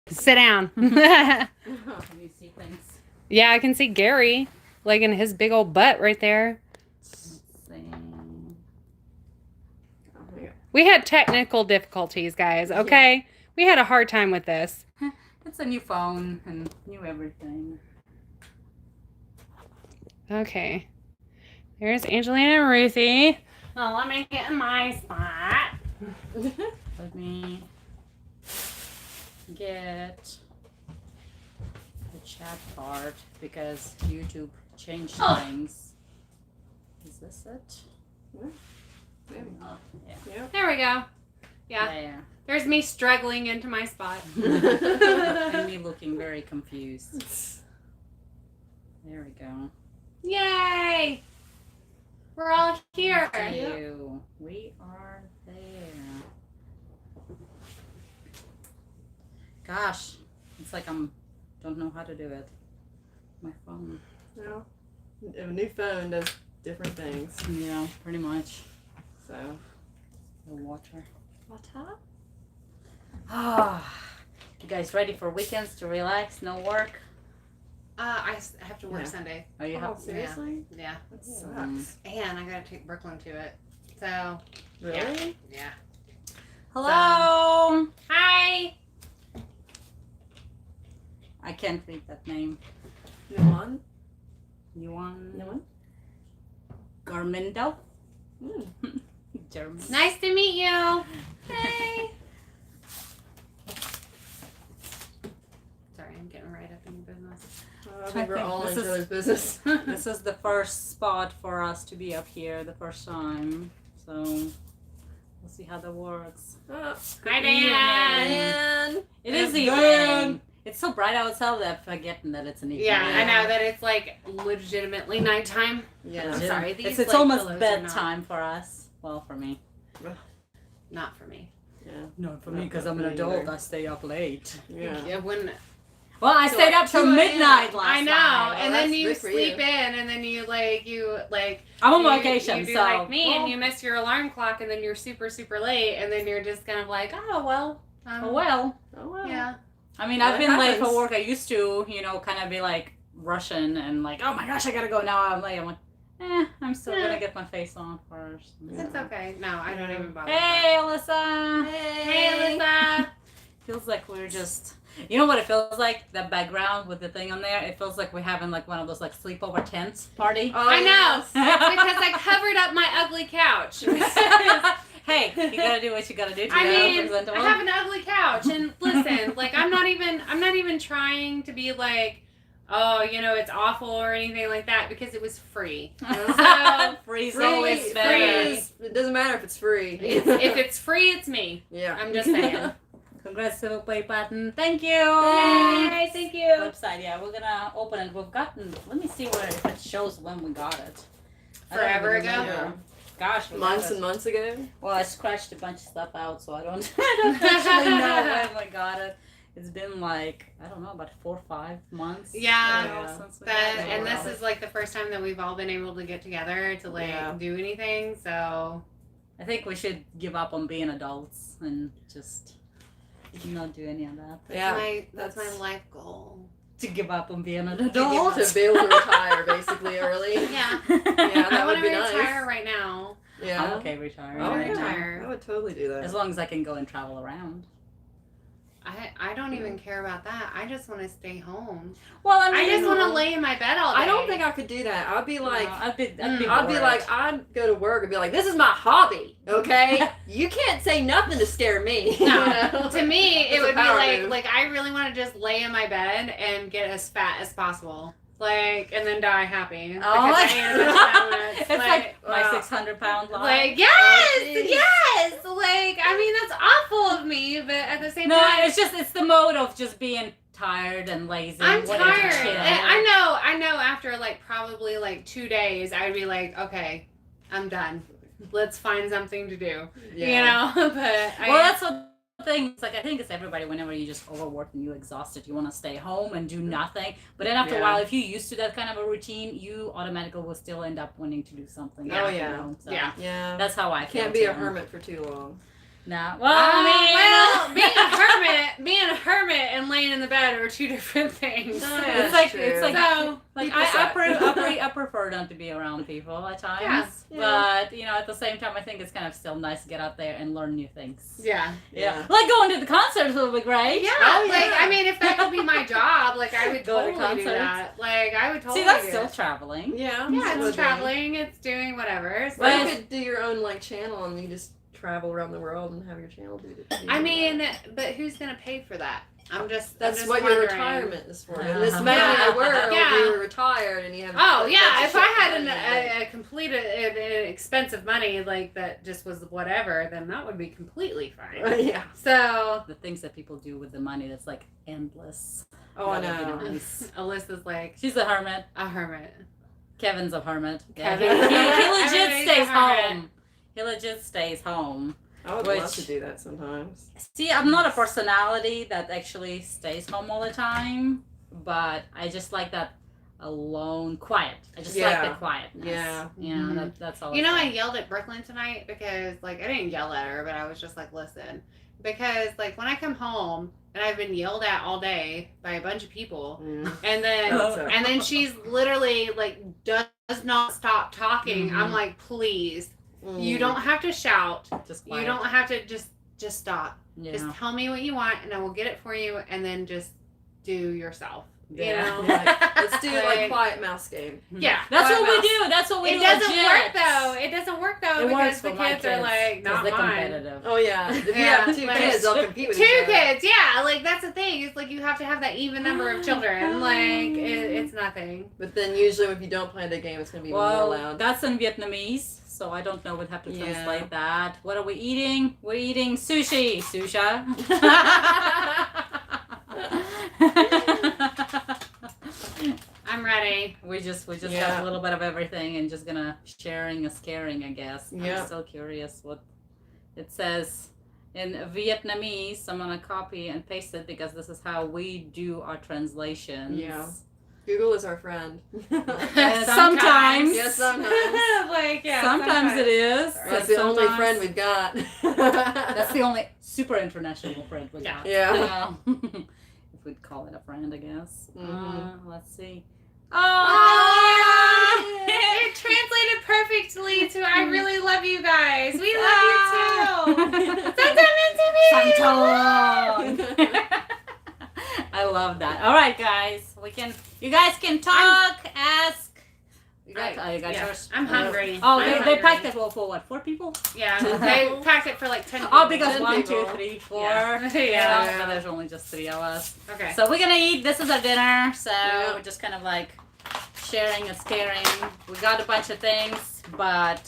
Sit down. Can you see things? Yeah, I can see Gary, like in his big old butt right there. Let's see. We had technical difficulties, guys, okay? Yeah. We had a hard time with this. It's a new phone and new everything. Okay. There's Angelina and Ruthie. Oh, let me get in my spot. Let me get the chat part because YouTube changed things. Is this it? Yeah. There we go. Yeah. There. There's me struggling into my spot. And me looking very confused. There we go. Yay! We're all here. Thank you. We are there. Gosh, it's like don't know how to do it. My phone. No. A new phone does different things. Yeah, pretty much. So. The water. Water? Ah, you guys ready for weekends to relax? No work? I have to work Sunday. Oh, you have? Seriously? Yeah. That sucks. And I gotta take Brooklyn to it. So. Really? Yeah. Hello. Hi. I can't read that name. Yuan? Yuan? Garmindo? German. Nice to meet you. Hey. Sorry, I'm getting right up in your business. I think we're all in each other's business. This is the first spot for us to be up here the first time. So we'll see how that works. Oh, Hi, Dan. It is evening. It's so bright outside that I'm forgetting that it's an evening. Yeah, I know that it's like legitimately nighttime. Yeah. I'm sorry. These, it's like, almost pillows are bedtime for us. Well, for me. Not for me. Yeah. Not for me because I'm an adult. I stay up late. Yeah. Well, I stayed up till midnight last I know, night. and then you sleep in, and then you I'm on vacation, you do so like me, and you miss your alarm clock, and then you're super, super late, and then you're just kind of like, oh well. Oh well. Yeah. I mean, I've been late for work. I used to, kind of be like rushing and like, oh my gosh, I gotta go now. I'm late. I'm like, I'm still gonna get my face on first. It's okay. No, I don't even bother. Hey, Alyssa. Hey, Alyssa. Feels like we're just. You know what it feels like? The background with the thing on there. It feels like we're having like one of those like sleepover tents party. Oh, I know. It's because I covered up my ugly couch. Hey, you gotta do what you gotta do. I have an ugly couch, and listen, like I'm not even trying to be like, oh, it's awful or anything like that because it was free. So free always better. It doesn't matter if it's free. If it's free, it's me. Yeah. I'm just saying. Congrats to the play button. Thank you. Yay, thank you. Website, yeah, we're gonna open it. We've gotten. Let me see if it shows when we got it. Forever ago. Yeah. Gosh, months and months ago. Well, I scratched a bunch of stuff out, so I don't actually know when we got it. It's been like about 4 or 5 months. Yeah. Since we and this is like the first time that we've all been able to get together to do anything. So I think we should give up on being adults and just not do any of that. That's my life goal. To give up on being an adult. To be able to retire basically early. Yeah. That would be nice. I want to retire right now. Yeah. I'm okay retiring. Oh, retire. I would totally do that. As long as I can go and travel around. I don't even care about that. I just want to stay home. Well, I mean, I just want to lay in my bed all day. I don't think I could do that. I'd be like, I'd be like, I'd go to work and be like, this is my hobby, okay? You can't say nothing to scare me. No. To me, it would be move. like I really want to just lay in my bed and get as fat as possible. And then die happy. Oh, I ate a bunch of donuts. It's like my 600-pound life. Like, yes! I mean, that's awful of me, but at the same time... it's the mode of just being tired and lazy. I'm tired. And I know after, probably, 2 days, I would be like, okay, I'm done. Let's find something to do. Yeah. But that's what... thing. It's like I think it's everybody. Whenever you just overworked and you're exhausted, you want to stay home and do nothing. But then after a while, if you're used to that kind of a routine, you automatically will still end up wanting to do something. Oh yeah, so yeah. That's how I feel. Can't be a hermit for too long. No. Well, being a hermit and laying in the bed are two different things. Oh, yeah, it's like So, I prefer not to be around people at times. Yeah. But at the same time, I think it's kind of still nice to get out there and learn new things. Yeah. Like going to the concerts will be great. Yeah. Oh, yeah. Like, I mean, if that could be my job, like, I would Go to totally do concerts. that. Like, I would totally See, that's do still it. traveling. Yeah. Yeah, would it's be. traveling. It's doing whatever. So. Or you could do your own like channel and you just travel around the world and have your channel do it. I mean, but who's gonna pay for that? That's what wondering. your retirement is for. In this imaginary world, Yeah. you were retired and you have. Oh a yeah, bunch if of I shit had going on. a complete expensive money like that just was whatever, then that would be completely fine. Yeah. So The things that people do with the money, that's like endless. Oh, I That would know. be nice. Alyssa's like She's a hermit. a hermit. Kevin's a hermit. Yeah, Kevin. he legit Everybody's stays a hermit. home. He legit stays home. I would love Which- to do that sometimes. See, I'm not a personality that actually stays home all the time, but I just like that alone, quiet. I just like Yeah. the quietness. Yeah. Mhm. That's all. You know, I it's yelled at Brooklyn tonight because, like, I didn't yell at her, but I was just like, listen. Because, like, when I come home and I've been yelled at all day by a bunch of people, Mm. and then That's okay. and then she's literally, like, does not stop talking. Mhm. I'm like, please, Mm. you don't have to shout. just You quiet. don't have to just stop. Yeah. Just tell me what you want, and I will get it for you, and then just do yourself. Yeah. You know? Like, let's do like Like- quiet mouse game. Yeah, That's quiet what we mouse. do. That's what we It do. doesn't legit. work though. It doesn't work though It because works the for my kids are like, 'cause not they're mine. competitive. Oh yeah. If you Yeah, have two like- kids, they'll compete with Two each other. kids, yeah. Like that's the thing. It's like you have to have that even number of children. Like it's nothing. But then usually if you don't play the game, it's gonna be more Well, loud. that's in Vietnamese, so I don't know what have to Yeah. translate that. What are we eating? We're eating sushi. Susha. I'm ready. We just Yeah. got a little bit of everything and just gonna sharing is caring, I guess. Yeah. I'm still curious what it says in Vietnamese. I'm gonna copy and paste it because this is how we do our translations. Yeah. Google is our friend. Sometimes. Yes, sometimes. Like yeah. Sometimes it is. That's the only sometimes- friend we've got. That's the only super international friend we got. Yeah. If we'd call it a friend, I guess. Mhm. Let's see. Oh, it translated perfectly to I really love you guys. We love you too. Santong. I love that. All right, guys. You guys can talk, ask. You got yeah. yours. I'm hungry. Oh, I'm they hungry. packed it for what? 4 people? Yeah, they packed it for like 10 people. Oh, because 10 1, 2, people. 3, 4. Yeah. Yeah. But there's only just 3 of us. Okay. So we're gonna eat. This is our dinner. So Yeah. we're just kind of like sharing and caring. We got a bunch of things, but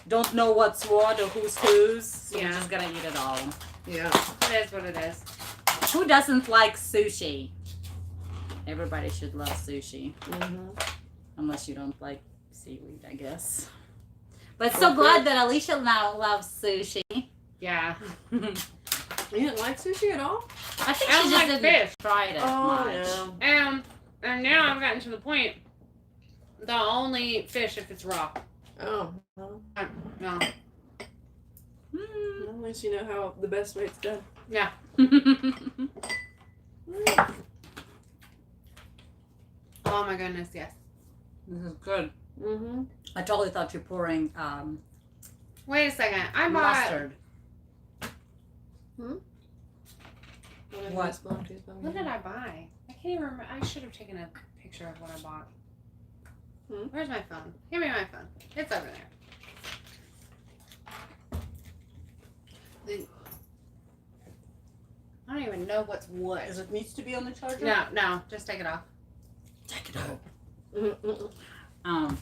don't know what's what or who's whose. So we're Yeah. just gonna eat it all. Yeah. It is what it is. Who doesn't like sushi? Everybody should love sushi, Mm-hmm. unless you don't like seaweed, I guess. But so glad that Alicia now loves sushi. Yeah. You didn't like sushi at all? I think I she don't just like didn't fish. try it much. no. And now I've gotten to the point that I'll only eat fish if it's raw. Oh. Well, No. Mm. at least you know how the best way it's done. Yeah. Oh my goodness, yes. This is good. Mm-hmm. I totally thought you were pouring Wait a second. I bought. mustard. What? What did I buy? I can't even remember. I should have taken a picture of what I bought. Hmm? Where's my phone? Give me my phone. It's over there. I don't even know what's what. Does it needs to be on the charger? No, just take it off. Take it out. Mm-mm.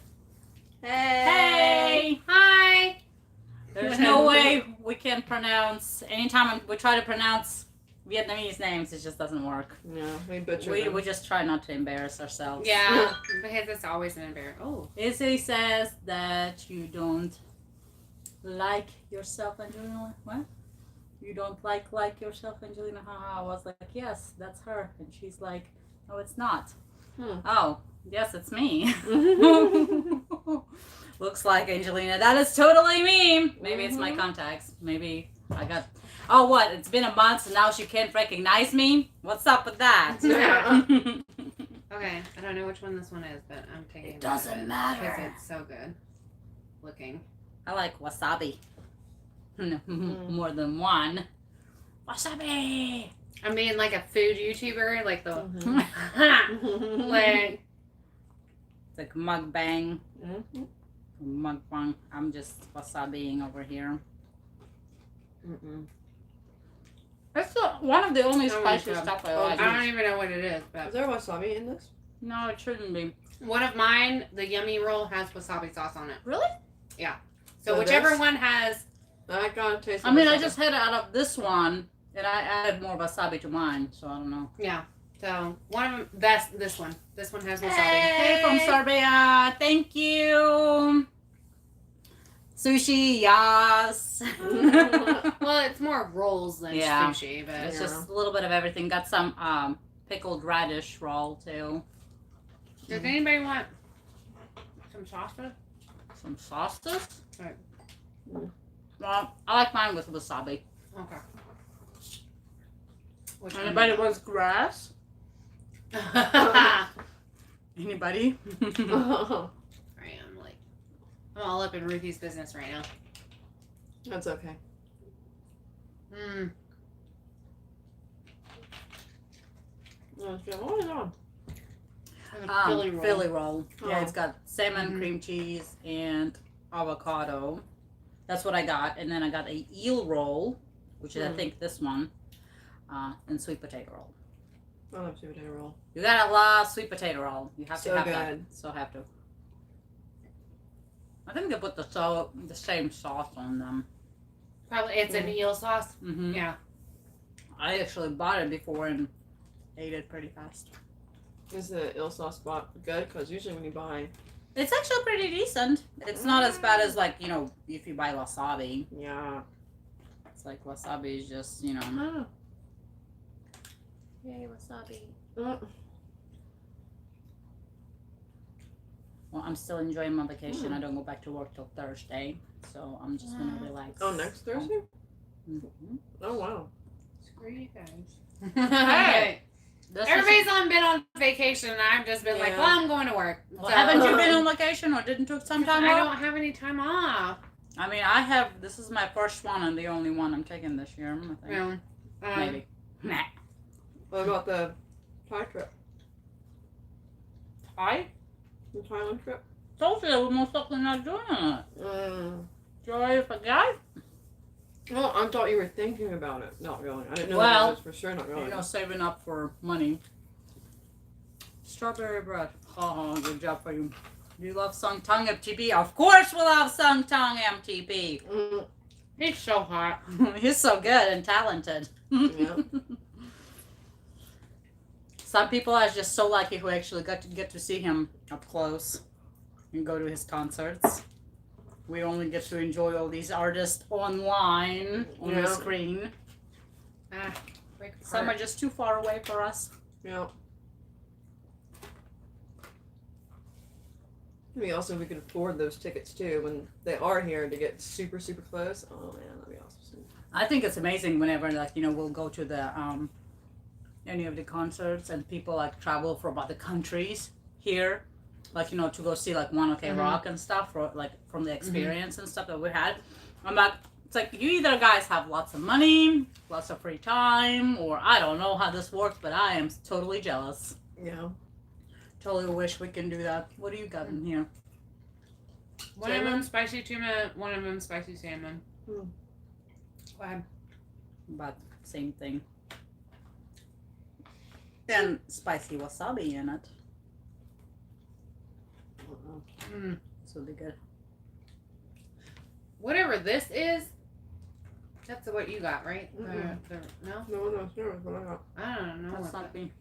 Hey! Hi. There's no way we can pronounce. Anytime we try to pronounce Vietnamese names, it just doesn't work. No, we butchered We them. just try not to embarrass ourselves. Yeah, because it's always an embarrassment. Oh. Izzy says that you don't like yourself, Angelina. What? You don't like yourself, Angelina? Haha. I was like, yes, that's her. And she's like, no, it's not. Oh, yes, it's me. Looks like Angelina. That is totally me. Maybe it's my contacts. Maybe I got. Oh, what? It's been a month, so now she can't recognize me. What's up with that? Yeah. Okay, I don't know which one this one is, but I'm taking It doesn't matter. because it's so good looking. I like wasabi. More than one. Wasabi. I'm being like a food YouTuber, like the Mhm. like. It's like mukbang. Mhm. Mukbang. I'm just wasabiing over here. Mm-mm. That's one of the only Oh, spicy God. stuff I Oh, like. I don't even know what it is, Is but there wasabi in this? No, it shouldn't be. one of mine, the yummy roll, has wasabi sauce on it. Really? So So whichever this- one has. I gotta taste. I mean, I wasabi. just had it out of this one, and I added more wasabi to mine, so I don't know. Yeah. So one of them. That's this one. This one has wasabi. Hey, from Serbia. Thank you. Sushi, yes. Well, it's more rolls than Yeah. sushi, but It's Yeah. just a little bit of everything. Got some pickled radish roll too. does anybody want some sauces? Some sauces. Right. Well, I like mine with wasabi. Okay. Which Anybody wants grass? I Anybody? am like, I'm all up in Ruthie's business right now. That's okay. Mm. What is it on? Philly roll. Philly roll. Yeah, Oh. it's got salmon, Mhm. cream cheese, and avocado. That's what I got. And then I got a eel roll, which is I Mm. think this one, and sweet potato roll. I love sweet potato roll. You gotta love sweet potato roll. You have So to have good. that. So have to. I think they put the same sauce on them. Probably it's an eel sauce. Mm-hmm. Yeah. I actually bought it before and ate it pretty fast. Is the eel sauce spot good? Because usually when you buy, It's actually pretty decent. It's not as bad as like if you buy wasabi. yeah. It's like wasabi is just Oh. Yay wasabi. Uh, Well, I'm still enjoying my vacation. I don't go back to work till Thursday, so I'm just gonna relax. oh, next Thursday? Mhm. Oh wow. Screw you guys. Hey. This is- Everybody's been on vacation, and I've just been like, Yeah. well, I'm going to work. Well, So- haven't you been on vacation or didn't took some time I off? don't have any time off. I mean, I have. This is my first one and the only one I'm taking this year. I think. Yeah. Maybe. Nah. What about the Thai trip? The Thailand trip? Told you we're most likely not doing it. You already forgot? Well, I thought you were thinking about it, not going. I didn't know Well, that was for sure not going. Saving up for money. Strawberry bread. Oh, good job for you. Do you love Sung Tong MTP? Of course we love Sung Tong MTP. Mm, He's so hot. He's so good and talented. yeah. Some people are just so lucky who actually got to get to see him up close and go to his concerts. We only get to enjoy all these artists online on the Yeah. screen. Break Some are apart. just too far away for us. Yeah. Maybe also we could afford those tickets too when they are here to get super super close. Oh man, that'd be awesome. I think it's amazing whenever we'll go to the any of the concerts and people like travel from other countries here, to go see like One OK Mhm. Rock and stuff for like from the experience and stuff that we had. I'm like, it's like you either guys have lots of money, lots of free time, or I don't know how this works, but I am totally jealous. Yeah. Totally wish we can do that. What do you got in here? One of them spicy tuna, one of them spicy salmon. Hmm. Go ahead. About same thing. Then spicy wasabi in it. Mm. This will be good. Whatever this is, that's what you got, right? Mhm. No? No, sure. What I got? I don't know. That's what not me.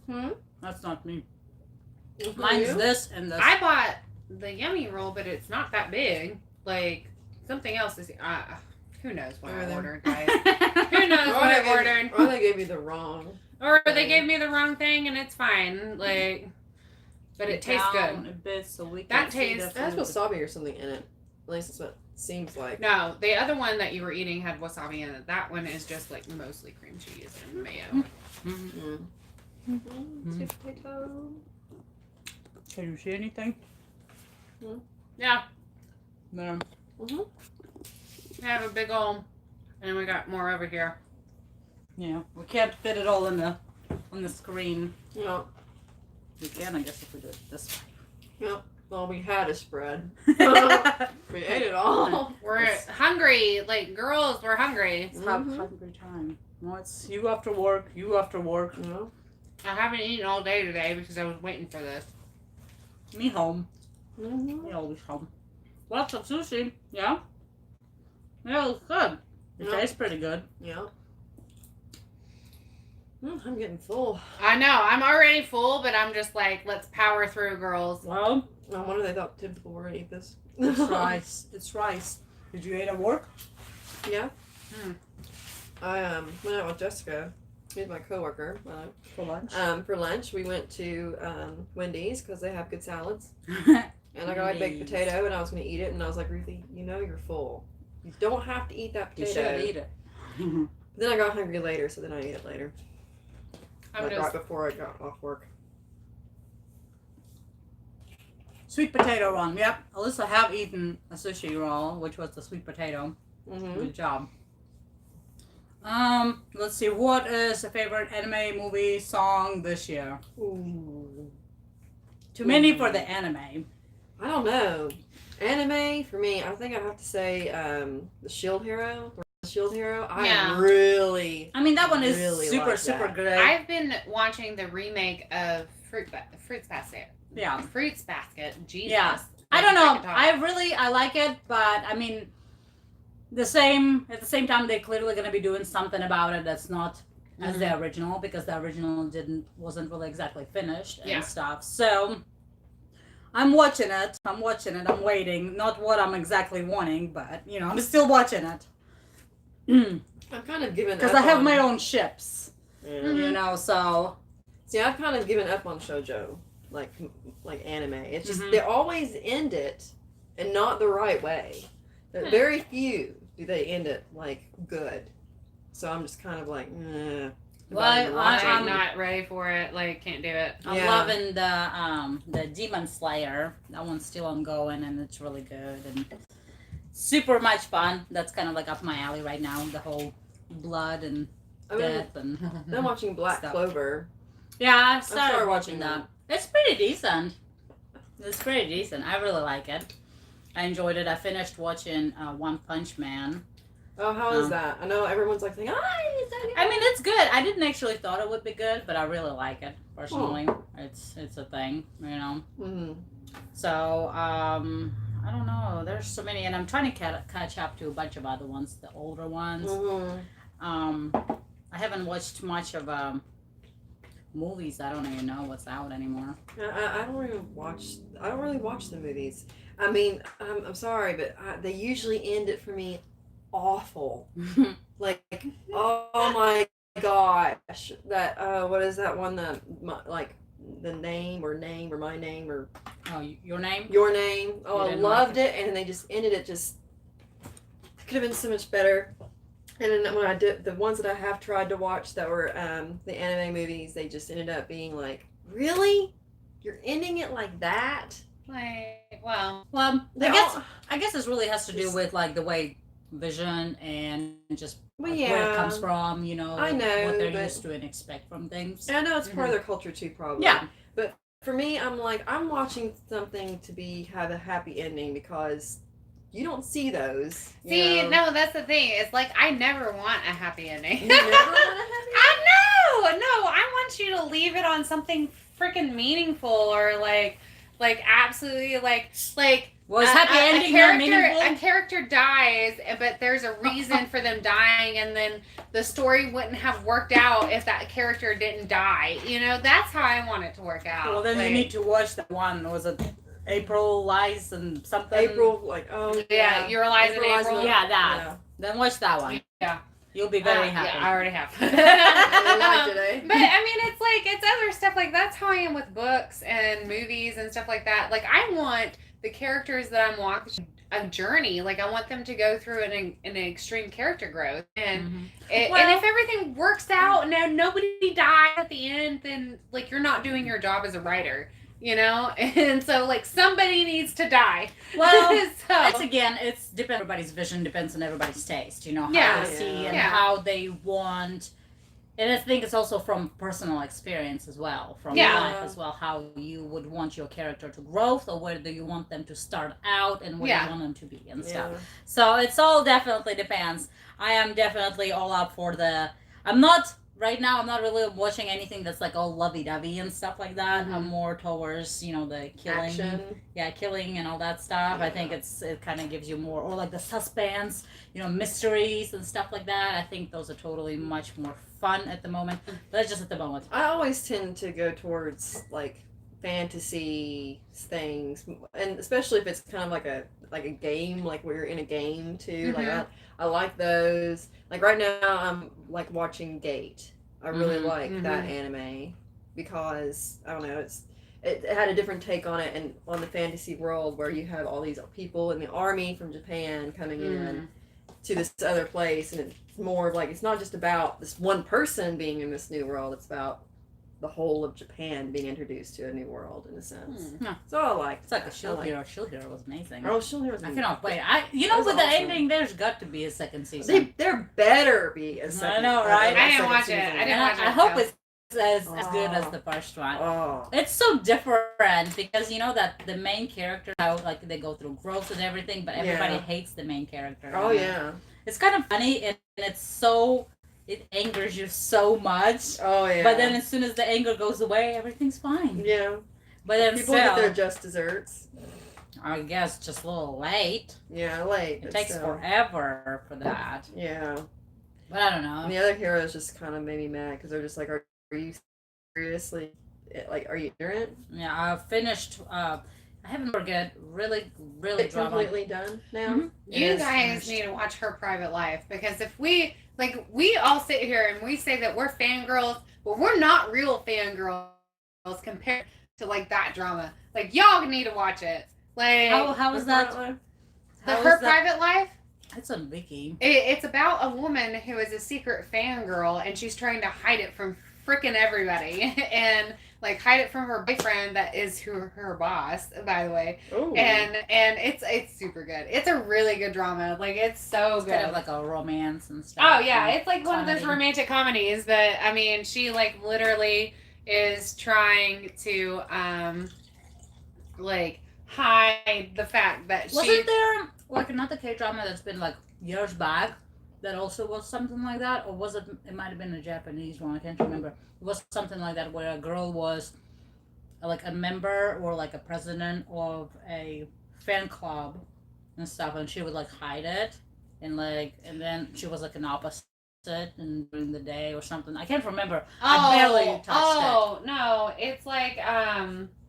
Hmm. That's not me. What's for Mine's you? this and this. I bought the yummy roll, but it's not that big. Like, something else is. Who knows what Are I they? ordered, guys? Who knows Or what I they gave- ordered? Or they gave you the wrong. Or they gave me the wrong thing, and it's fine. Like, but it tastes Down good. a bit so we That can see tastes- the It has food. wasabi or something in it. At least that's what Seems like. No, the other one that you were eating had wasabi in it. That one is just like mostly cream cheese and mayo. Sweet potato. Can you see anything? Yeah. No. We have a big old, and we got more over here. Yeah, we can't fit it all on the screen. Yeah. We can, I guess, if we do it this way. Yeah. Well, we had a spread. It's We ate it all. We're hungry, like girls. We're hungry. hungry time. Well, it's you after work. You after work. Yeah. I haven't eaten all day today because I was waiting for this. Me home. Mm-hmm. Me always home. Lots of sushi. Yeah. Yeah, it was good. It Yeah. tastes pretty good. Yeah. I'm getting full. I know. I'm already full, but I'm just like, let's power through, girls. Well, No wonder they thought 10 people were gonna eat this. it's rice. It's rice. Did you eat at work? Yeah. Hmm. I went out with Jessica. She's my coworker. For lunch. For lunch, we went to Wendy's because they have good salads. And I got a baked Wendy's. potato, and I was gonna eat it, and I was like, Ruthie, you know you're full. You don't have to eat that You potato. should eat it. But then I got hungry later, so then I ate it later. I'm Like just right before I got off work. Sweet potato roll. Yep. Alyssa have eaten a sushi roll, which was the sweet potato. Mm-hmm. Good job. Let's see. What is a favorite anime, movie, song this year? Ooh. Too many for the anime. I don't know. Anime for me, I think I have to say the Shield Hero. The Shield Hero. Yeah. I really. I mean, that one is Really super, like super that. good. I've been watching the remake of Fruits Basket. Yeah. Fruits Basket. Jesus. Yeah. I don't know. can talk. I like it, but I mean, at the same time, they're clearly going to be doing something about it that's not as the original, because the original wasn't really exactly finished and stuff. So I'm watching it. I'm waiting. Not what I'm exactly wanting, but I'm still watching it. I've kind of given Because up I have on- my own ships, Yeah. so. See, I've kind of given up on shoujo, like anime. It's just Mhm. they always end it, and not the right way. Very few do they end it like good. So I'm just kind of like, Well, I'm not ready for it. Like, can't do it. I'm Yeah. loving the Demon Slayer. That one's still ongoing, and it's really good and super much fun. That's kind of like up my alley right now. The whole blood and death and I'm watching Black Stuff. Clover. yeah, I started started watching watching that. It's pretty decent. It's pretty decent. I really like it. I enjoyed it. I finished watching One Punch Man. Oh, how is that? I know everyone's like saying, it's so good. I mean, it's good. I didn't actually thought it would be good, but I really like it personally. It's a thing, Mm-hmm. So, I don't know. There's so many, and I'm trying to catch up to a bunch of other ones, the older ones. Mm-hmm. I haven't watched much of movies. I don't even know what's out anymore. I don't really watch the movies. I mean, I'm sorry, but they usually end it for me awful. Like, oh my gosh, that what is that one? The name or my name or Oh, your name? your name. Oh, You I didn't loved like it, and they just ended it. Just could have been so much better. And then when I did the ones that I have tried to watch that were the anime movies, they just ended up being like, really, you're ending it like that? Like, well, I guess this really has to do Just- with like the way Vision and just Well, like, where it yeah. comes from, I know, what they're but- used to and expect from things. And I know it's part of their culture too, probably. Yeah. But for me, I'm like, I'm watching something to have a happy ending because you don't see those. you see, know. no, that's the thing. It's like, I never want a happy ending. You never want a happy I know. No, I want you to leave it on something freaking meaningful or like absolutely like Was happy ending not meaningful? a character dies, but there's a reason for them dying, and then the story wouldn't have worked out if that character didn't die. That's how I want it to work out. Well, then you Like, need to watch that one. Was it April Lies and something? April, like, oh, Yeah, Your Lies in Lies April. Yeah, that. Yeah. Then watch that one. Yeah. You'll be very happy. Yeah, I already have. I liked it, eh? But I mean, it's other stuff like that's how I am with books and movies and stuff like that. Like I want the characters that I'm watching a journey. Like I want them to go through an extreme character growth, and Mm-hmm. and if everything works out and nobody dies at the end, then like you're not doing your job as a writer, you know. And so like somebody needs to die. Well, so it's again, it's depends. Everybody's vision depends on everybody's taste. You know how Yeah. they see and Yeah. how they want. And I think it's also from personal experience as well, from Yeah. life as well, how you would want your character to grow, or where do you want them to start out, and where Yeah. you want them to be and Yeah. stuff. So it's all definitely depends. I am definitely all up for the. I'm not right now. I'm not really watching anything that's like all lovey-dovey and stuff like that. Mhm. I'm more towards the killing, Action. killing and all that stuff. I think it kind of gives you more, or like the suspense, mysteries and stuff like that. I think those are totally much more fun at the moment. But that's just at the moment. I always tend to go towards like fantasy things, and especially if it's kind of like a game, like we're in a game too. Like I like those. Like right now, I'm like watching Gate. I really like that anime because I don't know, it had a different take on it, and on the fantasy world where you have all these people in the army from Japan coming in to this other place, and it's more of like it's not just about this one person being in this new world. It's about the whole of Japan being introduced to a new world in a sense. So I like. It's like a Shield Hero. Shield Hero was amazing. Oh, Shield Hero. I cannot wait. With was the awesome. ending, there's got to be a second season. There better be a second. I know, right? I didn't watch it. I didn't watch it. I hope so. it's as good as the first one. Oh. It's so different because that the main character, how like they go through growth and everything, but everybody hates the main character. Oh yeah. It's kind of funny and it angers you so much. Oh yeah. But then as soon as the anger goes away, everything's fine. Yeah. But then People still, get their just desserts. I guess just a little late. Yeah, late. It takes forever for that. Yeah. But I don't know. And the other heroes just kind of made me mad because they're just like, are you seriously, like, are you ignorant? Yeah, I finished. I haven't forget really It's drama. completely done now. Mhm. You guys need to watch Her Private Life, because if we all sit here and we say that we're fangirls, but we're not real fangirls compared to like that drama. Like y'all need to watch it. Like How is that? Her Private Life? It's on Wiki. It's about a woman who is a secret fangirl, and she's trying to hide it from freaking everybody, and like hide it from her boyfriend that is her boss, by the way. Ooh. And it's super good. It's a really good drama. Like it's so It's good. kind of like a romance and stuff. Oh yeah, it's like one of those comedy. romantic comedies. But I mean, she like literally is trying to like hide the fact that Wasn't there like another K-drama that's been like years back that also was something like that, or was it? It might have been a Japanese one. I can't remember. It was something like that where a girl was like a member or like a president of a fan club and stuff, and she would like hide it, and then she was like an opposite and during the day or something. I can't remember. I barely touched it. Oh no, it's like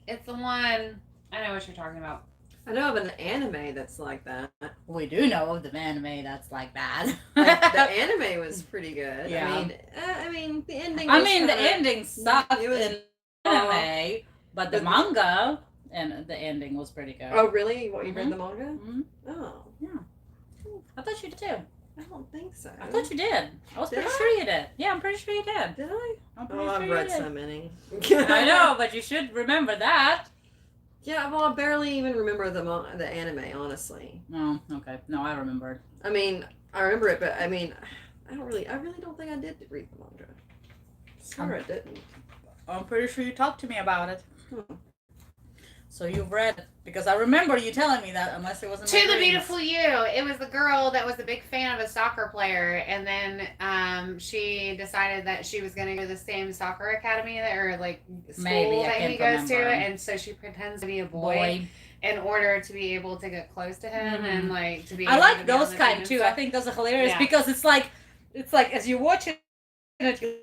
it's the one. I know what you're talking about. I know of an anime that's like that. We do know of the anime that's like that. Like, the anime was pretty good. Yeah. I mean, the ending. I was mean, the kinda- ending sucked It was- in anime, but the manga and the ending was pretty good. Oh really? What, you read the manga? Mhm. Oh, I thought you did too. I don't think so. I thought you did. I was Did pretty I? sure you did. Yeah, I'm pretty sure you did. Did I? I'm pretty Oh, sure I've you read did. so many. I know, but you should remember that. Yeah, well, I barely even remember the anime, honestly. Oh, okay. No, I remembered. I mean, I remember it, but I mean, I really don't think I did read the manga. Sorry, I didn't. I'm pretty sure you talked to me about it. Hmm. So you've read it because I remember you telling me that, unless it wasn't. To the Beautiful You. It was the girl that was a big fan of a soccer player, and then she decided that she was going to go to the same soccer academy or like school Maybe, I that can't he goes to, remember. and so she pretends to be a boy in order to be able to get close to him and like to be. I able like to be on those the kind team too. and I stuff. think those are hilarious Yeah. because it's like as you watch it, you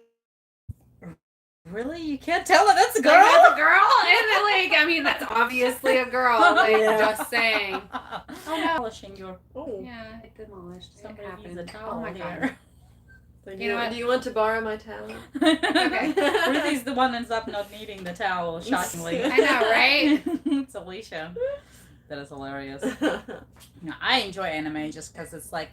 really you can't tell that that's a girl. Like, that's a girl, and then, like I mean that's obviously a girl. Like just saying. Oh no! Polishing your. Oh. Yeah, it demolished. Somebody It needs a happened. towel Oh my god. here. So You know what? do you want to borrow my towel? Okay. Ruthie's the one ends up not needing the towel, shockingly. I know, right? It's Alicia. That is hilarious. I enjoy anime just because it's like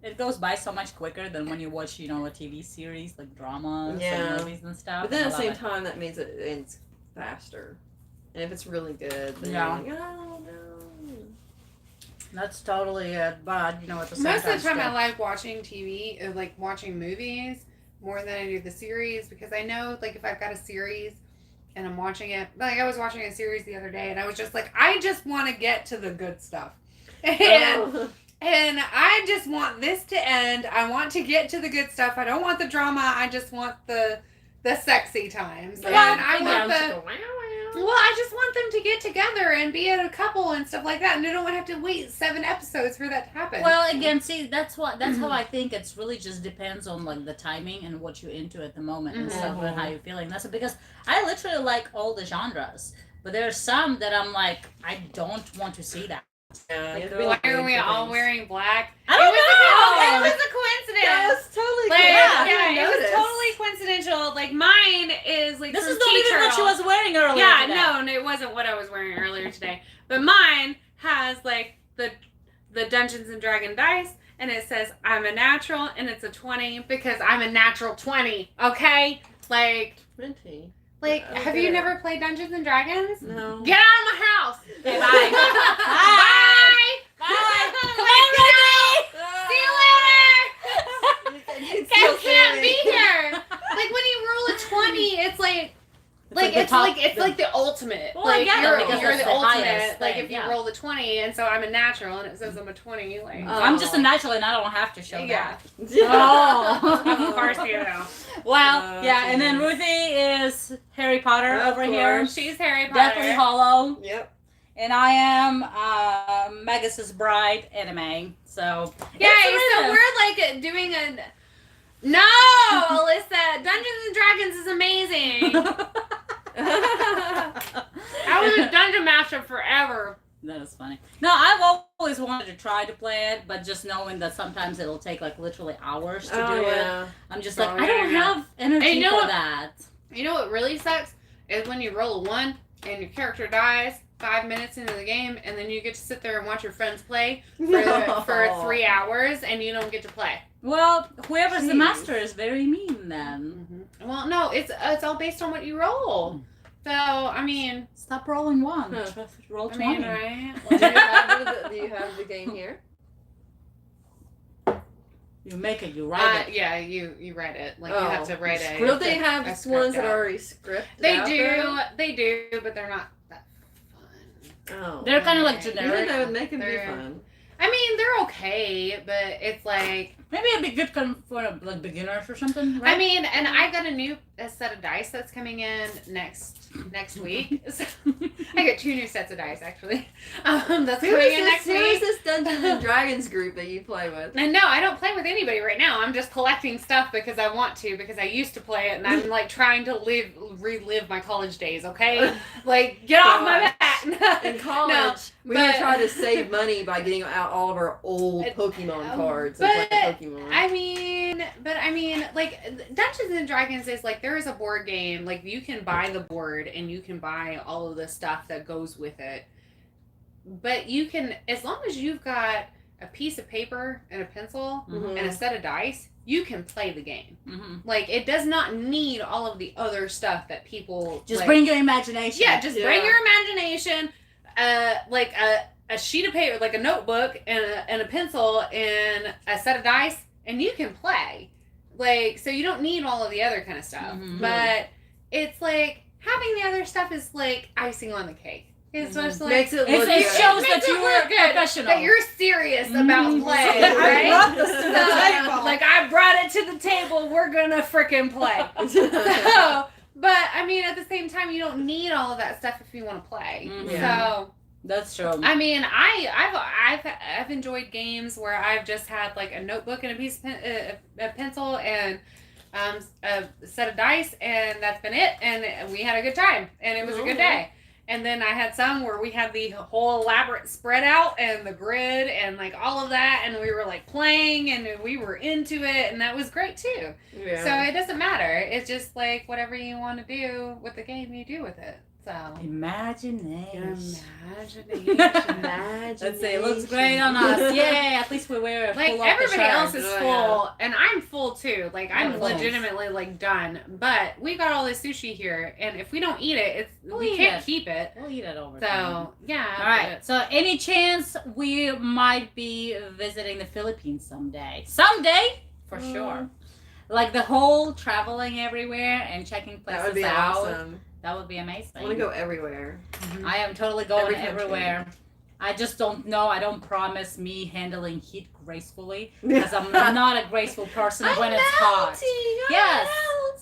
it goes by so much quicker than when you watch, a TV series like dramas and movies and stuff. But then at the same time, that means it ends faster. And if it's really good, then you're like, oh no. That's totally it. But at the same Most time, of the time I like watching TV, like watching movies more than I do the series, because I know, like, if I've got a series and I'm watching it, like I was watching a series the other day and I was just like, I just want to get to the good stuff. And I just want this to end. I want to get to the good stuff. I don't want the drama. I just want the sexy times. And I want I just want them to get together and be a couple and stuff like that, and they don't have to wait 7 episodes for that to happen. Well, again, see, that's how I think it's really just depends on like the timing and what you're into at the moment and stuff and how you're feeling. That's because I literally like all the genres, but there's some that I'm like, I don't want to see that. Why are we all wearing black? I don't know. It was a coincidence. That was totally it was totally coincidental. Like mine is like this from is not even what she was wearing earlier. Yeah, today. no, and it wasn't what I was wearing earlier today. But mine has like the Dungeons and Dragon dice, and it says I'm a natural, and it's a 20 because I'm a natural 20. Okay, like 20. Like, have you never played Dungeons and Dragons? No. Get out of my house! Okay, bye. Bye. Bye! Come on, Ricky! See you later! I can't be here! Like, when you roll a 20, it's like it's like the ultimate. Well, like, I get it, because you're that's the the ultimate. highest Like, thing, if you roll the 20, and so I'm a natural, and it says I'm a 20, like... I'm just a natural, and I don't have to show Yeah. that. Of course you know. Well, and then Ruthie is Harry Potter over here. She's Harry Potter. Deathly Hollow. Yep. And I am Magus' Bride anime. So yeah, so we're like doing a... No, Alyssa! Dungeons and Dragons is amazing! I was a dungeon master forever. That is funny. No, I've always wanted to try to play it, but just knowing that sometimes it'll take like literally hours to do it, I'm just like, I don't have energy for that. You know what really sucks? Is when you roll a 1 and your character dies 5 minutes into the game, and then you get to sit there and watch your friends play for 3 hours, and you don't get to play. Well, whoever's the master is very mean then. Mm-hmm. Well, no, it's all based on what you roll. So, I mean... Stop rolling 1. Roll 20. I mean, right? Do you have the game here? You make it, you write it. Yeah, you write it. Like, you have to write it. Will they have ones that are already scripted? They do, but they're not that fun. Oh. They're kind of like generic. That would make them be fun. I mean, they're okay, but it's like... Maybe it'd be good for like beginners or something, right? I mean, and I got a set of dice that's coming in next week. So, I got 2 new sets of dice, actually. That's coming in next week. Who is this Dungeons and Dragons group that you play with? And no, I don't play with anybody right now. I'm just collecting stuff because I want to, because I used to play it, and I'm like trying to relive my college days, okay? Like, get off my back. In college, we were trying to save money by getting out all of our old Pokemon cards and playing Pokemon. I mean, like, Dungeons and Dragons is like, there is a board game, like, you can buy the board and you can buy all of the stuff that goes with it. But you can, as long as you've got a piece of paper and a pencil and a set of dice, you can play the game. Like, it does not need all of the other stuff that people... Just bring your imagination. Yeah, bring your imagination, like a sheet of paper, like a notebook and a pencil and a set of dice, and you can play. Like, so you don't need all of the other kind of stuff. But it's like, having the other stuff is like icing on the cake. It's just like... Makes it look good. It shows that you were professional. That you're serious about play, right? I brought this to the table. Like, I brought it to the table. We're gonna frickin' play. So, but, I mean, at the same time, you don't need all of that stuff if you want to play. So... That's true. I mean, I've enjoyed games where I've just had like a notebook and a piece of a pencil and a set of dice, and that's been it. And we had a good time, and it was a good day. And then I had some where we had the whole elaborate spread out and the grid and like all of that, and we were like playing and we were into it, and that was great too. Yeah. So it doesn't matter. It's just like whatever you want to do with the game, you do with it. So Imagination. imagination. Let's see, it looks great on us. Yay, at least we wear a Like full everybody else is Oh, full, and I'm full too. Like I'm Yeah, legitimately like done. But we got all this sushi here, and if we don't eat it, we can't keep it. We'll eat it over time. So yeah. All right. So any chance we might be visiting the Philippines someday? Someday, for sure. Like the whole traveling everywhere and checking places That would be out. awesome. That would be amazing. I want to go everywhere. I am totally going Every country. everywhere. I just don't know. I don't promise me handling heat gracefully because I'm not a graceful person when it's hot. Yes,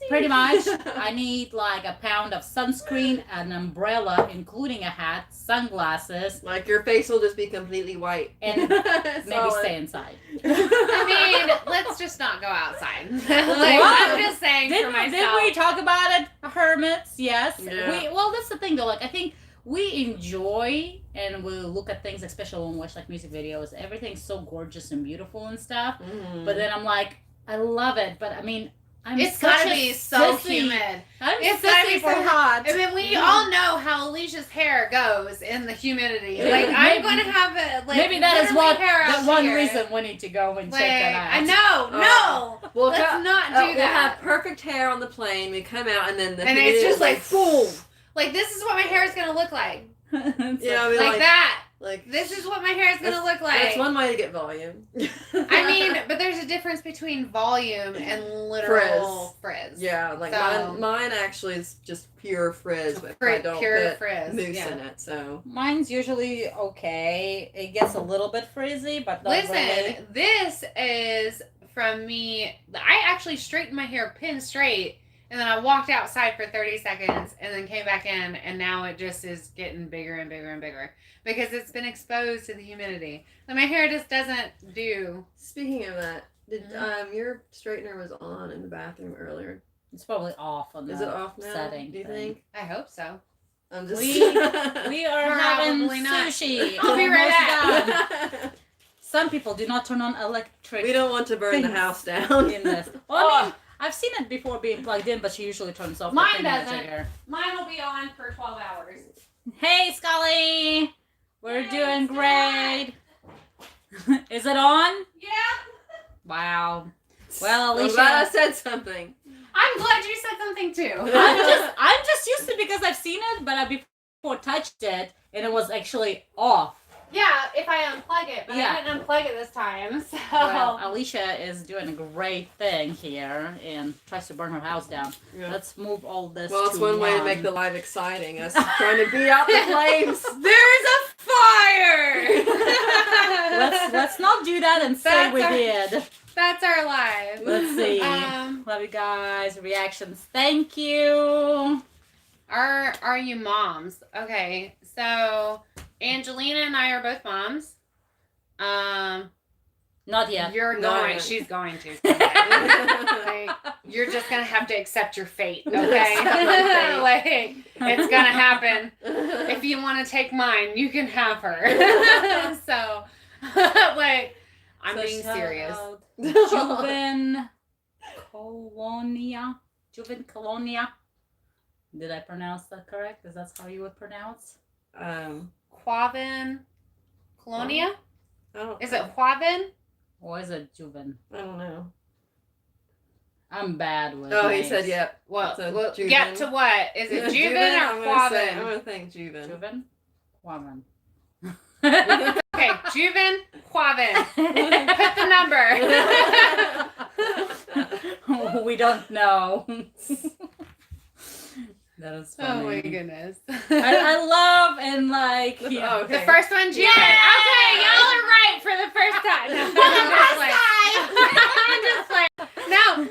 pretty much. I need like a pound of sunscreen, an umbrella, including a hat, sunglasses, Like your face will just be completely white. and maybe Solid. stay inside. I mean, let's just not go outside. Like, What? I'm just saying for myself. Didn't we talk about it? Hermits, yes. Yeah. Well, that's the thing though. Like I think we enjoy and we look at things, especially when we watch like music videos. Everything's so gorgeous and beautiful and stuff. Mhm. But then I'm like, I love it. But I mean, It's such gotta a be so sissy. humid. It's gotta be sissy for so- hot. I mean, we all know how Alicia's hair goes in the humidity. Like, I'm going to have it, like, maybe that is literally what hair the out one here. reason we need to go and Like, check that out. I know, no. We'll Let's co- not do We'll that. have perfect hair on the plane. We come out and then the And humidity it's just is like, boom. Like, this is what my hair is going to look like. It's Yeah, like- we Like that. Like This is what my hair is going to look like. That's one way to get volume. I mean, but there's a difference between volume and literal frizz. yeah, like So- mine actually is just pure frizz, but Pure- I don't pure put frizz, mousse yeah. in it. So Mine's usually okay. It gets a little bit frizzy, but not Listen, really. this is from me. I actually straightened my hair pin straight, and then I walked outside for 30 seconds, and then came back in, and now it just is getting bigger and bigger and bigger because it's been exposed to the humidity. And my hair just doesn't do. speaking of that, did Mhm. your straightener was on in the bathroom earlier? It's probably off on Is the it off now? setting. Do you thing. think? I hope so. I'm just. We are having Probably not. sushi. I'll be right Almost back. done. Some people do not turn on electric We don't want to burn the things house down. in this. Well, I mean, I've seen it before being plugged in, but she usually turns off. Mine the thing in the doesn't. trigger. Mine will be on for 12 hours. Hey, Scully. We're Hey, doing Scott. great. Is it on? Yeah. Wow. Well, I'm Alicia, glad I said something. I'm glad you said something too. I'm just used to it because I've seen it, but I before touched it and it was actually off. Yeah, if I unplug it, but Yeah. I didn't unplug it this time. So Well, Alicia is doing a great thing here and tries to burn her house down. Yeah. Let's move all this. Well, it's to one way to one. make the live exciting. Us trying to beat out the flames. there's a fire. Let's not do that and say That's we our- did. That's our live. Let's see. Um, Love you guys. Reactions. Thank you. are you moms? Okay, so Angelina and I are both moms. Not yet. You're Not going. yet. She's going to. Like, you're just gonna have to accept your fate, okay? Accept my fate. Like it's gonna happen. If you want to take mine, you can have her. So, like, I'm So being shout serious. out Juven Colonia. Juven Colonia. Did I pronounce that correct? Is that how you would pronounce? Quavin Colonia? I don't. Is it Quavin? Or is it Juven? I don't know. I'm bad with Oh, he names. said yep. Well, So, well Juven. get to what? Is it Juven I'm or I'm Quavin? gonna think Juven. Juven? Quaven. Okay, Juven, Quavin. Put the number. We don't know. That is funny. Oh my goodness. I love and like yeah. Oh, okay. The first one, Juven. Okay, y'all are right for the first time. I'm just like, no,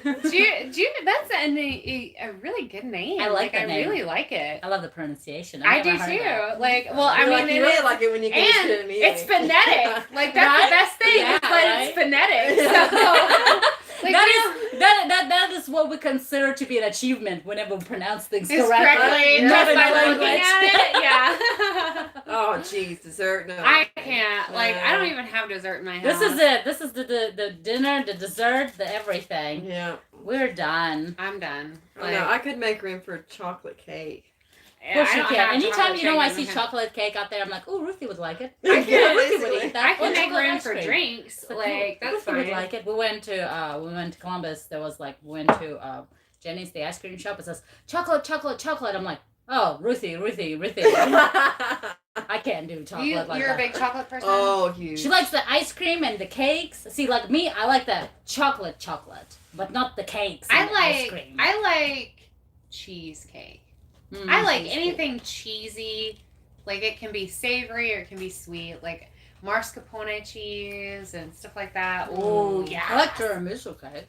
Juven, that's a really good name. I like that name. really like it. I love the pronunciation. I I've do never heard that. too. Like, well, I mean, you it really is, like it when you can just and get it immediately. it's phonetic. Like, that's Right? the best thing. Yeah, is that right? it's phonetic. So, like, that is what we consider to be an achievement whenever we pronounce things it's correctly. correctly Yeah. just Not in by language. looking at it. Yeah. Oh, jeez, dessert. No, I can't. Like, I don't even have dessert in my house. This is it. This is the dinner, the dessert, the everything. Yeah. We're done. I'm done. Oh, no, I could make room for chocolate cake. Of course I you don't can. have Anytime chocolate you know I chunk in see my- chocolate cake out there, I'm like, oh, Ruthie would like it. I can Ruthie would basically- eat that. I can Or make chocolate room ice for cream. drinks. But Like that's Ruthie would fine. like it. We went to Columbus. There was like we went to Jenny's, the ice cream shop. It says chocolate, chocolate, chocolate. I'm like, oh, Ruthie. I can't do chocolate You're like a that. big chocolate person. Oh, huge. She likes the ice cream and the cakes. See, like me, I like the chocolate, but not the cakes and the ice cream. I like cheesecake. Mm. I like cheesecake. anything cheesy. Like it can be savory or it can be sweet. Like mascarpone cheese and stuff like that. Oh yeah. I like tiramisu cake.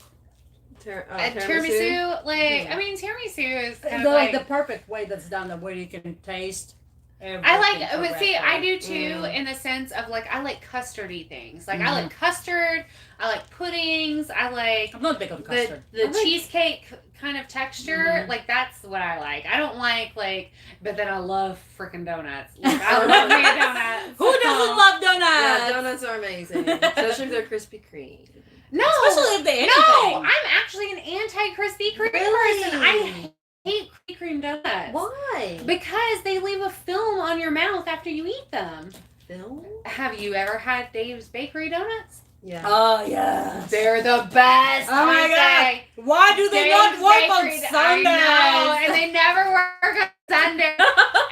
Tiramisu, like I mean, tiramisu is kind of Like like the perfect way that's done, the way you can taste everything. I like, but see, I do too, Mm. in the sense of like I like custardy things. Like I Mhm. like custard. I like puddings. I like I'm not big on custard. the I like- cheesecake kind of texture. Mhm. Like that's what I like. I don't like, but then I love freaking donuts. Like, I love me a donut. Who doesn't love donuts? Yeah, donuts are amazing, especially if they're Krispy Kreme. No, Especially if they no, anything. I'm actually an anti-Krispy Kreme Really? person. I hate Krispy Kreme donuts. Why? Because they leave a film on your mouth after you eat them. Film? Have you ever had Dave's Bakery donuts? Yeah. Oh yes. They're the best. Oh my I God. say. Why do they Dave's not work on Bakery- Sundays? I know, and they never work on Sunday.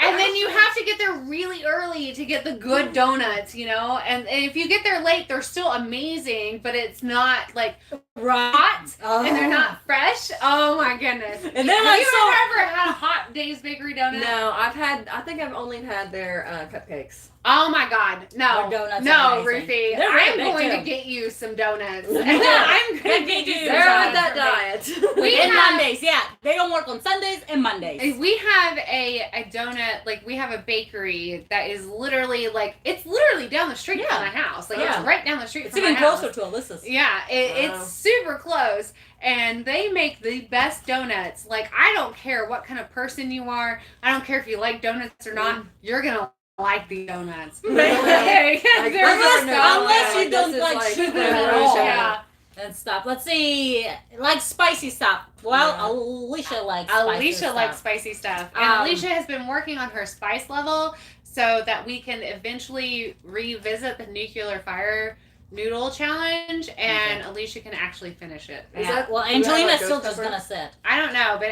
And then you have to get there really early to get the good donuts, you know? And if you get there late, they're still amazing, but it's not like Right. hot Oh. and they're not fresh. Oh my goodness. And then Have like you so. ever had a hot Dave's Bakery donut? No, I think I've only had their cupcakes. Oh my God. No. Their donuts No, are amazing. Ruthie. They're really I'm big, going too. to get you some donuts. Yeah. I'm going to They get you do. some They're on donuts that for me. diet. We And have- Mondays, yeah. They don't work on Sundays and Mondays. We have a donut, like we have a bakery that is literally it's literally down the street from Yeah. my house. Like Yeah. it's right down the street It's from even my house. closer to Alyssa's. Yeah, Wow. it's super close. And they make the best donuts. Like, I don't care what kind of person you are. I don't care if you like donuts or not. You're going to like the donuts. Like, They're unless- so unless good. you don't this is like sugar at Russia. all. Yeah. And stuff. Let's see. Like spicy stuff. Well, Yeah. Alicia likes spicy Alicia stuff. likes spicy stuff. And Alicia has been working on her spice level so that we can eventually revisit the nuclear fire noodle challenge and Alicia can actually finish it. Is Yeah. that- Well, do you have, Angelina's like, still ghost just pepper? gonna sit. I don't know, but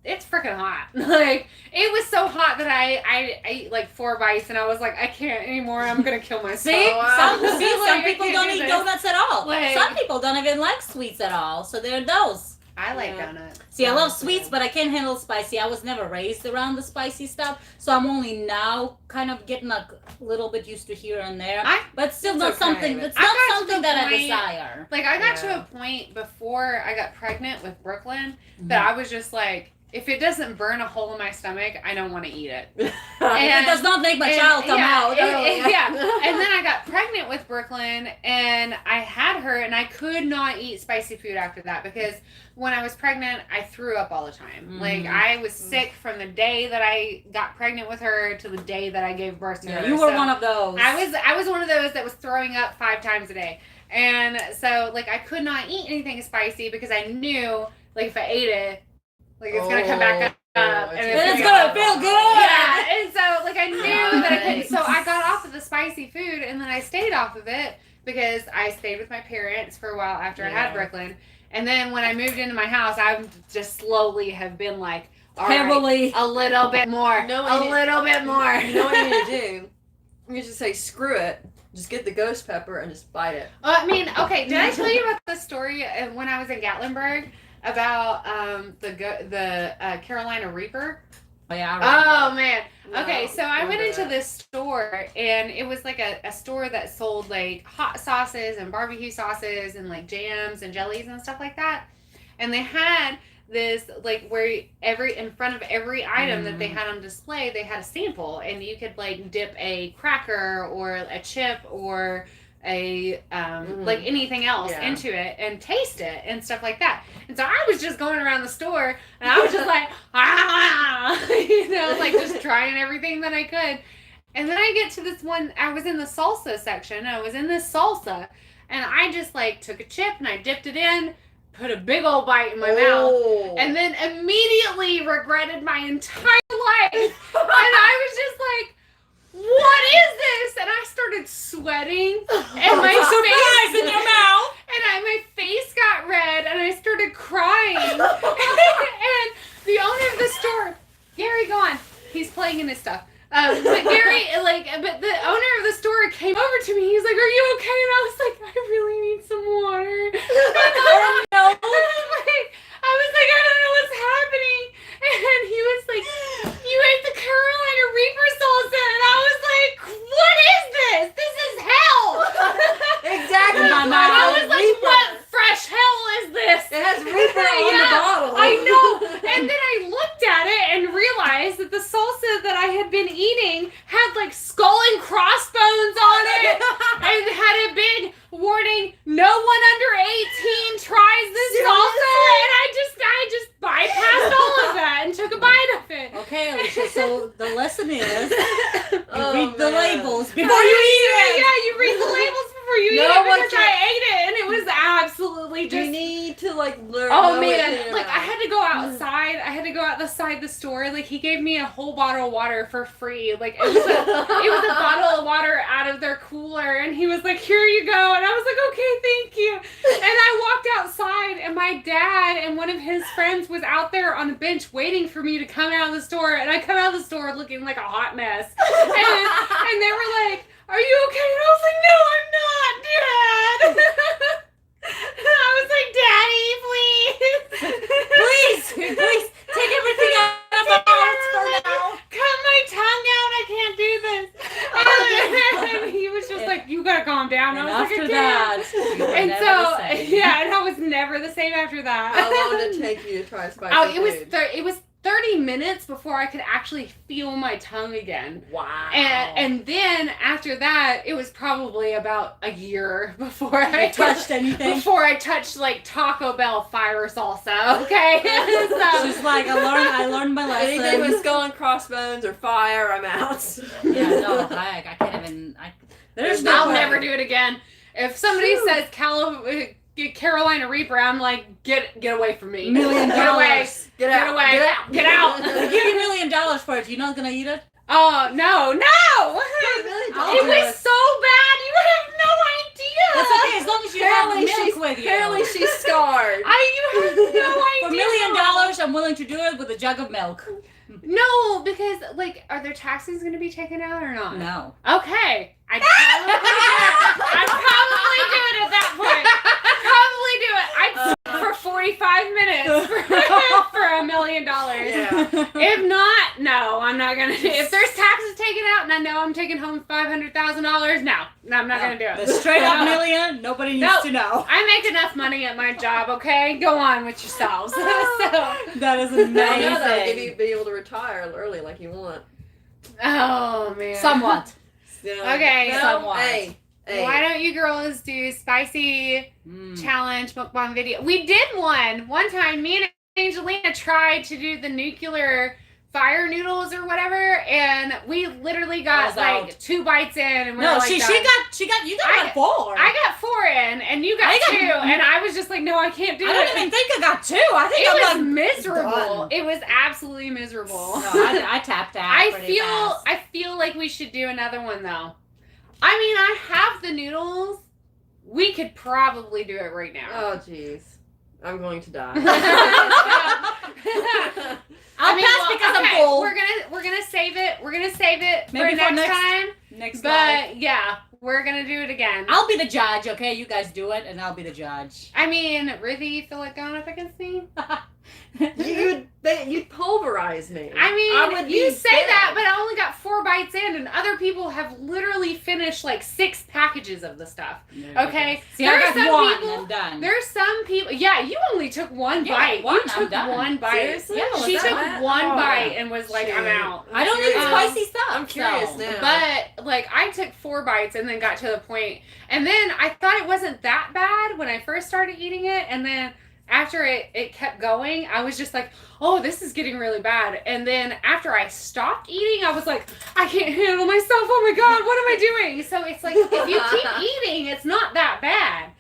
it's freaking hot. Like it was so hot that I ate like 4 bites and I was like, I can't anymore. I'm gonna kill myself. See, Oh, wow. some Like, I people can't don't do eat this. donuts at all. Like- Some people don't even like sweets at all. So there are those. I like Yeah. donuts. See, I love Yeah. sweets, but I can't handle spicy. I was never raised around the spicy stuff, so I'm only now kind of getting a little bit used to here and there. But still not okay, something. but- It's I not got to something the that I point- desire. Like I got Yeah. to a point before I got pregnant with Brooklyn Mm-hmm. that I was just like, if it doesn't burn a hole in my stomach, I don't want to eat it. If it does not make my child come out. yeah. And then I got pregnant with Brooklyn and I had her and I could not eat spicy food after that because when I was pregnant, I threw up all the time. Mhm. Like I was sick from the day that I got pregnant with her to the day that I gave birth to Yeah, her. you were So one of those. I was one of those that was throwing up 5 times a day. And so like I could not eat anything spicy because I knew like if I ate it, like it's gonna come back up. Oh, it's gonna feel good. Yeah, and so like I knew that I couldn't. So I got off of the spicy food, and then I stayed off of it because I stayed with my parents for a while after I had Yeah. Brooklyn, and then when I moved into my house, I just slowly have been like, all right, Heavily. a little bit more, No, a little bit more. You know what you need to do? You just say, screw it. Just get the ghost pepper and just bite it. Well, I mean, okay. Did I tell you about the story of when I was in Gatlinburg about the Carolina Reaper? Oh, yeah, I Oh man. No, Okay, so I went remember into that. this store and it was like a store that sold like hot sauces and barbecue sauces and like jams and jellies and stuff like that. And they had this like where in front of every item that they had on display, they had a sample and you could like dip a cracker or a chip or a like anything else Yeah. into it and taste it and stuff like that. And so I was just going around the store and I was just like like just trying everything that I could. And then I get to this one, I was in the salsa section, I was in this salsa and I just like took a chip and I dipped it in, put a big old bite in my mouth, and then immediately regretted my entire life He's playing in his stuff. But Gary, but the owner of the store came over to me. He's like, "Are you okay?" And I was like, "I really need some water." And I was like, "I don't know what's happening." And he was like, "You ate the Carolina Reaper salsa." And I was like, "What is this? This is hell." Exactly. I was like, "What fresh hell is this?" It has Reaper on the bottle. I know. And then I looked at it and realized that the salsa that I had been eating had like skull and crossbones on it and had a big warning, "No one under 18 tries this salsa." And I just bypassed all of that and took a bite of it. Okay, Alicia, so the lesson is you Oh, read the man. labels before you eat it. Yeah, you read the labels before you No eat it one because I ate it and it was absolutely You just... need to learn. Oh know man, it in like I had to go outside. I had to go outside the store. Like he gave me a whole bottle of water for free. Like it was a bottle of water out of their cooler, and he was like, "Here you go." And I was like, "Okay, thank you." And I walked outside, and my dad and one of his friends was out there on a bench waiting for me to come out of the store. And I come out of the store looking like a hot mess. And they were like, "Are you okay?" And I was like, "No, I'm not, Dad." I was like, "Daddy, please." Please, take everything out of my heart for now. Cut my tongue out. I can't do this. And he was just like, "You gotta calm down." And I was after like, that, you were and never so, the same. yeah, and I was never the same after that. How long did it take you to try spicy Oh, food? it was 30 minutes before I could actually feel my tongue again. Wow. And then after that, it was probably about a year before I touched anything. Before I touched like Taco Bell fire salsa. Okay. So, She's like, I learned my lesson. Anything with skull and crossbones or fire, I'm out. Yeah, no, I can't even. There's no I'll way. never do it again. If somebody says Carolina Reaper, I'm like, get away from me. $1 million. Get away. Get out. Get away. Get out. Get out. They give you $1 million for it. You're not gonna eat it? Oh, no. I'll It do was it. so bad. You have no idea. That's okay, as long as you have the milk with you. Apparently she's scarred. You have no idea. For $1 million, I'm willing to do it with a jug of milk. No, because, like, are their taxes going to be taken out or not? No. Okay. I'd probably do it at that point. Probably do it. I'd for 45 minutes for $1 million. Yeah. If not, no, I'm not gonna. If there's taxes taken out and I know I'm taking home $500,000, no, I'm not gonna do it. The straight up million, nobody needs to know. I make enough money at my job. Okay, go on with yourselves. So, That is I amazing. know that'll give you be able to retire early like you want. oh man. Somewhat. You know? Okay. Well, Somewhat. Hey. Why don't you girls do spicy challenge mukbang video? We did one time. Me and Angelina tried to do the nuclear fire noodles or whatever, and we literally got like 2 bites in, and we were like, she got you got like 4. I got 4 in, and you got 2, and I was just like, no, I can't do it. I don't even think I got 2. I think it I'm was like miserable. done. It was absolutely miserable. No, I tapped out. I feel like we should do another one though. I mean, I have the noodles. We could probably do it right now. Oh jeez. I'm going to die. I'll pass because I'm full. We're gonna save it. We're gonna save it Maybe for next time. Next But time. yeah, we're gonna do it again. I'll be the judge, okay? You guys do it, and I'll be the judge. I mean, really, you feel like going up against me? You'd pulverize me. I mean, I would you be say dead. that, but I only got 4 bites in, and other people have literally finished like 6 packages of the stuff. Okay? See, There I are got some one. people- I'm done. There's some people. Yeah, you only took 1 Yeah, bite. one, You I'm took done. 1 bite. Seriously? Yeah, She was took that? 1 Oh, bite and was like, "I'm shoot. out." I don't eat curious. spicy stuff. I'm curious so. now. But like I took 4 bites and then got to the point, and then I thought it wasn't that bad when I first started eating it, and then after it kept going, I was just like, oh, this is getting really bad. And then after I stopped eating, I was like, I can't handle myself. Oh my God, what am I doing? So it's like, if you keep eating, it's not that bad.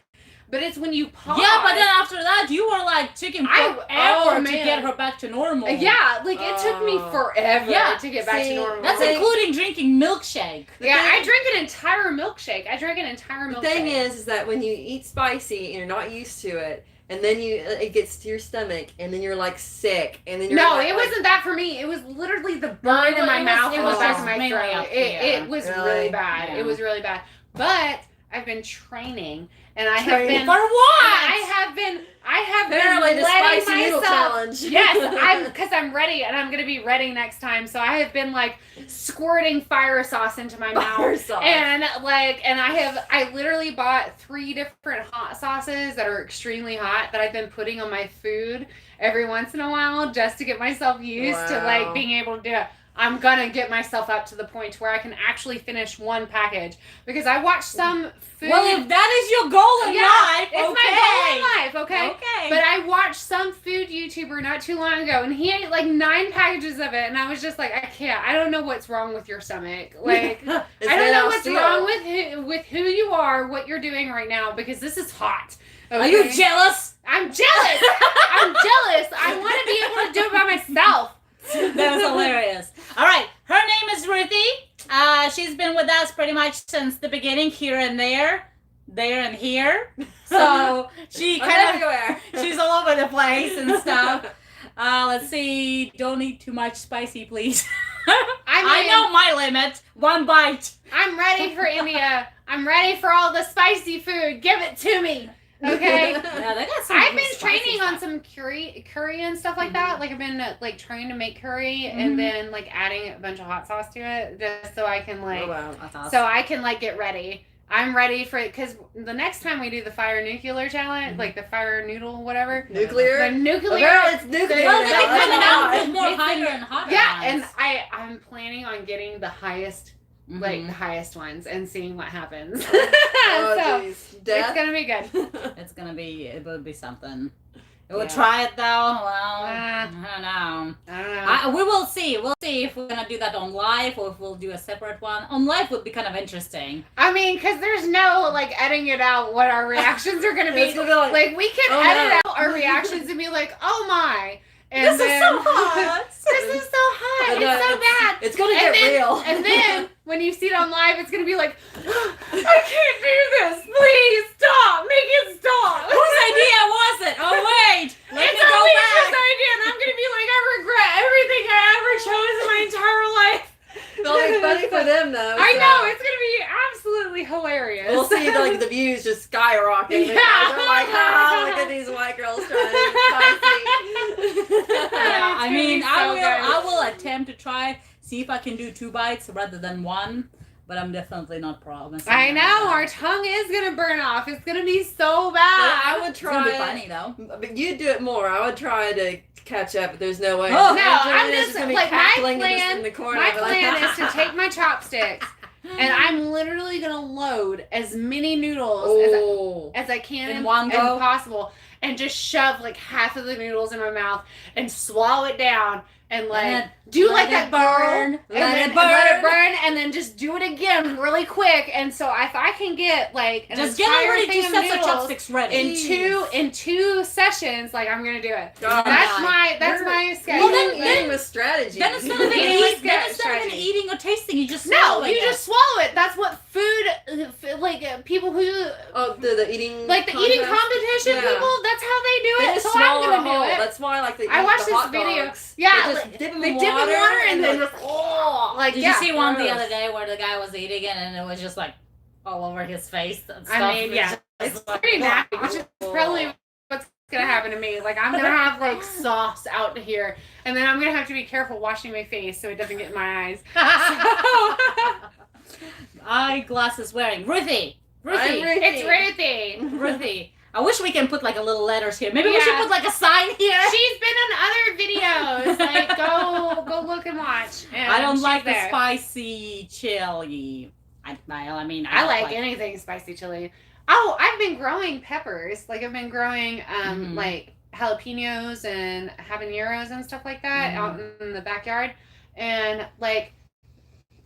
But it's when you pause. Yeah, but then after that, you were like taking forever to get her back to normal. Yeah, like it took me forever to get back to normal. That's including drinking milkshake. I drank an entire milkshake. I drank an entire milkshake. The thing is that when you eat spicy and you're not used to it, and then it gets to your stomach, and then you're like sick, and then you're No, like, it wasn't that for me. It was literally the burn in my mouth and the back of my throat. It was really bad. Yeah. It was really bad. But I've been training, and I have Training been for what? I have Apparently been the letting spicy noodle myself. challenge. Yes, because I'm ready, and I'm gonna be ready next time. So I have been like squirting fire sauce into my Fire mouth, sauce. and I literally bought 3 different hot sauces that are extremely hot that I've been putting on my food every once in a while just to get myself used to like being able to do it. I'm gonna get myself up to the point where I can actually finish 1 package because I watched some food. Well, if that is your goal in life, it's okay. my goal in life, okay? Okay. But I watched some food YouTuber not too long ago, and he ate like 9 packages of it, and I was just like, I can't. I don't know what's wrong with your stomach. Like, I don't know what's wrong with who you are, what you're doing right now, because this is hot. Okay? Are you jealous? I'm jealous. I'm jealous. I want to be able to do it by myself. That was hilarious. All right, her name is Ruthie. She's been with us pretty much since the beginning, here and there and here. So she kind of she's all over the place and stuff. Let's see. Don't eat too much spicy, please. I know my limit. 1 bite. I'm ready for India. I'm ready for all the spicy food. Give it to me. Okay. Yeah, they got some I've been spicy training stuff. on some curry and stuff like that. Like I've been like trying to make curry and then like adding a bunch of hot sauce to it just so I can like That's awesome. so I can like get ready. I'm ready for it because the next time we do the fire nuclear challenge, like the fire noodle whatever. Nuclear? The nuclear. Well, it's nuclear. Well, they now. keep coming out with It's more It's higher in- and hotter Yeah, ones. and I'm planning on getting the highest like the highest ones and seeing what happens. Oh, so jeez. it's Death? gonna be good. It will be something. We'll Yeah. try it though. Well, I don't know. I don't know. We will see. We'll see if we're gonna do that on live or if we'll do a separate one. On live would be kind of interesting. I mean, because there's no like editing it out what our reactions are gonna be. It's gonna be like, We can oh, edit no. out our reactions and be like, oh my. And This is then, so hot. This is so hot. But It's no, so bad. It's gonna And get then, real. and then when you see it on live, it's gonna be like, I can't do this. Please stop. Make it stop. Whose idea was it? Oh wait, let It's me go Alicia's back. idea, and I'm gonna be like, I regret everything I ever chose in my entire life. It'll be funny for them though. I so. know it's gonna be absolutely hilarious. We'll see like the views just skyrocket. Yeah. They're like, look at these white girls trying to be spicy. Yeah, I It's mean, gonna be so I will attempt to try, see if I can do 2 bites rather than 1, but I'm definitely not promising. I know our that. tongue is gonna burn off. It's gonna be so Yeah, bad. I would It's gonna be try. funny though. But you do it more. I would try to catch up, but there's no way. Oh, No, Angelina's I'm just gonna be like my cackling plan. in the corner. My but like, plan is to take my chopsticks and I'm literally gonna load as many noodles Oh. as I can In one as go? possible, and just shove like half of the noodles in my mouth and swallow it down and like Let do let like it that girl. burn. And Let then it let it burn. burn, and then just do it again really quick. And so if I can get like an Just get entire ready thing to of set the noodles chopsticks ready. in two sessions, like I'm gonna do it. God. That's my schedule. Well, then- Eating with strategy. Then it's not even Yeah, eating. Then it's it's not even strategy. eating or tasting. You just no, swallow you it. just swallow it. That's what food, people who Oh, the eating. like the eating contest? competition Yeah. people. That's how they do They it. just So I'm swallow gonna a whole. do it. That's why, like, they I eat watched the this hot video. dogs. Yeah, They just like, dip them they in dip in water and then just, oh, like Did yeah. you see one the gross. other day where the guy was eating it and it was just like all over his face and stuff? I mean, yeah, It's it's like, pretty nasty, which is probably what's gonna happen to me. Like I'm gonna have like sauce out to here, and then I'm gonna have to be careful washing my face so it doesn't get in my eyes. Eyeglasses wearing. Ruthie! I'm Ruthie! Ruthie. It's Ruthie. Ruthie. I wish we can put like a little letters here. Maybe we should Yeah. put like a sign here. She's been in other videos. Like go look and watch. And I don't she's like the there. spicy chili. I mean, I don't like anything spicy chili. Oh, I've been growing peppers. Like I've been growing Mhm. like jalapenos and habaneros and stuff like that out in the backyard. And like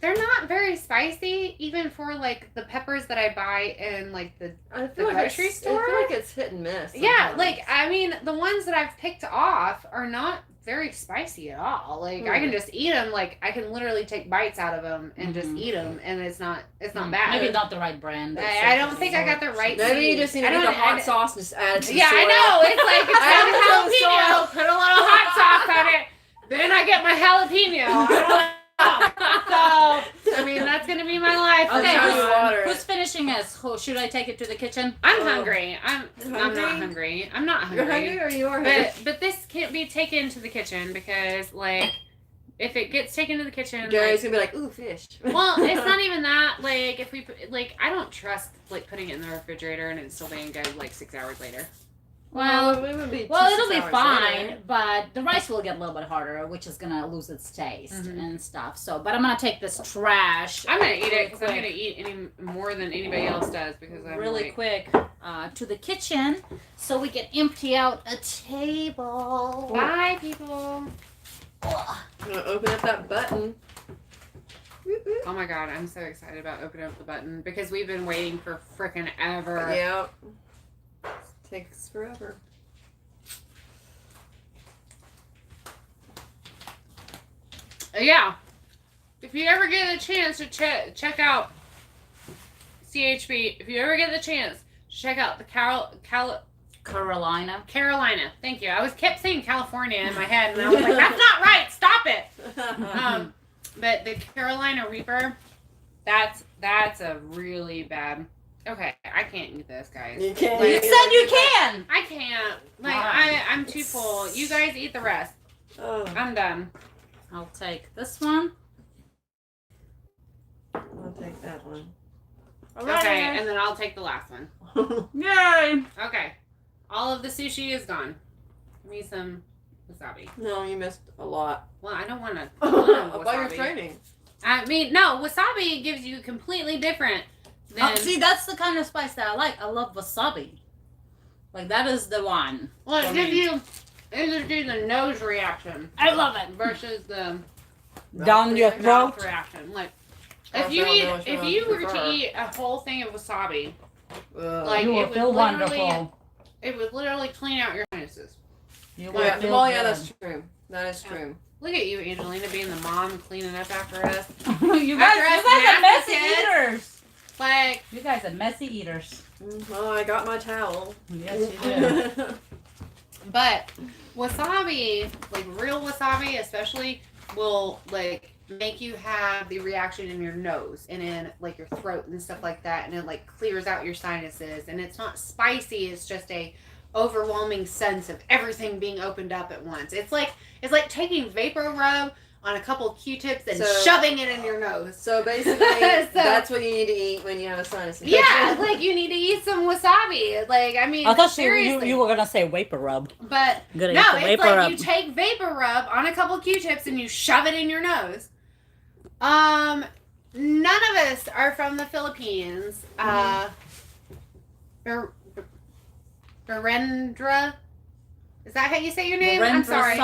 they're not very spicy, even for like the peppers that I buy in like the I The grocery store? I feel like it's hit and miss. yeah, sometimes. like I mean the ones that I've picked off are not very spicy at all. Like I can just eat them. Like I can literally take bites out of them and just eat them, and it's not bad. Maybe not the right brand. I don't think I got the right. Maybe you just need to get the hot sauce and just add it to the Yeah, soy. I know. It's like it's got jalapeno. Put a little hot sauce on it. Then I get my jalapeno. I don't know. So I mean, that's gonna be my life. Okay, who's finishing us? Should I take it to the kitchen? I'm hungry. I'm not hungry. I'm not hungry. You're hungry or you are hungry? But this can't be taken to the kitchen because like if it gets taken to the kitchen, Gary's gonna be like, ooh, fish. Well, it's not even that. Like if we like, I don't trust like putting it in the refrigerator and it's still being good like 6 hours later. Well, it would be it'll be fine, but the rice will get a little bit harder, which is gonna lose its taste and stuff. So, but I'm gonna take this trash. I'm gonna eat it because I'm gonna eat any more than anybody else does because I'm really like, quick to the kitchen so we can empty out a table. Bye, people. I'm gonna open up that button. Oh my god, I'm so excited about opening up the button because we've been waiting for frickin' ever. Yeah. Takes forever. Yeah. If you ever get a chance to check out CHB, if you ever get the chance, check out the Carolina. Carolina. Thank you. I kept saying California in my head, and I was like, that's not right. Stop it. But the Carolina Reaper, that's a really bad. Okay, I can't eat this, guys. You can't. Like, You said you can. I can't. Like Why? I'm too full. You guys eat the rest. Oh, I'm done. I'll take this one. I'll take that one. Okay, and then I'll take the last one. Yay! Okay. All of the sushi is gone. Give me some wasabi. No, you missed a lot. Well, I don't want to. While you're training. I mean, no, wasabi gives you completely different than. See, that's the kind of spice that I like. I love wasabi. Like, that is the one. Well, it gives you the nose reaction. I love it. Versus the Down your mouth throat. reaction. Like, I if you don't know which if one you I were prefer. to eat a whole thing of wasabi, Ugh. like You will it would feel literally, wonderful. it would literally clean out your sinuses. You will Yeah, feel well, yeah, good. that's true. That is true. Look at you, Angelina, being the mom cleaning up after us. you guys are messy eaters. Like, You guys are messy eaters. Well, I got my towel. Yes, you do. but wasabi, like real wasabi especially, will like make you have the reaction in your nose and in like your throat and stuff like that, and it like clears out your sinuses, and it's not spicy, it's just a overwhelming sense of everything being opened up at once. It's like taking vapor rub on a couple Q-tips and shoving it in your nose. So basically, that's what you need to eat when you have a sinus infection. Yeah, like you need to eat some wasabi. Like, I mean, I thought seriously. you were gonna say vapor rub. But no, it's like you take vapor rub on a couple Q-tips and you shove it in your nose. None of us are from the Philippines. Narendra, is that how you say your name? I'm sorry.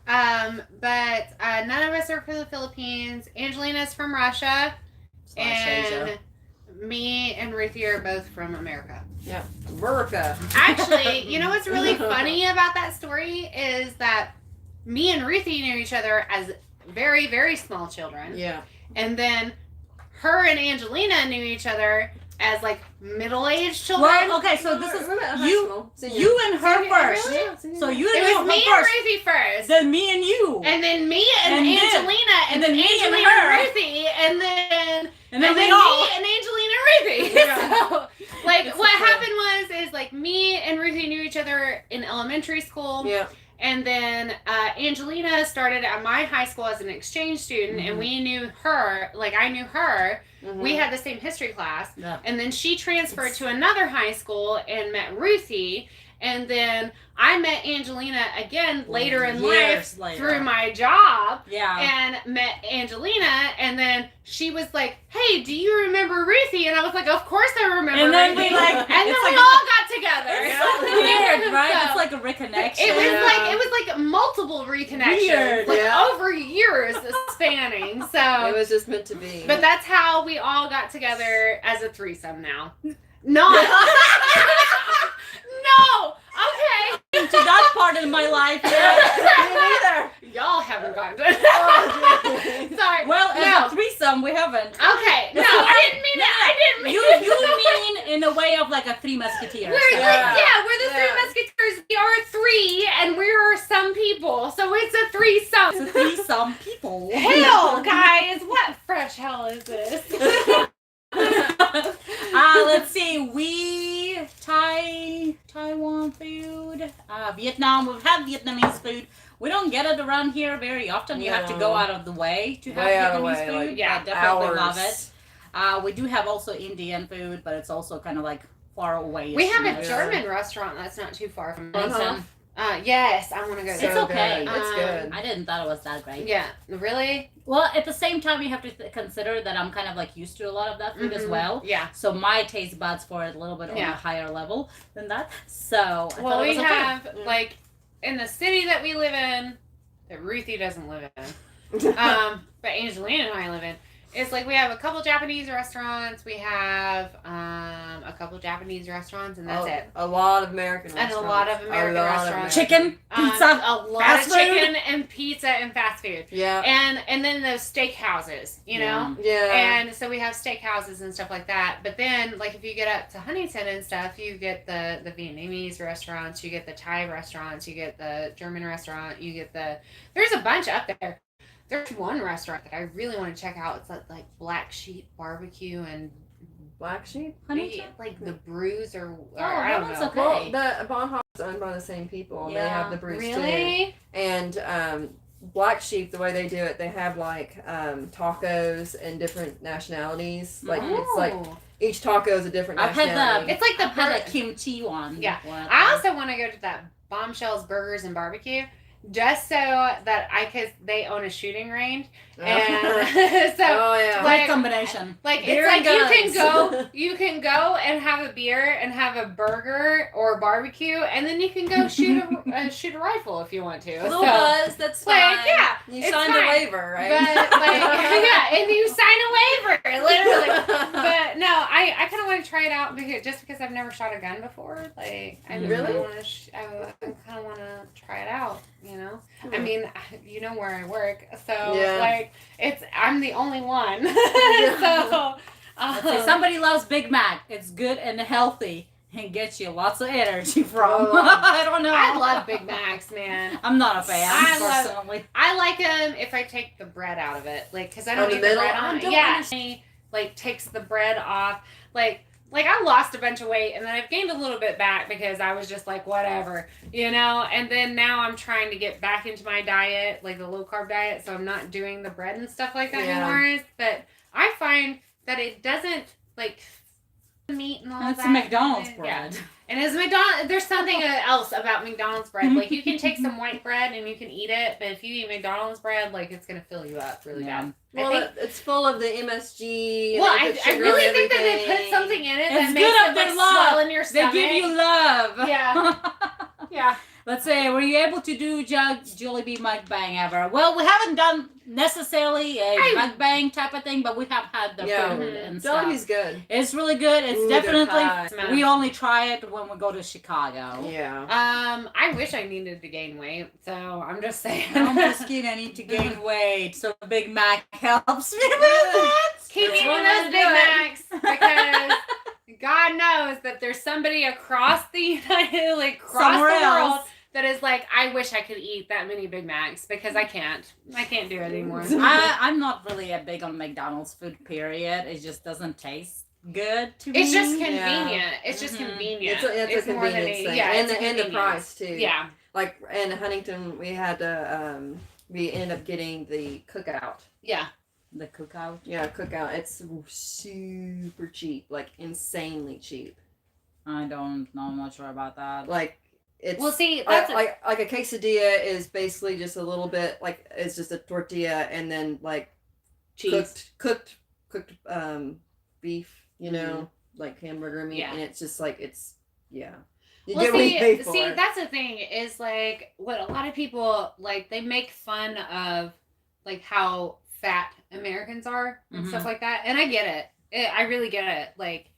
But none of us are from the Philippines. Angelina's from Russia, and me and Ruthie are both from America. Yeah, America. Actually, you know what's really funny about that story is that me and Ruthie knew each other as very, very small children. Yeah. And then her and Angelina knew each other as like middle-aged children. Well, okay, so this is you and her first. Really? So you It and was her me and first. Ruthie first. Then me and you. And then me and And then- Angelina, and then me and Angelina her. and Ruthie, and then we all. me and Angelina and Ruthie. Yeah. So, like, It's what okay. happened is, like, me and Ruthie knew each other in elementary school. Yeah. And then Angelina started at my high school as an exchange student, and we knew her, like, I knew her. Mm-hmm. We had the same history class. Yeah. And then she transferred to another high school and met Ruthie. And then I met Angelina again later in Years life later. through my job. Yeah. And met Angelina, and then she was like, "Hey, do you remember Ruthie?" And I was like, "Of course I remember." And then Ruthie." we like, and then it's we like, all got together. it's so weird, right? So, It's like a reconnection. it was like multiple reconnections, Weird, like yeah. over years spanning. It So, was just meant to be. but that's how we all got together as a threesome now. Not. No. Okay. to that part of my life yet. Me Y'all haven't gotten to it. neither. Sorry. Well, as no. a threesome, we haven't. Okay. No, I didn't mean it. I didn't mean it. You mean in a way of like a Three Musketeers. We're we're the Yeah. Three Musketeers. We are three, and we're some people, so it's a threesome. It's a threesome people. Hell, guys, what fresh hell is this? Let's see. Taiwan food, Vietnam. We've had Vietnamese food. We don't get it around here very often. You have to go out of the way to have Way out of Vietnamese way, food. like, yeah, I definitely hours. love it. We do have also Indian food, but it's also kind of like far away. We have a Yeah. German restaurant that's not too far from us. Uh-huh. Yes, I want to go It's there. So okay. good. It's good. I didn't thought it was that great. Yeah, really? Well, at the same time, you have to consider that I'm kind of like used to a lot of that food as Mhm. well. Yeah. So my taste buds for it a little bit on Yeah. a higher level than that. So I Well, thought it we was okay. have, Yeah. like, in the city that we live in, that Ruthie doesn't live in, but Angelina and I live in, it's like we have a couple Japanese restaurants, we have a couple Japanese restaurants, and that's it. A lot of American And restaurants. a lot of American restaurants. Chicken, pizza, a lot fast of chicken and pizza and fast food. Yeah. And then those steakhouses, you know? Yeah. And so we have steakhouses and stuff like that. But then, like, if you get up to Huntington and stuff, you get the Vietnamese restaurants, you get the Thai restaurants, you get the German restaurant, you get there's a bunch up there. There's one restaurant that I really want to check out. It's like Black Sheep Barbecue and Black Sheep? Huntington? like the Brews or that I don't one's know. okay. Well, the Bonhoeffer is owned by the same people. And They Yeah. have the Bruce too. Really? And Black Sheep, the way they do it, they have like tacos and different nationalities. Like it's like Oh. each taco is a different I've had nationality. It's like the I've had a per- kimchi one. Yeah. One. I also want to go to that Bombshells Burgers and Barbecue just so that they own a shooting range. And so oh yeah. like- Great combination. like Beer it's like and you can go and have a beer and have a burger or barbecue, and then you can go shoot a rifle if you want to. Little So, buzz, that's fine. like, yeah, You it's signed fine. a waiver, right? But like yeah, and you sign a waiver, literally. But no, I kind of want to try it out because I've never shot a gun before. Like I Really? want to. I kind of want to try it out. You know, Hmm. I mean, you know where I work, so Yeah. like I'm the only one. So Let's say somebody loves Big Mac. It's good and healthy and gets you lots of energy from. Oh. I don't know. I love Big Macs, man. I'm not a fan I love- personally. I like them if I take the bread out of it, like because I Oh, don't the need the middle? bread I on. don't Yeah, understand. like takes the bread off, like I lost a bunch of weight and then I've gained a little bit back because I was just like whatever, you know. And then now I'm trying to get back into my diet, like the low carb diet, so I'm not doing the bread and stuff like that Yeah. anymore. But I find that it doesn't like meat and all It's that. a McDonald's Yeah. bread. And as McDonald's, there's something else about McDonald's bread. Like you can take some white bread and you can eat it, but if you eat McDonald's bread, like it's gonna fill you up really Yeah. bad. Well, I think, it's full of the MSG. and well, they I put sugar really in think that they put everything. something in it It's that good makes of it their like love. swell in your They stomach. give you love. Yeah. Yeah. Let's say, were you able to do Jollibee mukbang ever? Well, we haven't done necessarily a mukbang type of thing, but we have had the Yeah. food and stuff. Jollibee's good. It's really good. It's Ooh, their definitely. pie. We only try it when we go to Chicago. Yeah. I wish I needed to gain weight, so I'm just saying. I'm just kidding. I need to gain weight, so Big Mac helps me with that. Keep That's eating one way those to Big do it. Macs because God knows that there's somebody across the United, like across Somewhere the world, else. that is like, I wish I could eat that many Big Macs because I can't. I can't do it anymore. I'm not really a big on McDonald's food. Period. It just doesn't taste good to me. It's just convenient. It's just Mhm. convenient. It's a more than convenience thing. Yeah, and it's a the convenience. price too. Yeah. Like in Huntington, we had to we ended up getting the cookout. Yeah. the cookout. Yeah, cookout. It's super cheap, like insanely cheap. I don't know. I'm not sure about that. Like it's Well, see, that's like a quesadilla is basically just a little bit like it's just a tortilla and then like cheese. cooked beef, you know, like hamburger meat, Yeah. and it's just like it's yeah. You Well, get what you pay for. see, that's the thing is like what a lot of people like. They make fun of like how fat Americans are and Mhm. stuff like that, and I get it. I really get it. Like,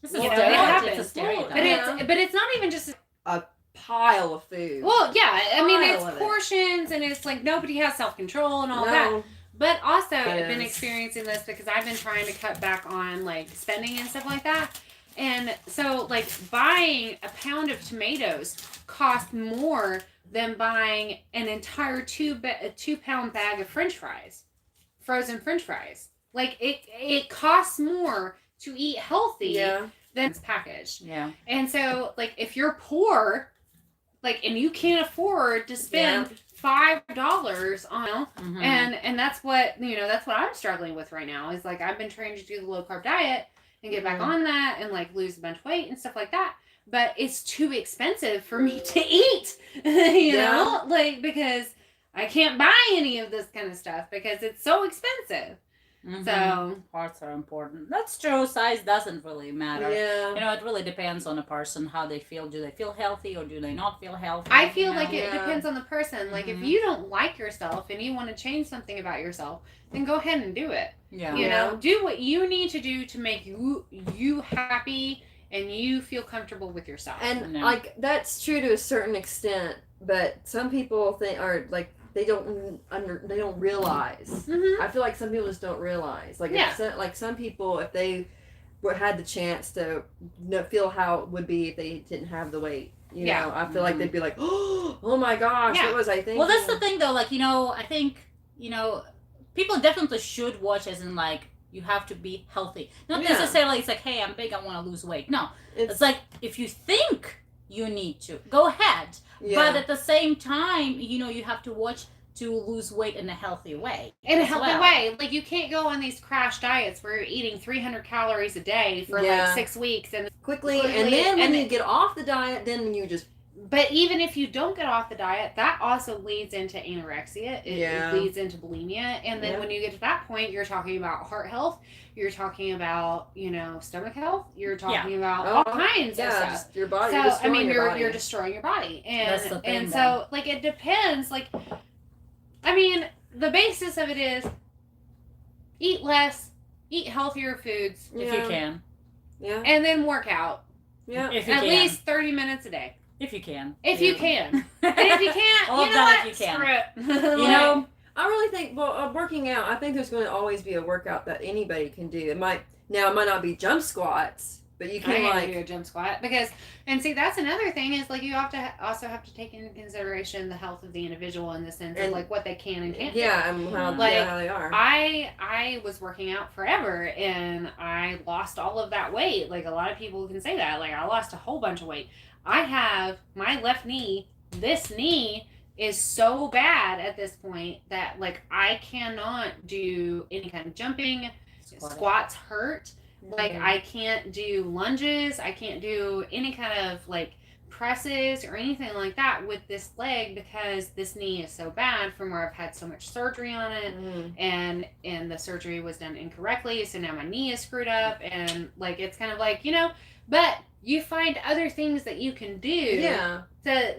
It's You a know, it stereotype. happens. It's a stereotype. but it's not even just pile of food. Well, yeah, I mean, Pile of it's it. portions, and it's like nobody has self-control and all that. No. But also, It I've been is. experiencing this because I've been trying to cut back on like spending and stuff like that. And so, like, buying a pound of tomatoes cost more than buying an entire 2 pound bag of French fries, frozen French fries. Like, it costs more to eat healthy Yeah. than it's packaged. Yeah. And so, like, if you're poor, like, and you can't afford to spend $5 on, Mhm. and that's what that's what I'm struggling with right now. Is like I've been trying to do the low carb diet and get back on that and like lose a bunch of weight and stuff like that. But it's too expensive for me to eat, you know, like because I can't buy any of this kind of stuff because it's so expensive. Mhm. So Parts are important. That's true. Size doesn't really matter. Yeah. You know, it really depends on a person how they feel. Do they feel healthy or do they not feel healthy? I feel you know? like it depends on the person. Like if you don't like yourself and you want to change something about yourself, then go ahead and do it. Yeah. You know, do what you need to do to make you happy and you feel comfortable with yourself. And like that's true to a certain extent, but some people think are like they don't realize. Mm-hmm. I feel like some people just don't realize. Like like some people, if they had the chance to feel how it would be if they didn't have the weight, you know, I feel like they'd be like, oh my gosh, what was I thinking? Well, that's the thing though. Like I think people definitely should watch as in like you have to be healthy. Not necessarily it's like, hey, I'm big, I want to lose weight. No, it's like if you think you need to, go ahead. Yeah. But at the same time, you have to watch to lose weight in a healthy way. In a healthy way. Like, you can't go on these crash diets where you're eating 300 calories a day for like 6 weeks. And quickly and then when you get off the diet, then you just... But even if you don't get off the diet, that also leads into anorexia. It leads into bulimia. And then when you get to that point, you're talking about heart health. You're talking about, stomach health. You're talking about all kinds of stuff. Your body. So, I mean, you're destroying your body. And, that's the thing, so, like, it depends. Like, I mean, the basis of it is eat less, eat healthier foods. If you can. Yeah. And then work out. Yeah. If you At can. least 30 minutes a day. If you can. If you can. And if you can't, All you know what? if you can. Screw it. You know, I really think, working out, I think there's going to always be a workout that anybody can do. It might not be jump squats, but you can do a jump squat because, and see, that's another thing is like you have to also have to take into consideration the health of the individual in the sense of like what they can and can't do. And how they are. I was working out forever and I lost all of that weight. Like a lot of people can say that. Like I lost a whole bunch of weight. I have my left knee. This knee is so bad at this point that like I cannot do any kind of jumping. Squats hurt. Like I can't do lunges. I can't do any kind of like presses or anything like that with this leg because this knee is so bad from where I've had so much surgery on it and the surgery was done incorrectly. So now my knee is screwed up and like it's kind of like, but you find other things that you can do to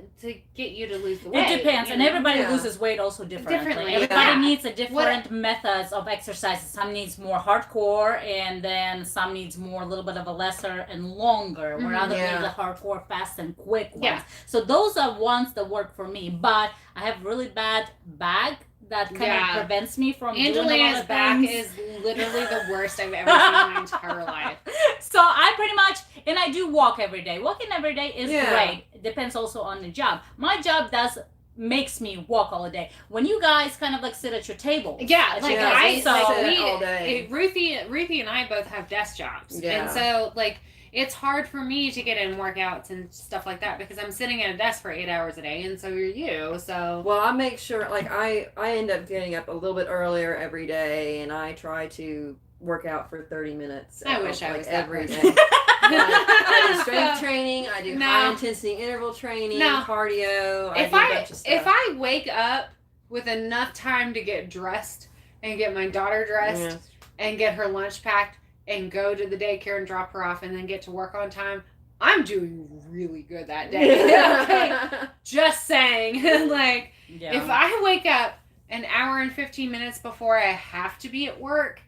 get you to lose the weight. It depends, and everybody loses weight also differently. Everybody needs a different methods of exercises. Some needs more hardcore, and then some needs more a little bit of a lesser and longer, where others need the hardcore, fast and quick ones. Yeah. So those are ones that work for me. But I have really bad back that kind of prevents me from doing a lot Angelina's of back things. is literally the worst I've ever seen in my entire life. So I pretty much, and I do walk every day. Walking every day is great. It depends also on the job. My job makes me walk all day. When you guys kind of like sit at your table. Yeah, like I sit all day. Ruthie and I both have desk jobs. Yeah. And so like it's hard for me to get in workouts and stuff like that because I'm sitting at a desk for 8 hours a day, and so are you. So well, I make sure like I end up getting up a little bit earlier every day, and I try to work out for 30 minutes. I wish I was every day. I do strength training. I do high intensity interval training, cardio. I do a bunch of stuff. If I wake up with enough time to get dressed and get my daughter dressed and get her lunch packed, and go to the daycare and drop her off and then get to work on time, I'm doing really good that day. Okay? Just saying. Like, if I wake up an hour and 15 minutes before I have to be at work,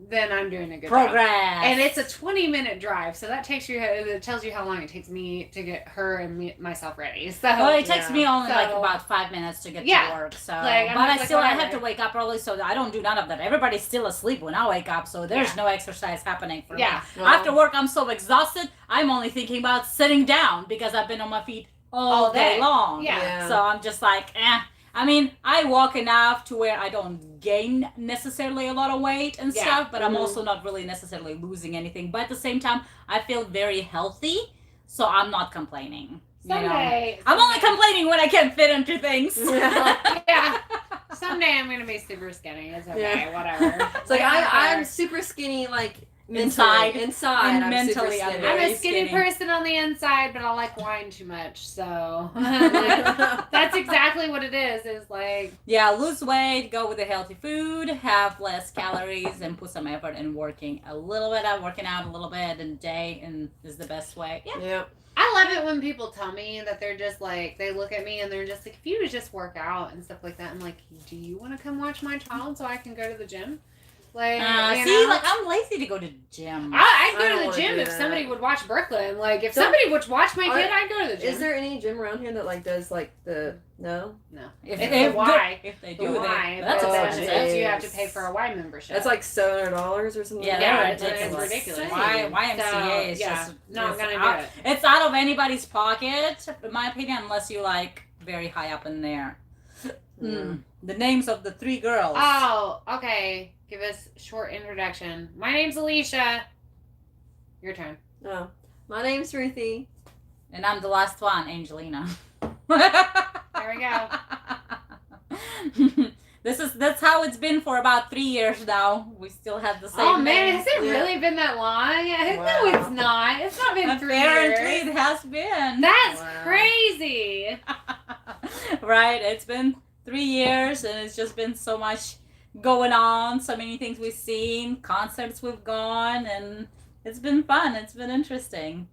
then I'm doing a good Progress. job. And it's a 20-minute drive, so that tells you how long it takes me to get her and myself ready. So well, it takes me only So- like about 5 minutes to get Yeah. to work. So, Like, I'm but I just still like, I have to whatever. wake up early, so I don't do none of that. Everybody's still asleep when I wake up, so there's no exercise happening for me. Well, After work, I'm so exhausted. I'm only thinking about sitting down because I've been on my feet all day long. Yeah. So I'm just like, eh. I mean, I walk enough to where I don't gain necessarily a lot of weight and Yeah. stuff, but I'm Mhm. also not really necessarily losing anything. But at the same time, I feel very healthy, so I'm not complaining. Someday, I'm only complaining when I can't fit into things. Yeah. Someday I'm gonna be super skinny. It's okay, whatever. It's like I'm super skinny, like mentally. Inside, and I'm mentally, super I'm skinny. I'm very a skinny skinny. person on the inside, but I like wine too much. So that's exactly what it is. Is like Yeah, lose weight, go with the healthy food, have less calories, and put some effort in working a little bit out, working out a little bit in a day, and is the best way. Yeah. Yep. I love it when people tell me that they're just like, they look at me and they're just like, if you would just work out and stuff like that. I'm like, do you want to come watch my child so I can go to the gym? Like, you See, know? like I'm lazy to go to gym. I'd I go don't to the wanna gym do if that. somebody would watch Brooklyn. Like, if So- somebody would watch my Are- kid, I'd go to the gym. Is there any gym around here that like does like the no? No. If, It's if, the Y. if they The do, Y. they, that's Oh, expensive. Because you have to jeez. pay for a Y membership. That's like $700 or something. Yeah, like they're that. it's ridiculous. ridiculous. YMCA So, is yeah, just not it's gonna out, do it. It's out of anybody's pocket, in my opinion, unless you like very high up in there. The names of the three girls. Oh, okay. Give us a short introduction. My name's Alicia. Your turn. Oh, my name's Ruthie. And I'm the last one, Angelina. There we go. That's how it's been for about 3 years now. We still have the same Oh man, name. has it Yeah. really been that long? No, Wow. it's not. It's not been 3 Apparently years. it has been. That's Wow. crazy. Right? It's been 3 years and it's just been so much going on, so many things we've seen, concerts we've gone, and it's been fun. It's been interesting.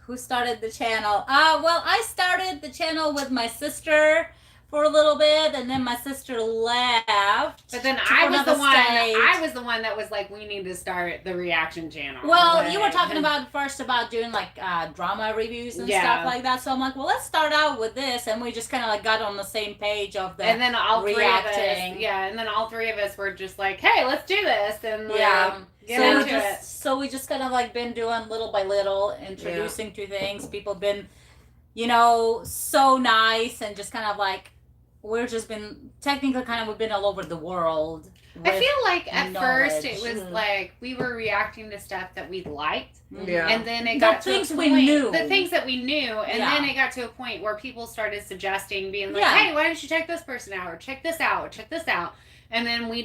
Who started the channel? Well, I started the channel with my sister for a little bit, and then my sister left. But then to I was the another one. state. I was the one that was like, we need to start the reaction channel. Well, you were Like- talking about first about doing like drama reviews and Yeah. stuff like that. So I'm like, well, let's start out with this, and we just kind of like got on the same page of the And then all three of reacting. us, yeah, and then all three of us were just like, "Hey, let's do this," and like, Yeah. get so into it. So we just kind of like been doing little by little, introducing to things. People been, you know, so nice and just kind of like we're just been technically kind of we've been all over the world. I with- feel like at first knowledge. it was Mhm. like we were reacting to stuff that we liked, Yeah. and then it The got to things a we point, knew. the things that we knew, and Yeah. then it got to a point where people started suggesting, being like, Yeah. "Hey, why don't you check this person out, or check this out, or check this out?" And then we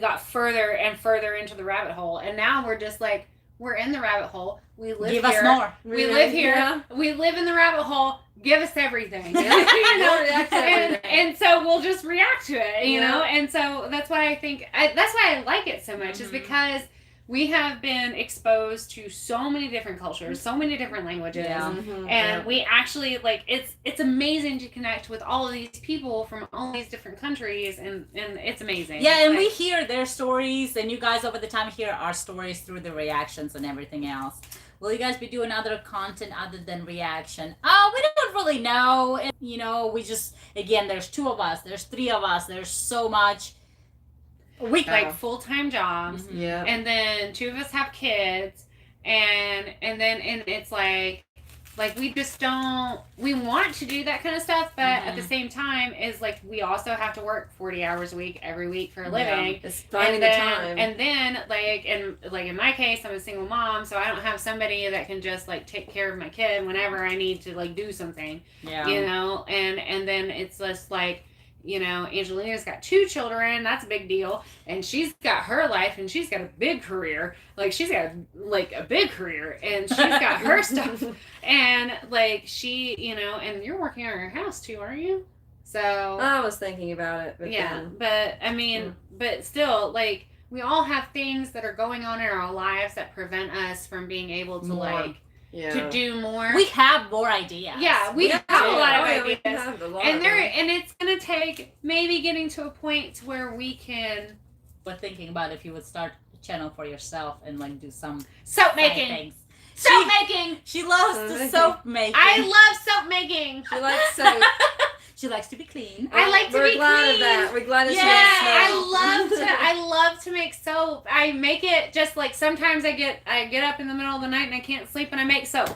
got further and further into the rabbit hole, and now we're just like, we're in the rabbit hole. We live Give here. us more. We live here. Yeah. We live in the rabbit hole. Give us everything. Yeah. You know? React to and, everything. and so we'll just react to it, you Yeah. know? And so that's why I think, that's why I like it so much, is Mhm. because we have been exposed to so many different cultures, so many different languages. Yeah. Mhm. And we actually, like, it's amazing to connect with all of these people from all these different countries, and it's amazing. Yeah, and we Like, hear their stories, and you guys over the time hear our stories through the reactions and everything else. Will you guys be doing other content other than reaction? We don't really know. And, you know, we just, again, there's 2 of us, there's 3 of us, there's so much. We like full-time jobs. Mhm. Yeah. And then 2 of us have kids, and it's like we just don't, we want to do that kind of stuff, but at the same time is like we also have to work 40 hours a week every week for a living. It's finding And the then, time. and then in my case, I'm a single mom, so I don't have somebody that can just like take care of my kid whenever I need to like do something, Yeah. you know. And then it's just like, you know, Angelina's got 2 children. That's a big deal. And she's got her life, and she's got a big career. Like, she's got, like, a big career. And she's got her stuff. And, like, she, you know, and you're working on your house, too, aren't you? So, I was thinking about it, but yeah. then, But, I mean, but still, like, we all have things that are going on in our lives that prevent us from being able to, More. like, yeah. to do more. We have more ideas. Yeah, we have do. a lot of Oh, yeah, we ideas. have a lot and of there them. and it's gonna take maybe getting to a point to where we can were thinking about if you would start a channel for yourself and like do some Soap side making. things. Soap making. She loves the soap making. I love soap making. She likes soap. She likes to be clean. I like to be We're glad clean. of that. We're glad that Yeah, she likes I love to make soap. I make it just like sometimes I get up in the middle of the night and I can't sleep and I make soap.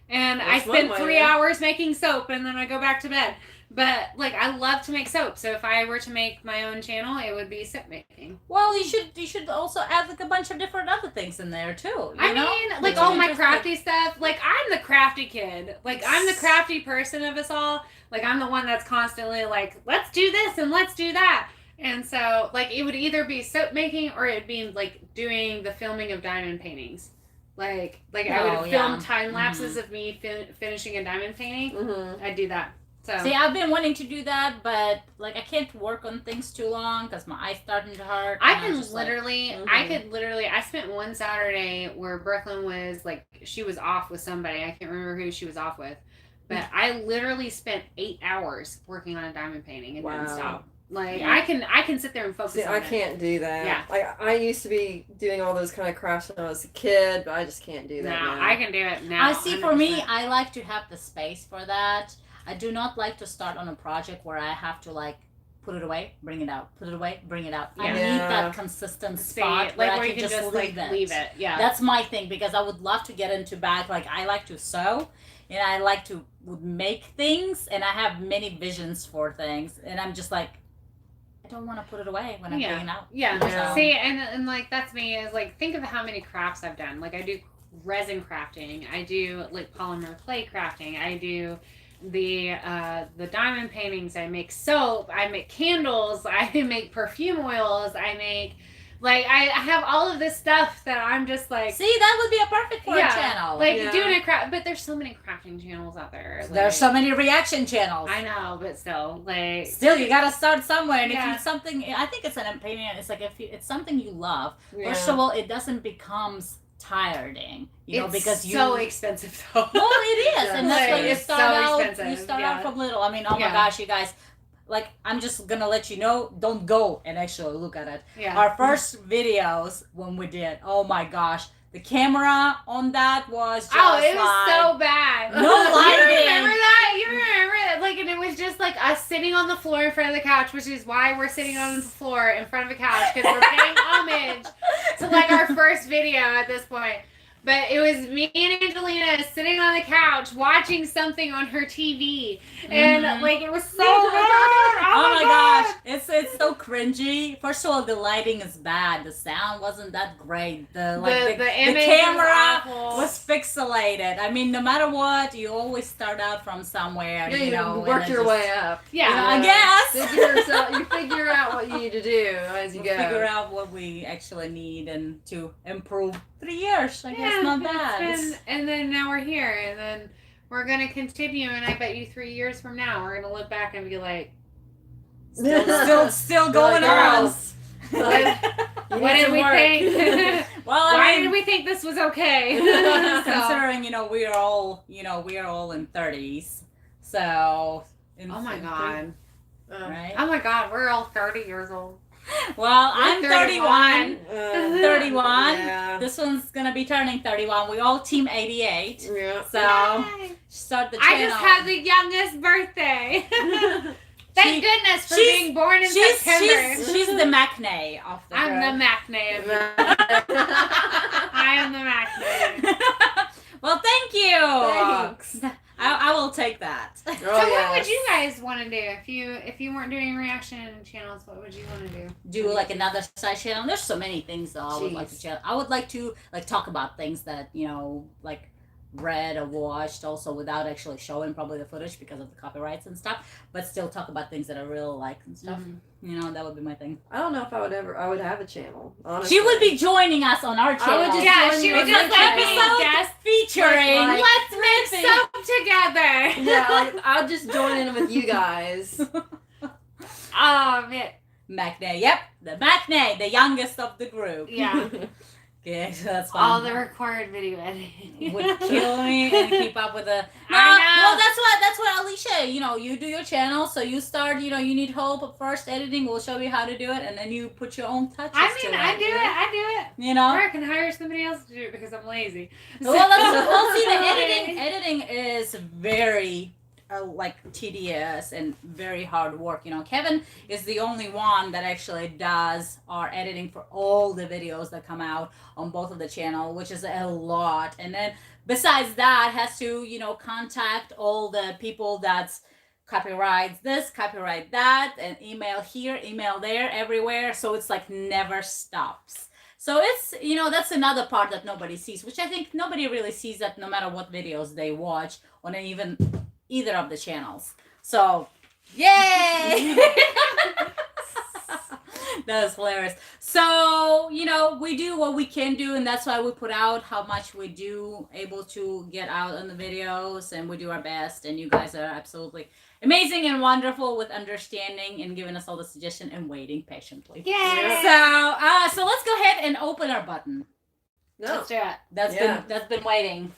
And That's I spend one way, 3 yeah. hours making soap and then I go back to bed. But like I love to make soap. So if I were to make my own channel, it would be soap making. Well, you should also add like a bunch of different other things in there too. You I know? mean, like It's all my just, crafty stuff. Like I'm the crafty kid. Like I'm the crafty person of us all. Like I'm the one that's constantly like, let's do this and let's do that. And so like it would either be soap making or it'd be like doing the filming of diamond paintings. Like I would film time lapses of me finishing a diamond painting. Mm-hmm. I'd do that. So See, I've been wanting to do that, but like I can't work on things too long because my eyes starting to hurt. I and I'm can just literally, I spent one Saturday where Brooklyn was like, she was off with somebody. I can't remember who she was off with. But I literally spent 8 hours working on a diamond painting and didn't stop. Like Yeah. I can sit there and focus See, on I it. can't do that. Yeah. Like I used to be doing all those kind of crafts when I was a kid, but I just can't do that Now now. I can do it now. I see. For me, 100%. I like to have the space for that. I do not like to start on a project where I have to like put it away, bring it out, put it away, bring it out. I Yeah. need Yeah. that consistent See, spot where like I where can you can just like leave it. Yeah. That's my thing because I would love to get into back. Like I like to sew, and I like to would make things, and I have many visions for things, and I'm just like, I don't want to put it away when I'm bringing it out. Yeah. Yeah. See, and like that's me is like think of how many crafts I've done. Like I do resin crafting. I do like polymer clay crafting. I do the diamond paintings. I make soap. I make candles. I make perfume oils. I make like I have all of this stuff that I'm just like. See, that would be a perfect for a channel. Like Yeah. doing a craft, but there's so many crafting channels out there. Like, There's so many reaction channels. I know, but still, like Still, you gotta start somewhere, and if Yeah. you something, I think it's an opinion. It's like if it's something you love. Yeah. First of all, it doesn't becomes tiring, you know, it's because you. so expensive though. Well, it is, and that's Like, why you it's start so out. expensive, You start yeah. out from little. I mean, oh my Yeah. gosh, you guys. Like, I'm just gonna let you know. Don't go and actually look at it. Yeah. Our first videos when we did. Oh my gosh, the camera on that was just Oh, it was like, so bad. No You lighting. remember that? You remember that? Like, and it was just like us sitting on the floor in front of the couch, which is why we're sitting on the floor in front of a couch because we're paying homage to like our first video at this point. But it was me and Angelina sitting on the couch watching something on her TV, and like it was so bad. Oh my gosh, it's so cringy. First of all, the lighting is bad. The sound wasn't that great. The image camera was awful. was pixelated. I mean, no matter what, you always start out from somewhere. Yeah, you know, work and your just- way up. Yeah. You know, I guess. You figure out what you need to do as you We'll go. figure out what we actually need and to improve. 3 years, I guess, Yeah, not it's bad. been- and then now we're here, and then we're gonna continue. And I bet you 3 years from now, we're gonna look back and be like, Still going Like, on. girls, "What, you what need did some we work. think? Well, I Why mean, did we think this was okay?" So- considering we are all in 30s, so oh my god! right? Oh my god! We're all 30 years old. Well, I'm 31. 31. 31. Yeah. This one's gonna be turning 31. We all team 88. Yeah. So Yay. start the channel. I just had the youngest birthday. Thank goodness for she's- being born in September. She's the Macnay of the I'm group. the Macnay. I am the Macnay. Well, thank you. Thanks. I will take that. Oh, So what yes. would you guys want to do if you weren't doing reaction channels? What would you want to do? Do like another side channel. There's so many things that I would like to Jeez. channel. I would like to like talk about things that like read or watched also without actually showing probably the footage because of the copyrights and stuff, but still talk about things that I really like and stuff. That would be my thing. I don't know if I would have a channel. Honestly. She would be joining us on our channel. I would just Yeah, join she you would on just my like channel. be guest featuring. Like- Let's make soap together. Yeah, like, I'll just join in with you guys. Oh man. Macnay. Yep, the Macnay, the youngest of the group. Yeah. Okay, so that's fine. All the required video editing Would kill me and keep up with the. No, I know. well, that's what Alicia. You do your channel, so you start. You need help at first editing. We'll show you how to do it, and then you put your own touches. I mean, to I it. do it. You know. Or I can hire somebody else to do it because I'm lazy. Well, see, the editing is very tedious and very hard work. Kevin is the only one that actually does our editing for all the videos that come out on both of the channel, which is a lot. And then besides that, has to contact all the people that's copyrights this, copyright that, and email here, email there, everywhere. So it's like never stops. So it's, that's another part that nobody sees, which I think nobody really sees, that no matter what videos they watch on either of the channels. So, yay! That is hilarious. So, we do what we can do, and that's why we put out how much we do able to get out on the videos, and we do our best, and you guys are absolutely amazing and wonderful with understanding and giving us all the suggestion and waiting patiently. Yay! So let's go ahead and open our button. No. Let's do it. That's been waiting.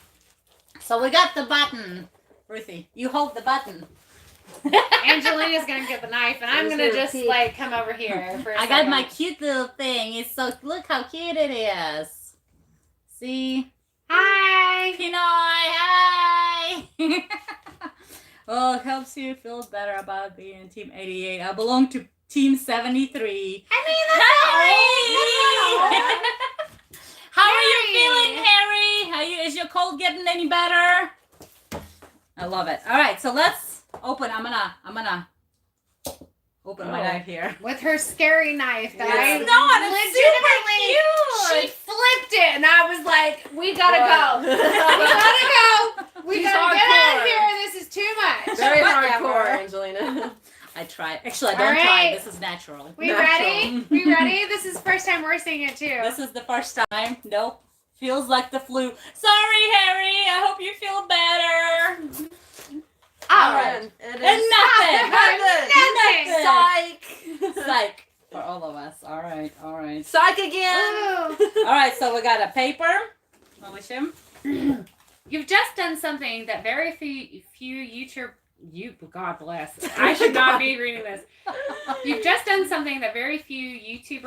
So we got the button. Ruthie, you hold the button. Angelina's gonna get the knife, and I'm gonna just come over here for a I second. got my cute little thing. Look how cute it is. See? Hi! Pinoy, hi! Well, it helps you feel better about being in Team 88. I belong to Team 73. I mean, that's Harry! How are you feeling, Harry? Is your cold getting any better? I love it. All right, so let's open. I'm gonna open my knife here. with her scary knife that I It's not. It's super she cute. flipped it, and I was like, "We gotta go. We gotta go. We She's gotta get out of hardcore. here. This is too much." Very Whatever. hardcore, Angelina. I tried. Actually, I don't try. This is natural. We Natural. ready? We ready? This is the first time we're seeing it too. This is the first time. Nope. Feels like the flu. Sorry, Harry. I hope you feel better. All right. And nothing. Nothing. Psych. Psych. For all of us. All right. Psych again. Ooh. All right, so we got a paper. Alicia. You've just done something that very few God bless. I should not be reading this. You've just done something that very few YouTube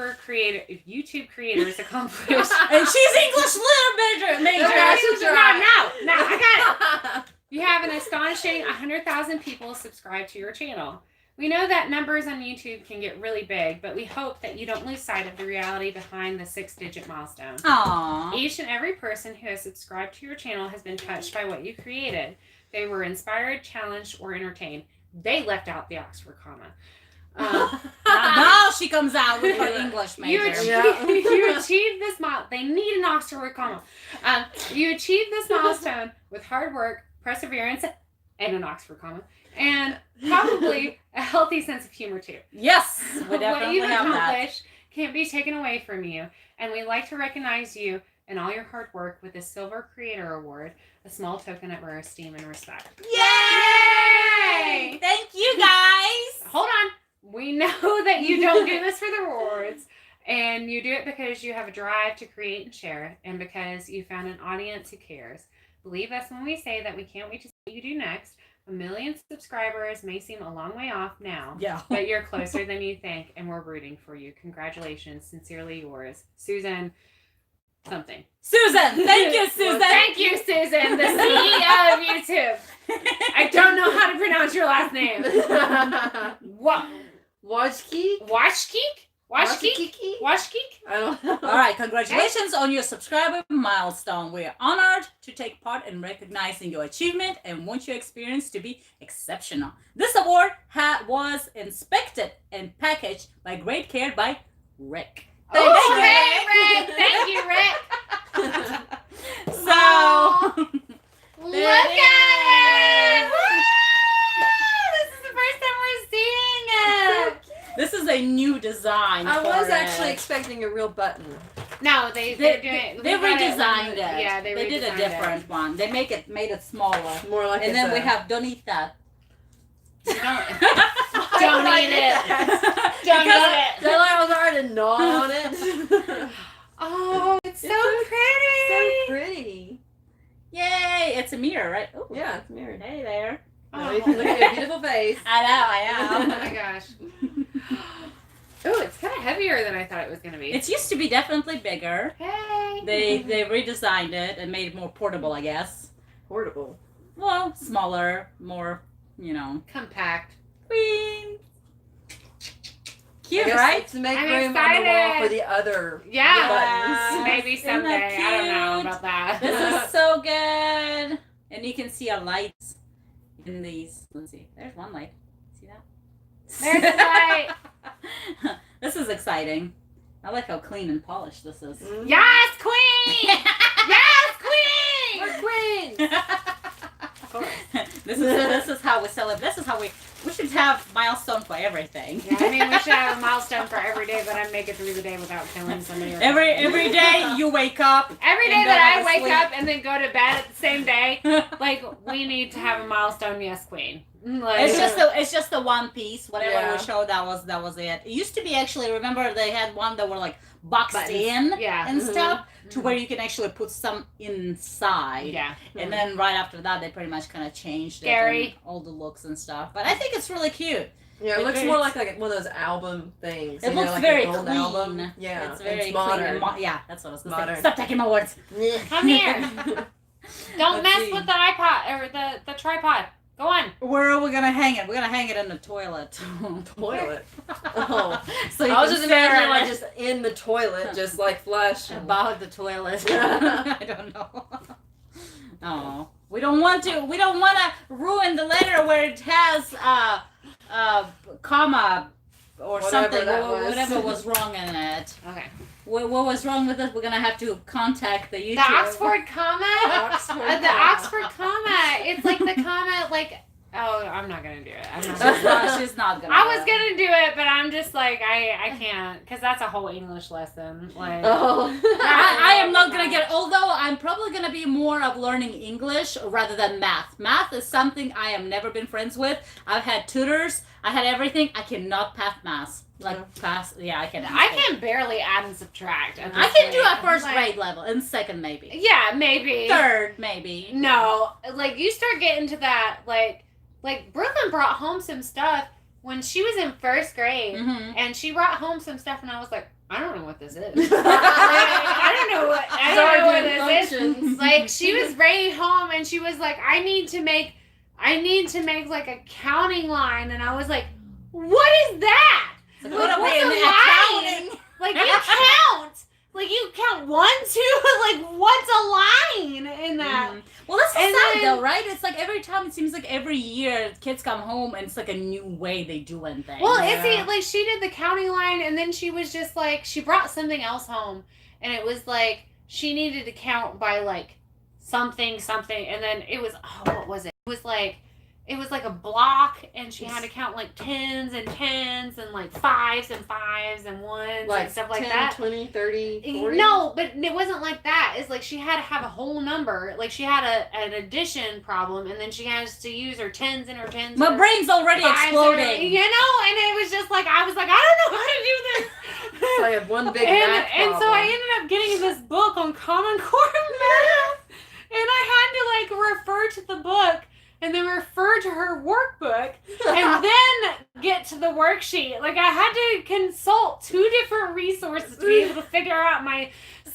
creators accomplish. And she's English literature major. Okay, she's right. No, I got it. You have an astonishing 100,000 people subscribed to your channel. We know that numbers on YouTube can get really big, but we hope that you don't lose sight of the reality behind the 6-digit milestone. Aww. Each and every person who has subscribed to your channel has been touched by what you created. They were inspired, challenged, or entertained. They left out the Oxford comma. Now she comes out with her English major. You achieved this milestone. They need an Oxford comma. You achieved this milestone with hard work, perseverance, and an Oxford comma, and probably a healthy sense of humor too. Yes, we What definitely you've have that. accomplished can't be taken away from you, and we'd like to recognize you and all your hard work with the Silver Creator Award, a small token of our esteem and respect. Yay! Thank you, guys. Hold on. We know that you don't do this for the rewards, and you do it because you have a drive to create and share, and because you found an audience who cares. Believe us when we say that we can't wait to see what you do next. 1 million subscribers may seem a long way off now, Yeah. but you're closer than you think, and we're rooting for you. Congratulations. Sincerely yours, Susan something. Susan. Thank you, Susan. Thank you, Susan, the CEO of YouTube. I don't know how to pronounce your last name. What? Washkeek? Washkeek? Washkeek? Washkeek? Washkeek? I don't know. All right, congratulations on your subscriber milestone. We are honored to take part in recognizing your achievement and want your experience to be exceptional. This award was inspected and packaged by great care by Rick. Thank you, Rick. Thank you, Rick. So, Look at it! Woo! This is the first time we're seeing it. this is a new design. I for was it. actually expecting a real button. No, they're doing. They redesigned it. Yeah, they did a redesigned different one. They made it smaller. More like And it's then we a- have Donita. Don't eat it. Don't Because eat it. Did I was already gnaw on it? Oh, it's so So pretty. pretty. Yay! It's a mirror, right? Ooh. Yeah, it's mirrored. Hey there. Now you can look at your beautiful face. I Oh know. my gosh. Oh, it's kind of heavier than I thought it was going to be. It used to be definitely bigger. Hey. They redesigned it and made it more portable, I guess. Portable. Well, smaller, more, compact. queen. I Cute, guess right? To make I'm room on the wall excited. for the other Yeah. buttons. Maybe Isn't that someday. I don't know cute? about that. This is so good. And you can see our lights in these. Let's see. There's one light. See that? There's a light. This is exciting. I like how clean and polished this is. Mhm. Yes, queen. Yes, queen. We're queens. Of course. This is how we celebrate. This is how we should have milestone for everything. Yeah, I mean, we should have a milestone for every day that I make it through the day without killing somebody. Or Every day you wake up. Every day and that go I wake to up and then go to bed at the same day, like we need to have a milestone. Yes, queen. Like, It's just the one piece. Whatever Yeah. we showed, that was it. It used to be actually. Remember they had one that were like boxed Buttons. in Yeah. and Mhm. stuff to where you can actually put some inside. Yeah. And then right after that, they pretty much kind of changed it Scary. and all the looks and stuff. But I think it's really cute. Yeah, it looks It's- more like one of those album things. It you know, looks like very a gold clean. album. Yeah, it's very modern. clean. Yeah, that's what I was going to Modern. say. Stop taking my words. Come here. Don't Let's mess see. with the iPod or the tripod. Go on. Where are we gonna hang it? We're gonna hang it in the toilet. Toilet. Oh. So you I was can just stare imagining at like it. just in the toilet, just like flush. About the toilet. I don't know. Oh, we don't want to ruin the letter where it has comma or Whatever something. that was. Whatever was wrong in it. Okay. What was wrong with it? We're gonna have to contact the YouTube. The Oxford comma. Oxford The comma. Oxford comma. It's like the comma. Like, oh, I'm not gonna do it. I'm not She's gonna not, she's not gonna. I do was it. gonna do it, but I'm just like I can't because that's a whole English lesson. Like, Oh. I am not gonna get. Although I'm probably gonna be more of learning English rather than math. Math is something I have never been friends with. I've had tutors. I had everything. I cannot pass math. Yeah, I can. I can barely add and subtract. At this I can do point. at first Like, grade level and second maybe. Yeah, maybe. Third maybe. No, like you start getting to that, like Brooklyn brought home some stuff when she was in first grade, Mm-hmm. and she brought home some stuff, and I was like, I don't know what this is. I don't know what this is. Functions. Like she was bringing home, and she was like, I need to make like a counting line, and I was like, what is that? So Like, what are what's we in a the line? accounting? Like you count. Like you count 1, 2. Like what's a line in that? Mhm. Well, that's And sad then- though, right? It's like every time it seems like every year kids come home and it's like a new way they do things. Well, Yeah. it's like she did the counting line, and then she was just like she brought something else home, and it was like she needed to count by like something, and then it was what was it? It was like a block, and she had to count like tens and like fives and ones Like and stuff like 10, that. 20, 30, 40? No, but it wasn't like that. It's like she had to have a whole number. Like she had an addition problem, and then she has to use her tens and her tens. My and her brain's already fives and her- exploding. you know, and it was just like I was like, I don't know how to do this. It's like one big and, math and so problem. I ended up getting this book on Common Core math, and I had to like refer to the book and then refer to her workbook and then get to the worksheet. Like I had to consult 2 different resources to be able to figure out my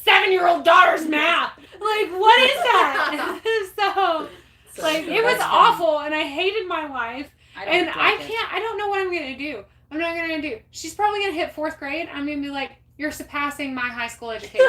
7-year-old daughter's math. Like what is that? So like it was That's awful, and I hated my life. I don't And like I it. can't, I don't know what I'm going to do. I'm not going to do. She's probably going to hit 4th grade. I'm going to be like, you're surpassing my high school education.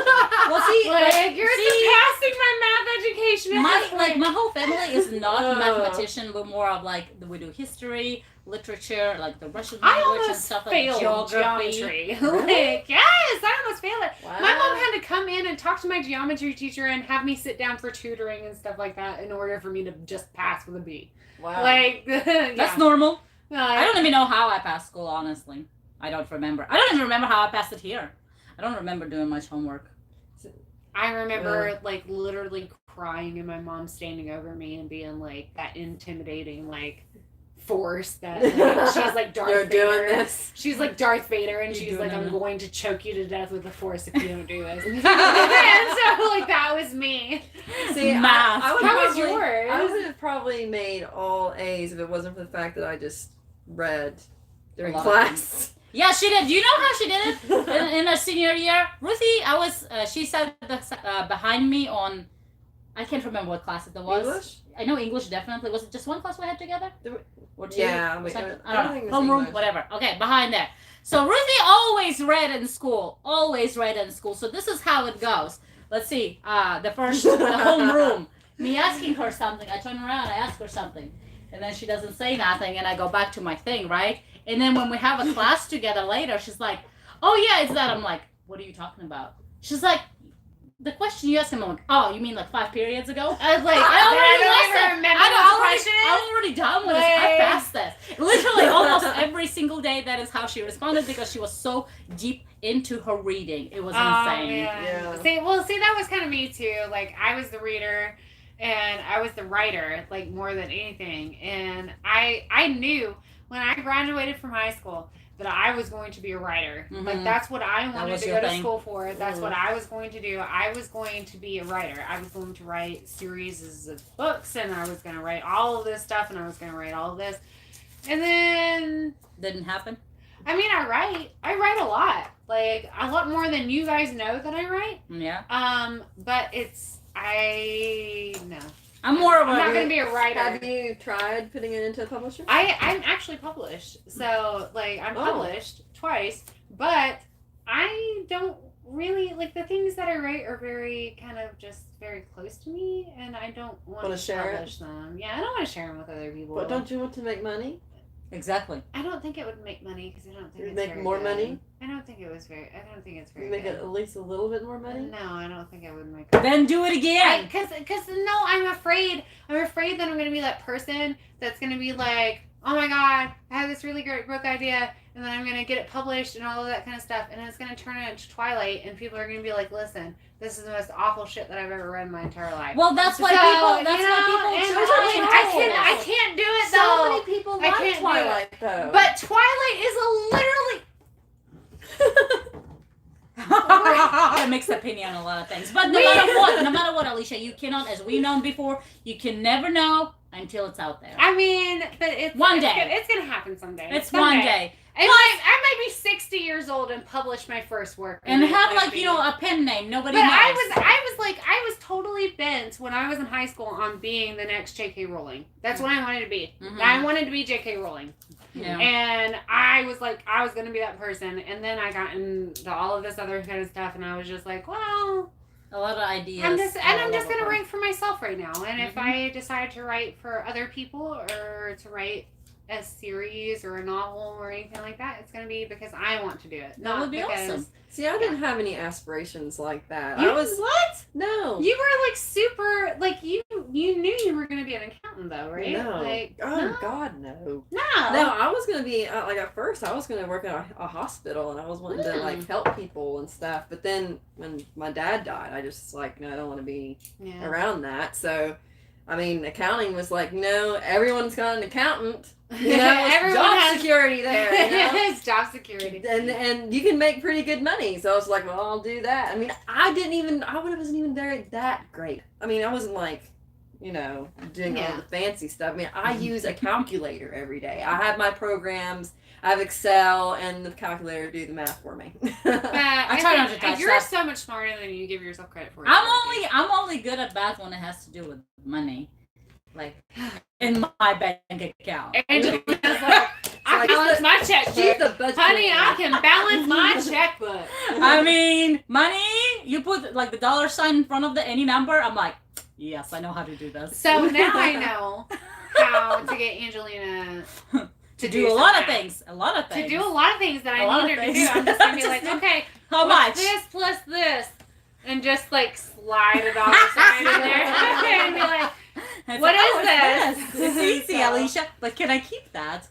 Well, see, Like, you're see, surpassing my math education. at this point. my whole family is not Ugh. mathematician. We're more of like we do history, literature, like the Russian I language and almost stuff like failed geography. geometry. Really? Like, yes, I almost failed it. Wow. My mom had to come in and talk to my geometry teacher and have me sit down for tutoring and stuff like that in order for me to just pass with a B. Wow. Like, That's yeah. normal. Like, I don't even know how I passed school, honestly. I don't remember. I don't even remember how I passed it here. I don't remember doing much homework. I remember like literally crying and my mom standing over me and being like that intimidating like force that like, she's like Darth You're Vader. doing this. She's like Darth Vader, and You're she's like, doing I'm it. going to choke you to death with the force if you don't do this. And so like that was me. See, Math. I would How was probably, yours? I would have probably made all A's if it wasn't for the fact that I just read during A lot of class. Yeah, she did. Do you know how she did it in her senior year? Ruthie, she sat behind me on, I can't remember what class it was. English? I know English definitely. Was it just one class we had together? Or two? Yeah, Or wait, something? I I don't don't think it know. was Homeroom, English. whatever. Okay, behind there. So Ruthie always read in school. Always read in school. So this is how it goes. Let's see. The homeroom. Me asking her something. I turn around, I ask her something. And then she doesn't say nothing, and I go back to my thing, right? And then when we have a class together later, she's like, oh yeah, it's that. I'm like, what are you talking about? She's like, the question you asked him, I'm like, oh, you mean like 5 periods ago? I was like, I'm already done with this. I passed this. Literally, almost every single day, that is how she responded because she was so deep into her reading. It was insane. Yeah. See, that was kind of me too. Like, I was the reader, and I was the writer, like more than anything. And I knew when I graduated from high school that I was going to be a writer. Mhm. Like, that's what I wanted was to your go to thing. school for. That's what I was going to do. I was going to be a writer. I was going to write series of books, and I was going to write all of this stuff, and I was going to write all of this. And then, Didn't happen? I mean, I write a lot. Like, a lot more than you guys know that I write. Yeah. But no. I'm more of I'm not a. going to be a writer. Have you tried putting it into a publisher? I'm actually published. So, like, I'm published twice, but I don't really, like, the things that I write are very, kind of just very close to me, and I don't want Wanna to share publish them. Yeah, I don't want to share them with other people. But don't you want to make money? Exactly. I don't think it would make money, because I don't think You'd it's make very more good. money? I don't think it's very You make good. it at least a little bit more money? No, I don't think I would make Then do it again. Because no, I'm afraid that I'm going to be that person that's going to be like, oh my god, I have this really great book idea, and then I'm going to get it published and all of that kind of stuff, and it's going to turn into Twilight, and people are going to be like, listen, this is the most awful shit that I've ever read in my entire life. Well, that's why So, people. you That's know, why and people. I can't do it So though. many people I like can't do Twilight, though. But Twilight is A mixed opinion on a lot of things. But no matter what, Alicia, you cannot, as we've known before, you can never know until it's out there. I mean, but it's One day. It's going to happen someday. It's Someday. one day. I might be 60 years old and publish my first work. And it have might like, be- you know, a pen name. Nobody But knows. I was totally bent when I was in high school on being the next J.K. Rowling. That's what I wanted to be. Mhm. I wanted to be J.K. Rowling. Yeah. And I was like, I was going to be that person. And then I got into all of this other kind of stuff, and I was just like, well, A lot of ideas. I'm just all going over. to write for myself right now. And if Mhm. I decide to write for other people or to write a series or a novel or anything like that, it's going to be because I want to do it. That would be because awesome. See, I didn't have any aspirations like that. You, I was what? no. You were like super, like you knew you were going to be an accountant though, right? No. Like, Oh no. God, no. No. No, I was gonna be like at first I was gonna work at a hospital and I was wanting to like help people and stuff. But then when my dad died, I just like no, I don't want to be Yeah. around that. So, I mean, accounting was like no, everyone's got an accounnt. You know, it's Everyone job has- security there. You know? It's job security. And you can make pretty good money. So I was like, well, I'll do that. I mean, I wasn't even there that great. I mean, I wasn't like, you know, doing all Yeah. the fancy stuff. I mean, I use a calculator every day. I have my programs. I have Excel and the calculator do the math for me. But I try not to touch you're that. so much smarter than you give yourself credit for. I'm only good at math when it has to do with money, like in my bank account. Angelina's like, I like, balance my She's checkbook. the budget Honey, queen. I can balance my checkbook. I mean, money. You put like the dollar sign in front of any number. I'm like, yes, I know how to do this. So now I know how to get Angelina to do a lot of something. things. A lot of things. To do a lot of things that A lot I need of her to things. do. I'm just gonna be Just like, do- okay, How what's much? this plus this, and just like slide a dollar sign in there, and be like, It's what like, is oh, this? It's easy, So- Alicia. But can I keep that?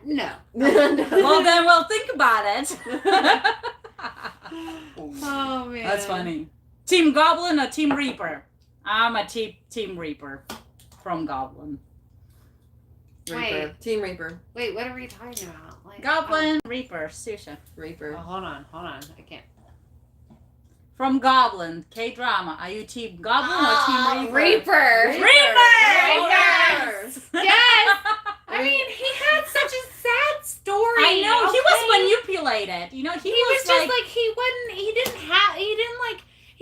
no. Well, then we'll think about it. Oh man, That's funny. Team Goblin or Team Reaper? I'm a Team Reaper from Goblin. Reaper. Wait. Team Reaper. Wait, what are we talking about? Like, Goblin, Reaper, sushi. Reaper. Oh, hold on. I can't. From Goblin, K-drama. Are you Team Goblin or Team Reaper? Reaper. Reaper. Yes. I mean, he had such a sad story. I know, he okay? was manipulated. You know, he was was just like, he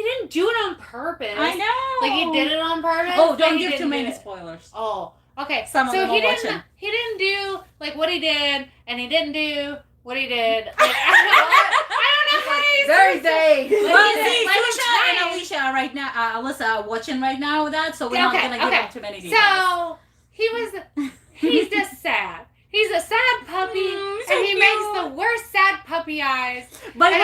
didn't do it on purpose. I know. Like he did it on purpose. Oh, don't but he give too didn't many do it. spoilers. Oh, okay. Some of so them he are didn't. watching. He didn't do like what he did, and he didn't do what he did. Like, I don't know how to Very vague. Well, Like, see, like, Trisha and try. Alicia are right now, Alyssa are watching right now with that, so we're not gonna give them too many details. So he's just sad. He's a sad puppy, so and he cute. makes the worst sad puppy eyes. But And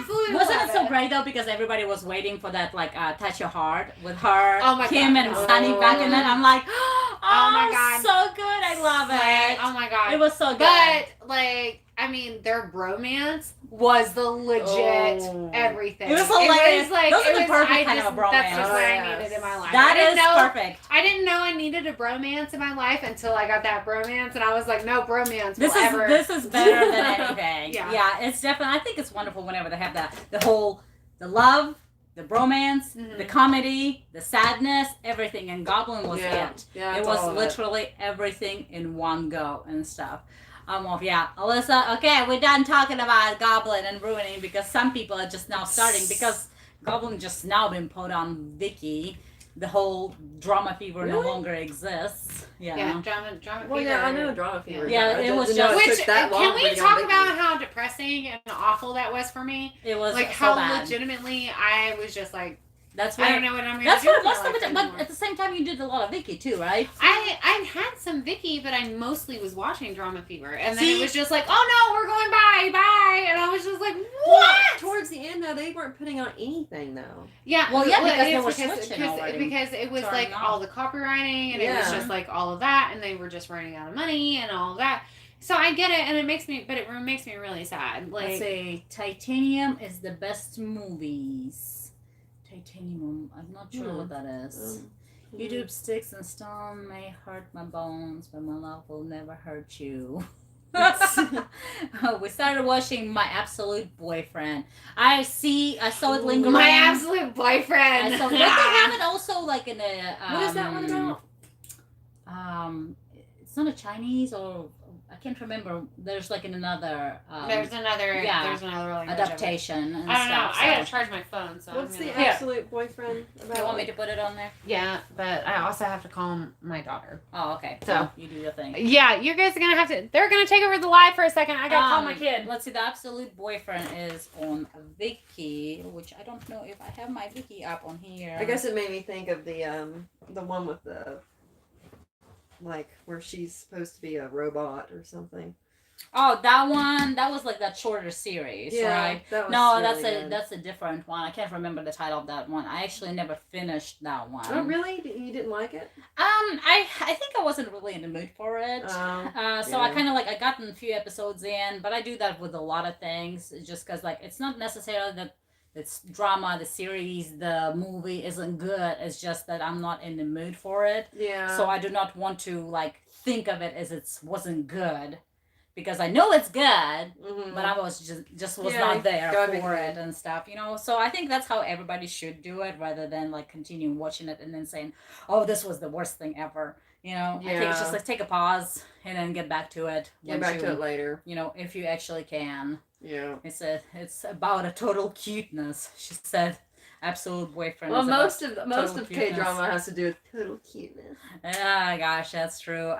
wasn't wasn't it so great though? Because everybody was waiting for that like touch your heart with her, Oh my Kim God. and Sunny back in that. I'm like, oh my God. so good. I love it. Oh my god. It was so good. But like, I mean, their bromance was the legit everything. It was hilarious. Like, Those are the perfect I kind just, of a bromance. That's just what I Yes. needed in my life. That I didn't is know, perfect. I didn't know I needed a bromance in my life until I got that bromance, and I was like, no bromance This will ever. is better than anything. Yeah. It's definitely. I think it's wonderful whenever they have the love, the bromance, Mhm. the comedy, the sadness, everything. And Goblin was it. Yeah, It it's was all of literally everything in one go and stuff. Alyssa. Okay, we're done talking about Goblin and ruining because some people are just now starting because Goblin just now been put on Vicky. The whole drama fever no Really? longer exists. Yeah, drama. Well, fever. yeah, I know drama fever. Yeah, I it was didn't know just- it Which took that long can for we it to talk get about big. how depressing and awful that was for me? It was Like so how bad. legitimately I was just like, That's I why. don't know what I'm gonna That's do. what with my most of life it. anymore. But at the same time, you did a lot of Vicky too, right? I had some Vicky, but I mostly was watching Drama Fever, and then See? it was just like, oh no, we're going bye, and I was just like, Well, what? towards the end, though, they weren't putting on anything, though. Yeah, Well, yeah, because they it's were switching already. because it was Turning like off. all the copywriting, and it was Yeah. just like all of that, and they were just running out of money and all of that. So I get it, and it makes me really sad. Let's Like, say Titanium is the best movies. Titanium, I'm not sure what that is. YouTube sticks and stone may hurt my bones, but my love will never hurt you. We started watching My Absolute Boyfriend. I saw it lingering. my absolute boyfriend. I saw, don't they have it also like in a What is that one about? It's not a Chinese or I can't remember. There's like in another There's another language of it. adaptation and I don't know. stuff. I gotta so- charge my phone, so What's I'm the gonna... absolute boyfriend about? You want me to put it on there? Yeah, but I also have to call my daughter. Oh, okay. So- you do your thing. Yeah, you guys are gonna have to. They're gonna take over the live for a second. I gotta call my kid. Let's see. The Absolute Boyfriend is on Viki, which I don't know if I have my Viki up on here. I guess it made me think of the one with the, like, where she's supposed to be a robot or something. Oh, that one. That was like that shorter series, right? That was No, really that's a different one. I can't remember the title of that one. I actually never finished that one. Oh, really? You didn't like it? I think I wasn't really in the mood for it. So I yeah. kind of like I gotten a few episodes in, but I do that with a lot of things, just because like it's not necessarily that it's drama, the series, the movie isn't good. It's just that I'm not in the mood for it. Yeah. So I do not want to like think of it as it wasn't good, because I know it's good, Mhm. but I was just was Yeah, not there gotta be for good. it and stuff, you know. So I think that's how everybody should do it, rather than like continue watching it and then saying, "Oh, this was the worst thing ever." You know, I think it's just Yeah. like take a pause and then get back to it. Get back to it later. You know, if you actually can. Yeah. It's about a total cuteness. She said, "Absolute Boyfriend." Well, is most about of total K cuteness. drama has to do with total cuteness. Ah, gosh, that's true.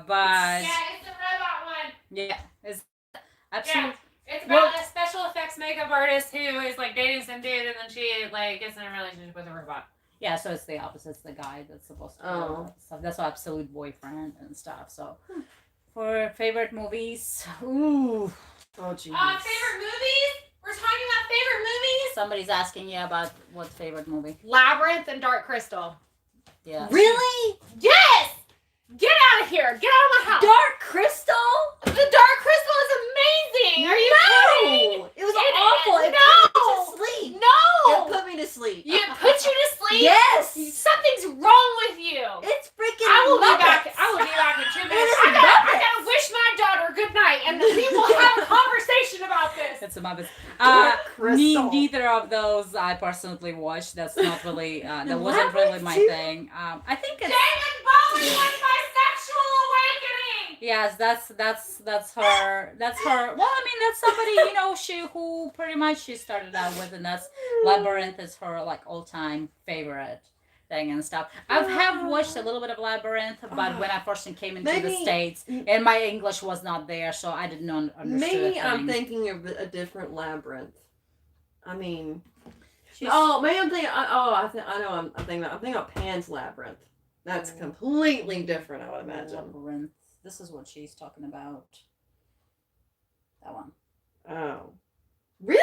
But Yeah, it's the robot one. yeah, it's absolute. It's about a special effects makeup artist who is like dating some dude, and then she like gets in a relationship with a robot. Yeah, so it's the opposite. It's the guy that's supposed to do Oh. all that stuff. That's Absolute Boyfriend and stuff. So, for favorite movies, ooh, Oh, jeez. Favorite movies? We're talking about favorite movies? somebody's asking you about what favorite movie. Labyrinth and Dark Crystal. Yeah. Really? Yes! Get out of here! Get out of my house! Dark Crystal? The Dark Crystal is amazing! Are you kidding? No! It was It awful. is- It no! put me to sleep. No! It put me to sleep. It puts you to sleep? Yes! Something's wrong with you. It's freaking I will be nuts. back. I will be back in 2 minutes. It is I neither of those I personally watched. That's not really that wasn't Labyrinth really my too? thing. I think it's David Bowie was my sexual awakening. yes, that's her. That's her. Well, I mean, that's somebody she who pretty much she started out with, and that's Labyrinth is her like all time favorite thing and stuff. I have watched a little bit of Labyrinth, but when I first came into the Maybe- States, and my English was not there, so I didn't understand. Maybe I'm thinking of a different Labyrinth. I mean, She's- maybe I'm thinking. I know. I'm thinking about Pan's Labyrinth. That's completely different. I would imagine. Labyrinth. This is what she's talking about. That one. Oh, really?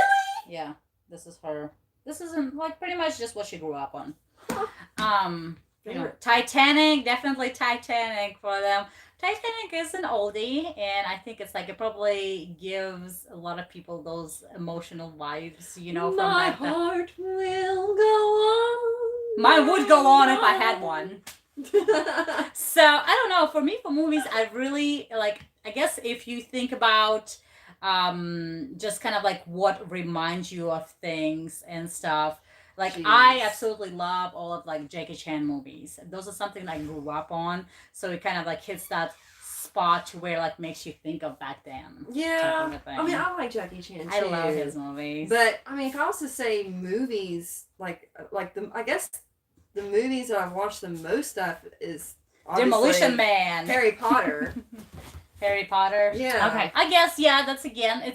Yeah, this is her. This isn't like pretty much just what she grew up on. Titanic, definitely Titanic for them. Titanic is an oldie, and I think it's like it probably gives a lot of people those emotional vibes, from My back then. heart will go on. Mine would go on if I had one. So I don't know. For me, for movies, I really like. I guess if you think about just kind of like what reminds you of things and stuff. Like I Jeez. absolutely love all of like Jackie Chan movies. Those are something I grew up on, so it kind of like hits that spot to where like makes you think of back then. Yeah, type of thing. I mean, I like Jackie Chan too. I love his movies. But I mean, if I was to say movies, I guess the movies that I've watched the most of is Demolition Man, Harry Potter. Harry Potter. Yeah. Okay. I guess that's again. It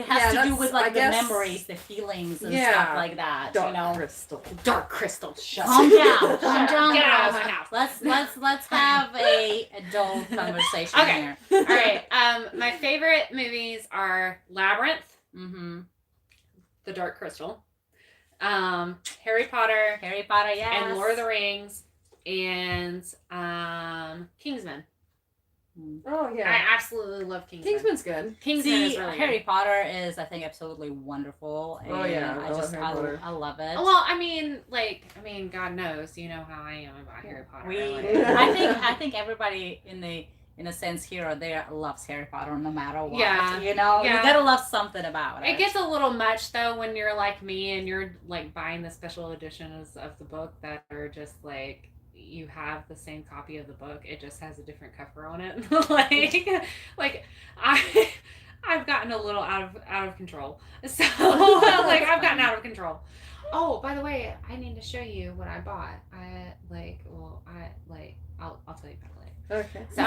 has to do with like I the guess- memories, the feelings, and Yeah. stuff like that. Dark Crystal. Dark Crystal. Shut Calm down. Calm down. Get out of girls. my house. Let's have a adult conversation Okay. here. All right. My favorite movies are Labyrinth, Mm-hmm. The Dark Crystal, Harry Potter, Harry Potter, yes. and Lord of the Rings, and Kingsman. Oh yeah. I absolutely love Kingsman. Kingsman's good. Kingsman See, is really Harry good. Potter is, I think, absolutely wonderful. And Oh, yeah, I I love just, Harry Potter. I love it. Well, I mean, God knows, you know how I am about Harry Potter. I think everybody in a sense here or there loves Harry Potter no matter what. Yeah, you yeah. gotta love something about it. It gets a little much though when you're like me and you're like buying the special editions of the book that are just like you have the same copy of the book. It just has a different cover on it. like I've gotten a little out of control. So like I've gotten out of control. Oh, by the way, I need to show you what I bought. I'll tell you about it later. Okay. So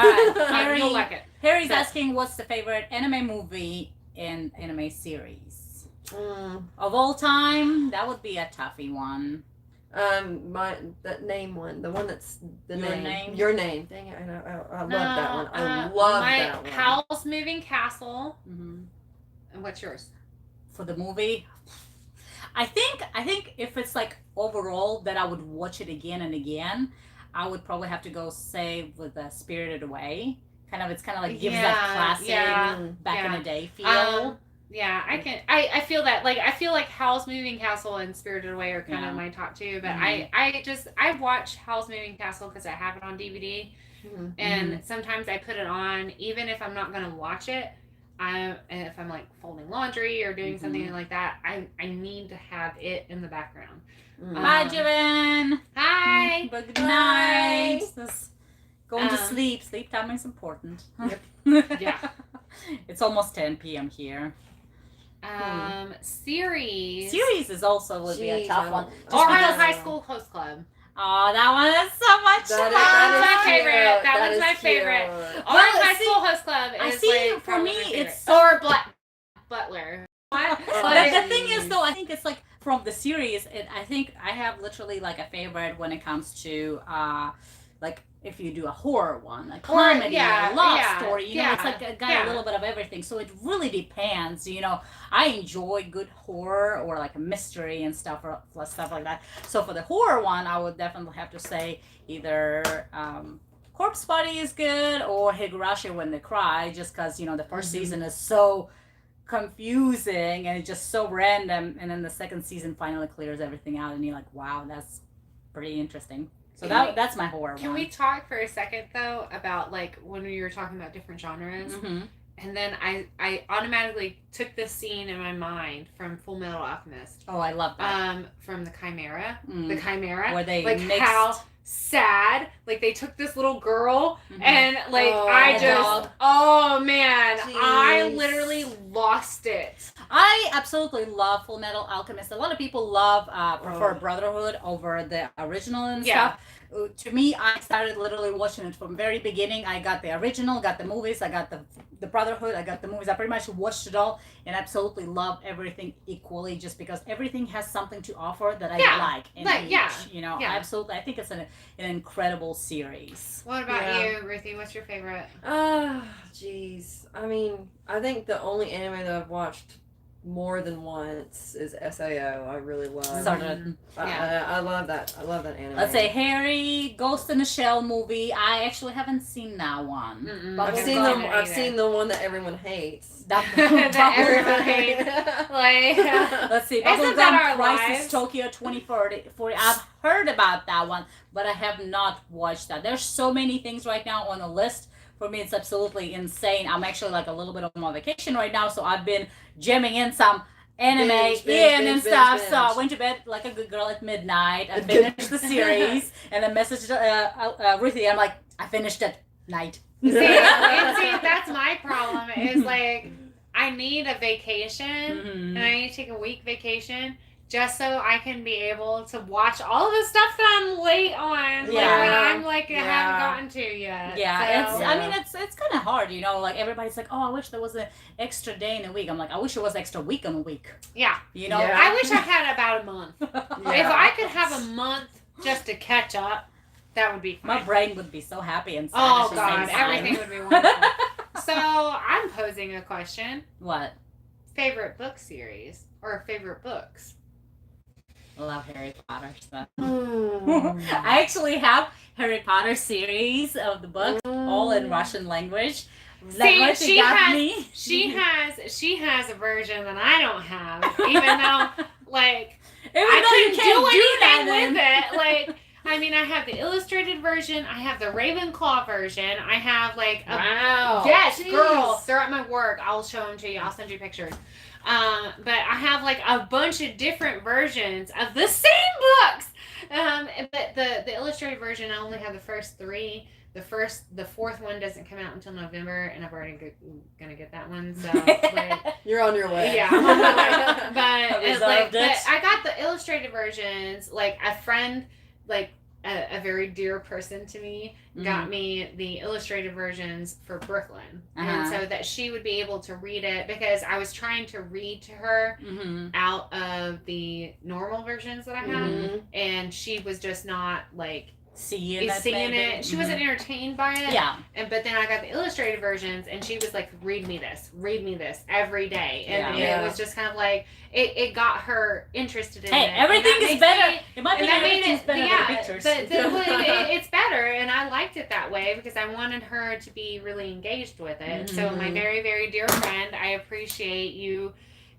Harry- you'll like it. Harry's So- asking what's the favorite anime movie and anime series Mm, of all time. That would be a toughy one. that name one, the one that's the Your name. Name? Your Name. Dang it, I love that one. I love my that one. Howl's Moving Castle. Mm-hmm. And what's yours? For the movie, I think if it's like overall that I would watch it again and again, I would probably have to go say with Spirited Away. It's kind of like gives that classic back in the day feel. Yeah, I feel that. Like, I feel like Howl's Moving Castle and Spirited Away are kind of my top two. But I watch Howl's Moving Castle because I have it on DVD. Mhm. And sometimes I put it on, even if I'm not going to watch it. If I'm like folding laundry or doing something like that, I need to have it in the background. Mhm. Bye, Jiven. Hi. But good Bye. night. Just going to Um, sleep. Sleep time is important. Yeah. It's almost 10 p.m. here. Series. Series is also would be a Jeez, tough I one. don't- Just Orange because- High School Host Club. Oh, that one is so much That fun. is- that is my cute. favorite. That one's is my favorite. cute. Orange High see- School Host Club is I see, like, for probably me, my favorite. it's so- or Black Butler. What? The thing is, though, I think it's like from the series. I think I have literally like a favorite when it comes to like if you do a horror one, a comedy, a love story. It's like got a little bit of everything. So it really depends. I enjoy good horror or like a mystery and stuff or stuff like that. So for the horror one, I would definitely have to say either Corpse Party is good or Higurashi When They Cry, just because the first season is so confusing and it's just so random, and then the second season finally clears everything out, and you're like, wow, that's pretty interesting. So that's my horror Can one. we talk for a second though about like when we were talking about different genres? Mm-hmm. and then I automatically took this scene in my mind from Full Metal Alchemist. Oh, I love that. From the Chimera. Mm. The Chimera. Where they like mixed... how sad, like they took this little girl and like Oh, I the just dog. oh man, I Jeez. literally lost it. I absolutely love Full Metal Alchemist. A lot of people love prefer Oh. Brotherhood over the original and Yeah. stuff. To me, I started literally watching it from very beginning. I got the original, got the movies, I got the Brotherhood, I got the movies. I pretty much watched it all and absolutely love everything equally, just because everything has something to offer that I Yeah. like. In Like, each, yeah. you know, Yeah. absolutely. I think it's an incredible series. What about Yeah. you, Ruthie? What's your favorite? Jeez. I mean, I think the only anime that I've watched more than once is SAO. I really love. Started. I love that. I love that anime. Let's say Harry Ghost in the Shell movie. I actually haven't seen that one. Mm-mm. But I've we'll seen go the either. I've seen the one that everyone hates. That, That everyone hates. Like, Let's see. Isn't that Bubblegum our Crisis lives? Tokyo 2040. I've heard about that one, but I have not watched that. There's so many things right now on the list. For me, it's absolutely insane. I'm actually like a little bit on my vacation right now, so I've been jamming in some anime Binge, and stuff. binge. So I went to bed like a good girl at midnight. I finished the series and then messaged Ruthie. I'm like, I finished it. Night. see, that's my problem. Is like I need a vacation, Mhm. and I need to take a week vacation just so I can be able to watch all of the stuff that I'm late on. Like, Yeah. when I'm like I Yeah. haven't gotten to yet. Yeah, So- I mean, it's kind of hard, you know. Like everybody's like, "Oh, I wish there was an extra day in a week." I'm like, "I wish there was extra week in a week." yeah. You know. Yeah. I wish I had about a month. Yeah. If I could have a month just to catch up, that would be fine. My brain would be so happy and sad Oh at the God, same time. everything would be wonderful. So I'm posing a question: What? favorite book series or favorite books? I love Harry Potter stuff. Hmm. I actually have Harry Potter series of the books, all in Russian language. Like, she got has- me. She has a version that I don't have, even though like Even I though you couldn't can't do anything that with then. it. Like I mean, I have the illustrated version, I have the Ravenclaw version, I have like a Wow. yes, Jeez. girl, they're at my work. I'll show them to you. I'll send you pictures. But I have like a bunch of different versions of the same books. But the illustrated version, I only have the first three. The fourth one doesn't come out until November, and I've already gonna get that one. So, but, You're on your way. yeah, I'm on my way. But I it's reserved but it. I got the illustrated versions. Like a friend, like a very dear person to me, got me the illustrated versions for Brooklyn, and Uh-huh. so that she would be able to read it, because I was trying to read to her Mm-hmm. out of the normal versions that I have, Mhm. and she was just not like Seeing it. She wasn't entertained by it. Yeah. But then I got the illustrated versions, and she was like, read me this every day. And Yeah. it was just kind of like, it got her interested in Hey, it. everything And that is makes better. me- It might be and that made everything's it, better yeah, than the pictures. it's better, and I liked it that way because I wanted her to be really engaged with it. So my Mhm. very, very dear friend, I appreciate you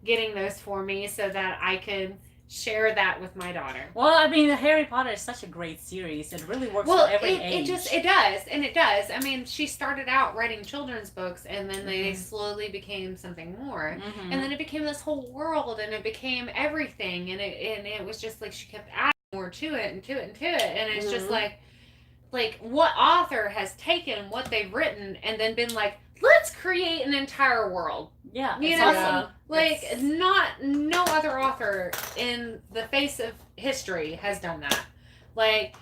getting those for me so that I could share that with my daughter. Well, I mean, Harry Potter is such a great series. It really works for every age. It does. I mean, she started out writing children's books, and then they slowly became something more, Mhm. and then it became this whole world, and it became everything, and it was just like she kept adding more to it and to it and to it, and it's just Mhm. like what author has taken what they've written and then been like, let's create an entire world. Yeah, You it's know, awesome. Like It's- no other author in the face of history has done that. Like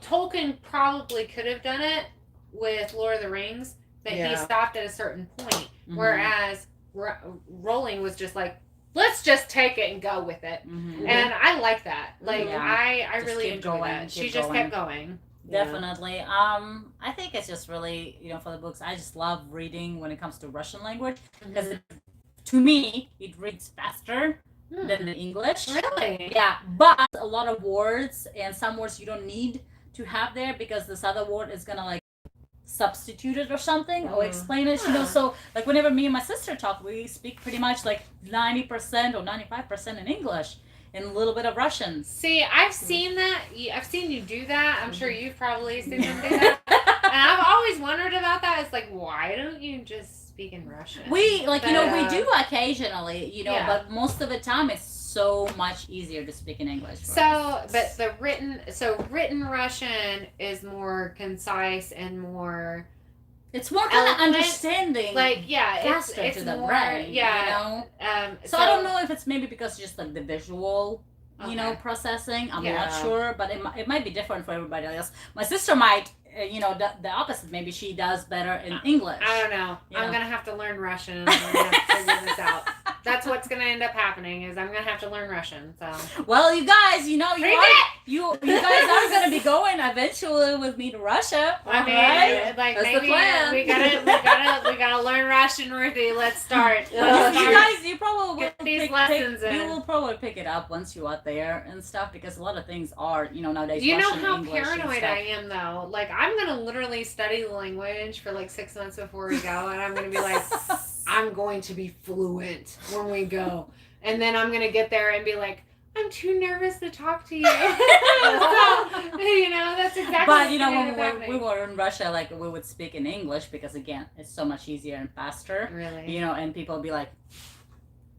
Tolkien probably could have done it with Lord of the Rings, but he Yeah. stopped at a certain point. Mhm. Whereas Rowling was just like, let's just take it and go with it. Mhm. And I like that. Like Yeah. I Just really keep enjoy going, that. She keep just going. kept going. Definitely. I think it's just really, for the books, I just love reading when it comes to Russian language because to me, it reads faster than the English. Really? Yeah, but a lot of words and some words you don't need to have there because this other word is gonna like substitute it or something or explain it. Huh. So like whenever me and my sister talk, we speak pretty much like 90% or 95% in English and a little bit of Russian. See, I've seen that. I've seen you do that. I'm sure you've probably seen them do that. And I've always wondered about that. It's like, why don't you just speak speaking Russian. We like we Yeah. do occasionally, Yeah. but most of the time it's so much easier to speak in English. For So, us. but the written Russian is more concise and more it's more kind of eloquent, understanding, like faster it's to the more, brain. yeah. So I don't know if it's maybe because just like the visual, Okay. processing. I'm Yeah. not sure, but it might be different for everybody else. My sister might, the opposite. Maybe she does better in English. I don't know. I'm gonna have to learn Russian. And I'm gonna have to figure this out. That's what's gonna end up happening is I'm gonna have to learn Russian. So. Well, you guys, you guys are gonna be going eventually with me to Russia. I mean, right? like That's the maybe plan. we gotta learn Russian, Ruthie. Let's start. You Let's start. guys, you probably Get will these pick, lessons in. you will probably pick it up once you're out there and stuff because a lot of things are, nowadays. You know Russian, how English, and paranoid stuff. I am, though. Like, I'm gonna literally study the language for like 6 months before we go, and I'm gonna be like, I'm going to be fluent when we go, and then I'm gonna get there and be like, I'm too nervous to talk to you. So, that's exactly. But what's gonna end up when we happening. were in Russia, like we would speak in English because again, it's so much easier and faster. Really? And people would be like,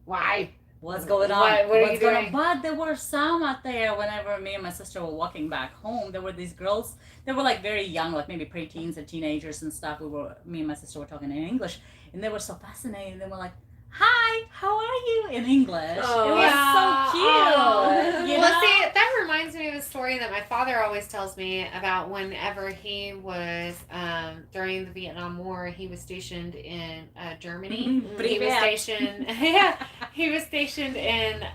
Why? "What's going on? What are What's you going doing?" on?" But there were some out there. Whenever me and my sister were walking back home, there were these girls. They were like very young, like maybe preteens or teenagers and stuff. Me and my sister were talking in English, and they were so fascinated. They were like, "Hi, how are you?" in English. Oh, it was so cute. oh. Well, see, that reminds me of a story that my father always tells me about whenever he was, during the Vietnam War, he was stationed in Germany. He was stationed, he was stationed in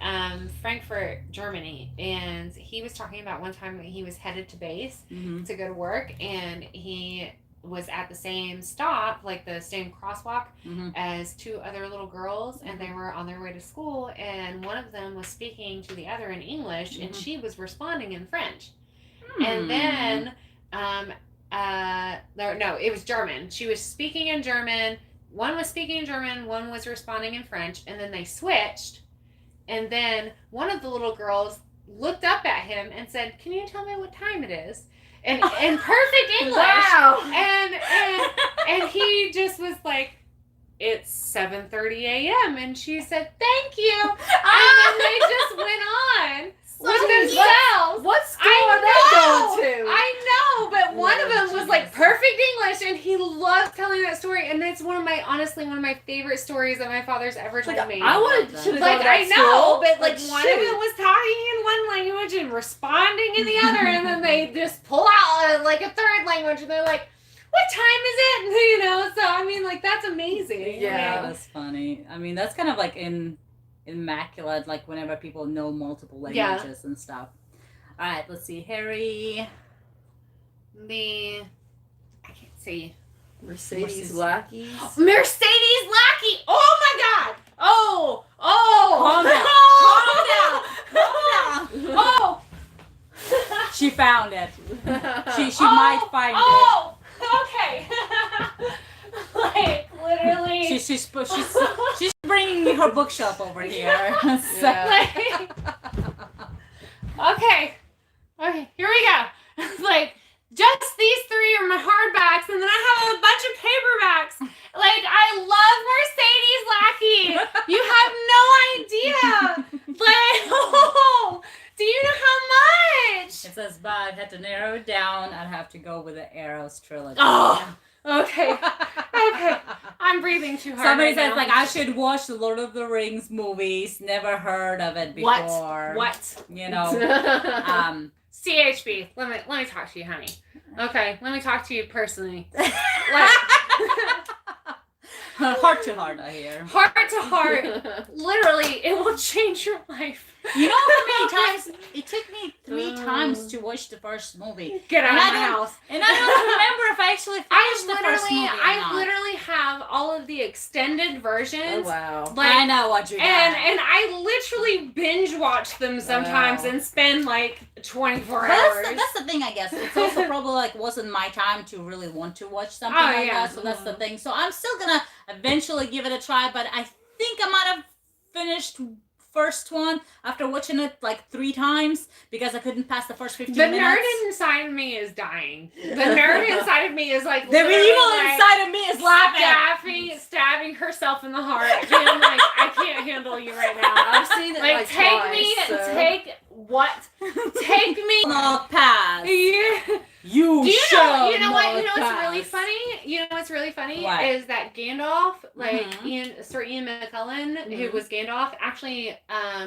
Frankfurt, Germany. And he was talking about one time that he was headed to base to go to work, and he was at the same stop, like the same crosswalk, as 2 other little girls, and they were on their way to school, and one of them was speaking to the other in English, and she was responding in French. And then, no, it was German. She was speaking in German. One was speaking in German, one was responding in French, and then they switched. And then one of the little girls looked up at him and said, "Can you tell me what time it is?" And in perfect English. Wow. And he just was like, "It's 7:30 a.m." And she said, "Thank you." And then they just went on with themselves. What school I are know, they going to? I know, but one of them was like Genius. perfect English, and he loved telling that story. And it's honestly one of my favorite stories that my father's ever told me. I wanted to go Like, to that I know, school. but like one of shoot. them was talking in one language and responding in the other, and then they just pull out like a third language, and they're like, "What time is it?" So I mean, like, that's amazing. Yeah. That's funny. I mean, that's kind of like immaculate, like whenever people know multiple languages and stuff. All right, let's see. Harry. I can't see. Mercedes lackeys. Mercedes Lackey. Oh my God. Oh. Calm down. Oh. She found it. She might find it. Oh. Okay. Like, literally. She's bringing her bookshelf over here. So- Yeah. Okay. Okay, here we go. Like, just these 3 are my hardbacks, and then I have a bunch of paperbacks. Like, I love Mercedes Lackey. You have no idea. Like, oh, do you know how much? It says, but I had to narrow it down. I'd have to go with the Arrows trilogy. Oh, okay. Okay. I'm breathing too hard. Somebody right says, now. like, I should watch the Lord of the Rings movies. Never heard of it before. What? CHB. Let me talk to you, honey. Okay, let me talk to you personally. Like, Heart to heart, I hear. heart to heart, literally, it will change your life. You know how many times it took me 3 times to watch the first movie, Get out And of I my don't- house. and I don't remember if I actually finished the first movie. I literally have all of the extended Oh, versions. wow. Like, I know what you're and doing. I literally binge watch them sometimes Wow. and spend like 24 But hours. that's the thing, I guess. It's also probably like wasn't my time to really want to watch something Oh, like yeah. that. So that's the thing. So I'm still gonna eventually give it a try, but I think I might have finished first one after watching it like 3 times because I couldn't pass the first 15 The minutes. nerd inside of me is dying. The nerd inside of me is like The evil like, inside of me is laughing. stabbing herself in the heart. Being like, I can't handle you right now. I've seen it like take twice, me, so. take what? Take me. Not pass. Yeah. You Do you shall know? You know what? You know not what's really pass. funny? You know what's really funny What? is that Gandalf, like Mhm. Sir Ian McKellen, who Mhm. was Gandalf, actually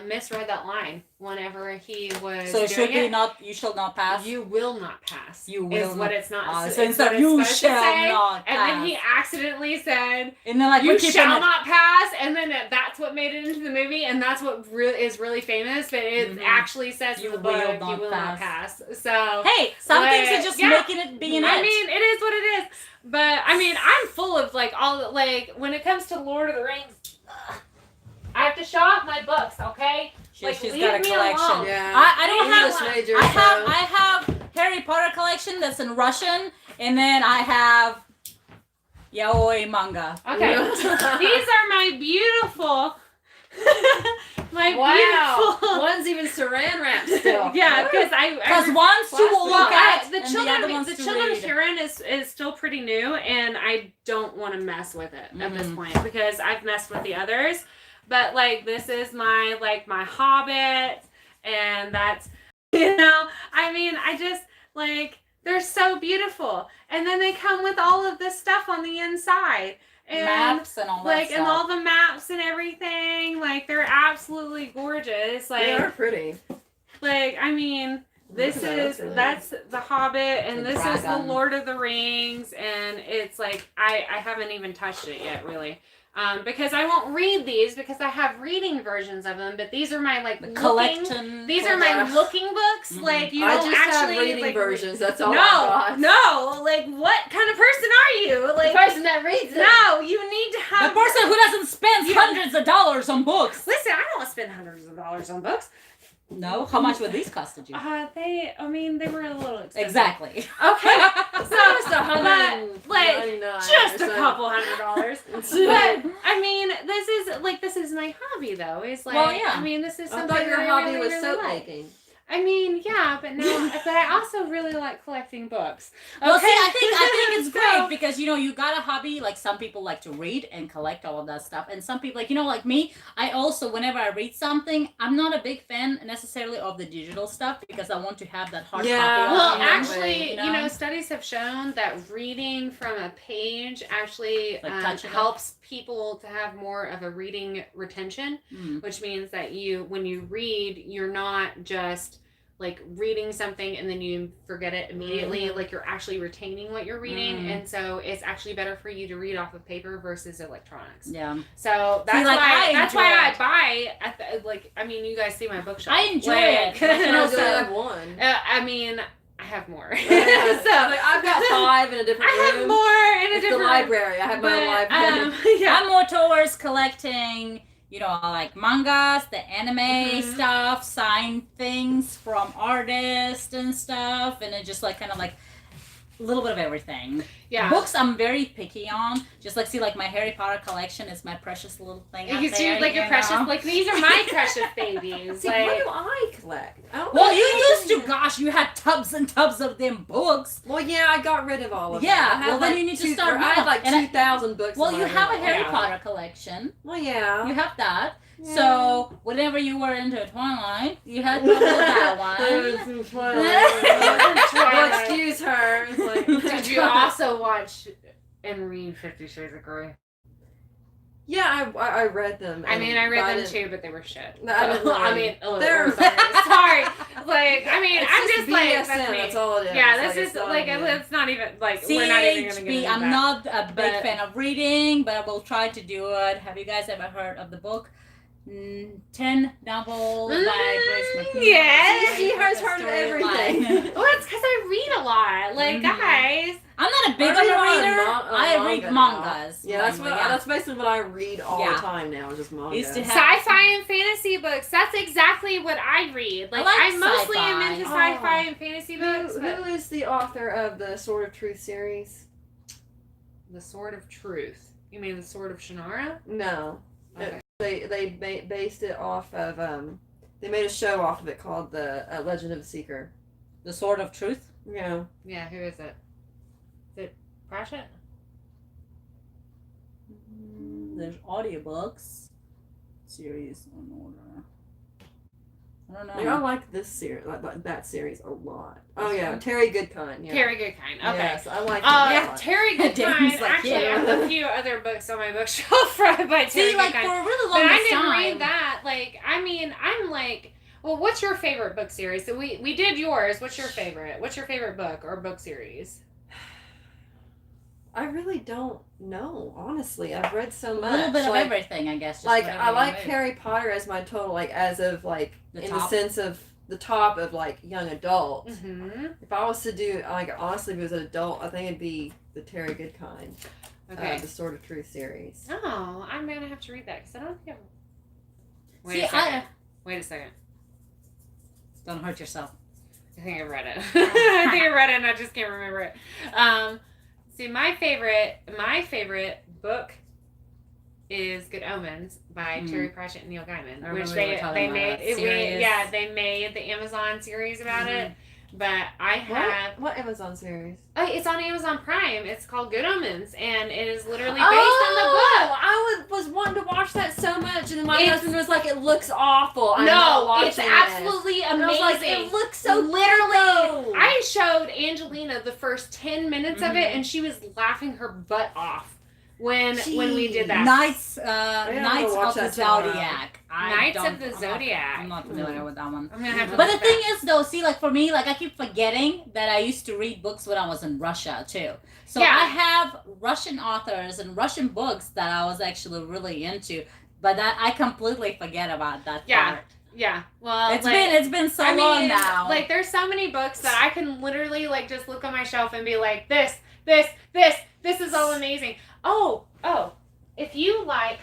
misread that line whenever he was. So it should doing be not. You shall not pass. You will not pass. You will is what not- it's not. so it's instead what of it's you supposed to shall say, not and then pass. he accidentally said, And then like "You we keep shall on it. not pass," and then that's what made it into the movie, and that's what is really famous. But it Mhm. actually says in You the book, will "You not will not pass." pass." So Hey, some things are Like, just yeah. making it being I it. mean, it is what it is. But I mean, I'm full of like all like when it comes to Lord of the Rings, I have to show off my books, okay? Like, She's leave got a me collection. alone. Yeah. I don't English have. major, I have Harry Potter collection that's in Russian, and then I have yaoi manga. Okay, these are my beautiful, my Wow. beautiful. One's even saran wrapped still. Yeah, because Because one's to Plastic. look at, the and children, the other one's the to children read. Huron is still pretty new, and I don't want to mess with it at this Mhm. point because I've messed with the others. But like this is my my Hobbit, and that's I mean I just like they're so beautiful, and then they come with all of this stuff on the inside. And Maps and all that like stuff. and all the maps and everything, like they're absolutely gorgeous. Like They are pretty. like I mean, this Look at that, is really that's the Hobbit, and The this is the dragon. Lord of the Rings, and it's like I haven't even touched it yet, really, because I won't read these because I have reading versions of them, but these are my like The looking. collection. These are my looking books. Mhm. Like you I don't just actually have reading like, versions. That's all No, I've got. no. Like what kind of person are you? Like The person that reads it. no, you need to The have person who doesn't spend You- hundreds of dollars on books. Listen, I don't spend hundreds of dollars on books. No, how much would these costed you? I mean, they were a little expensive. Exactly. Okay. So it's like, just a couple $100. But I mean, this is my hobby though. It's like, Well, yeah. I mean, this is I something thought your that hobby I really, was really soap like. making. I mean, yeah, but I also really like collecting books. Well, Okay? see, I think it's So- great because you got a hobby. Like some people like to read and collect all of that stuff, and some people like me. I also, whenever I read something, I'm not a big fan necessarily of the digital stuff because I want to have that hard Yeah. copy. of Well, it, actually, you know? studies have shown that reading from a page actually Like touching it? helps people to have more of a reading retention, Mm. which means that when you read, you're not just like reading something and then you forget it immediately. Mhm. Like you're actually retaining what you're reading, Mm. and so it's actually better for you to read off of paper versus electronics. Yeah. So that's like, I that's enjoy why it. I buy I mean, you guys see my bookshelf. I enjoy Like, it. I can I also- only have one. I mean, I have more. So so I've got 5 in a different I have room. more in a It's the different library. I have my but, library. yeah. I'm more towards collecting, like mangas, the anime Mhm. stuff, signed things from artists and stuff, and it just like kind of like a little bit of everything. Yeah. Books I'm very picky on. Just like my Harry Potter collection is my precious little thing. out Because there, you're like you your precious, know? like these are my precious babies. See, Like, what do I collect? I don't Well, know you used to, anything. gosh, you had tubs and tubs of them books. Well, yeah, I got rid of all of Yeah, them. I had well, then you need to start I had like now. And I- 2,000 books. Well, in you my have a room. Harry Yeah. Potter collection. Well, yeah. You have that. Yeah. So, whenever you were into Twilight, you had that one. Well, excuse her. It's like, did you also watch and read 50 Shades of Grey? Yeah, I read them. I mean, I but read them didn't- too, but they were shit. No, I didn't I like mean, They're- sorry. Like, I mean, It's I'm just just like, BSN, that's me. that's all it is. Yeah, Like, this it's is not like, even- it's not even like we're not even gonna get CHP, into I'm that. not a big But- fan of reading, but I will try to do it. Have you guys ever heard of the book 10 Novel by Grace McNeil? Yes. She has heard of everything. Well, it's because I read a lot. Like, Mhm. guys. I'm not a big I of read a a lot of reader. I read manga now. mangas. Yeah, that's mainly, what. That's basically what I read all Yeah. the time now. Just manga. Used to have- Sci-fi and fantasy books. That's exactly what I read. Like, like I mostly am sci-fi. into Oh. sci-fi and fantasy books. Who but is the author of the Sword of Truth series? The Sword of Truth. You mean the Sword of Shannara? No. Okay. based it off of they made a show off of it called the Legend of the Seeker. The Sword of Truth. Yeah. Yeah, who is it? Is it Pratchett? There's audiobooks. Series on order. I don't know. Like, I like this series, like that series a lot. Oh yeah, Terry Goodkind. Yeah. Terry Goodkind. Okay. Yes, I like that. Yeah, Terry Goodkind. Damon's like, Actually, I yeah. have a few other books on my bookshelf by Terry See, like Goodkind. for a really But long I didn't time. read that. Like, I mean, I'm like, well, what's your favorite book series? So we did yours. What's your favorite? What's your favorite book or book series? I really don't know, honestly. I've read so A much. little bit of like, everything, I guess. Just like whatever I you like read. Harry Potter as my total, like as of like The in top? the sense of the top of like young adult. Mm-hmm. If I was to do like honestly, if it was an adult, I think it'd be the Terry Goodkind, Okay. the Sword of Truth series. Oh, I'm gonna have to read that because I don't think I've. Wait See, a second. Wait a second. Don't hurt yourself. I think I read it. I think I read it and I just can't remember it. See, my favorite book is Good Omens by Terry Pratchett and Neil Gaiman, I which remember we they were talking they about made that it, series. they made the Amazon series about it. But I have What Amazon series? it's on Amazon Prime. It's called Good Omens, and it is literally based on the book. I was wanting to watch that so much, and then my It's- husband was like, "It looks awful." I'm not No, watching it's this." absolutely And amazing. I was like, "It looks so Literally, good, though." I showed Angelina the first 10 minutes of it, and she was laughing her butt off when we did that. Knights, gotta Knights watch of the that tomorrow. Zodiac. Knights of I'm the not- Zodiac. I'm not familiar with that one. I'm gonna have to. But the look thing that. is, though, see, like for me, like I keep forgetting that I used to read books when I was in Russia too. So Yeah. I have Russian authors and Russian books that I was actually really into, but that I completely forget about that Yeah. part. Yeah, well, It's been so I long mean, now. like there's so many books that I can literally like just look on my shelf and be like, this is all amazing. Oh, if you like.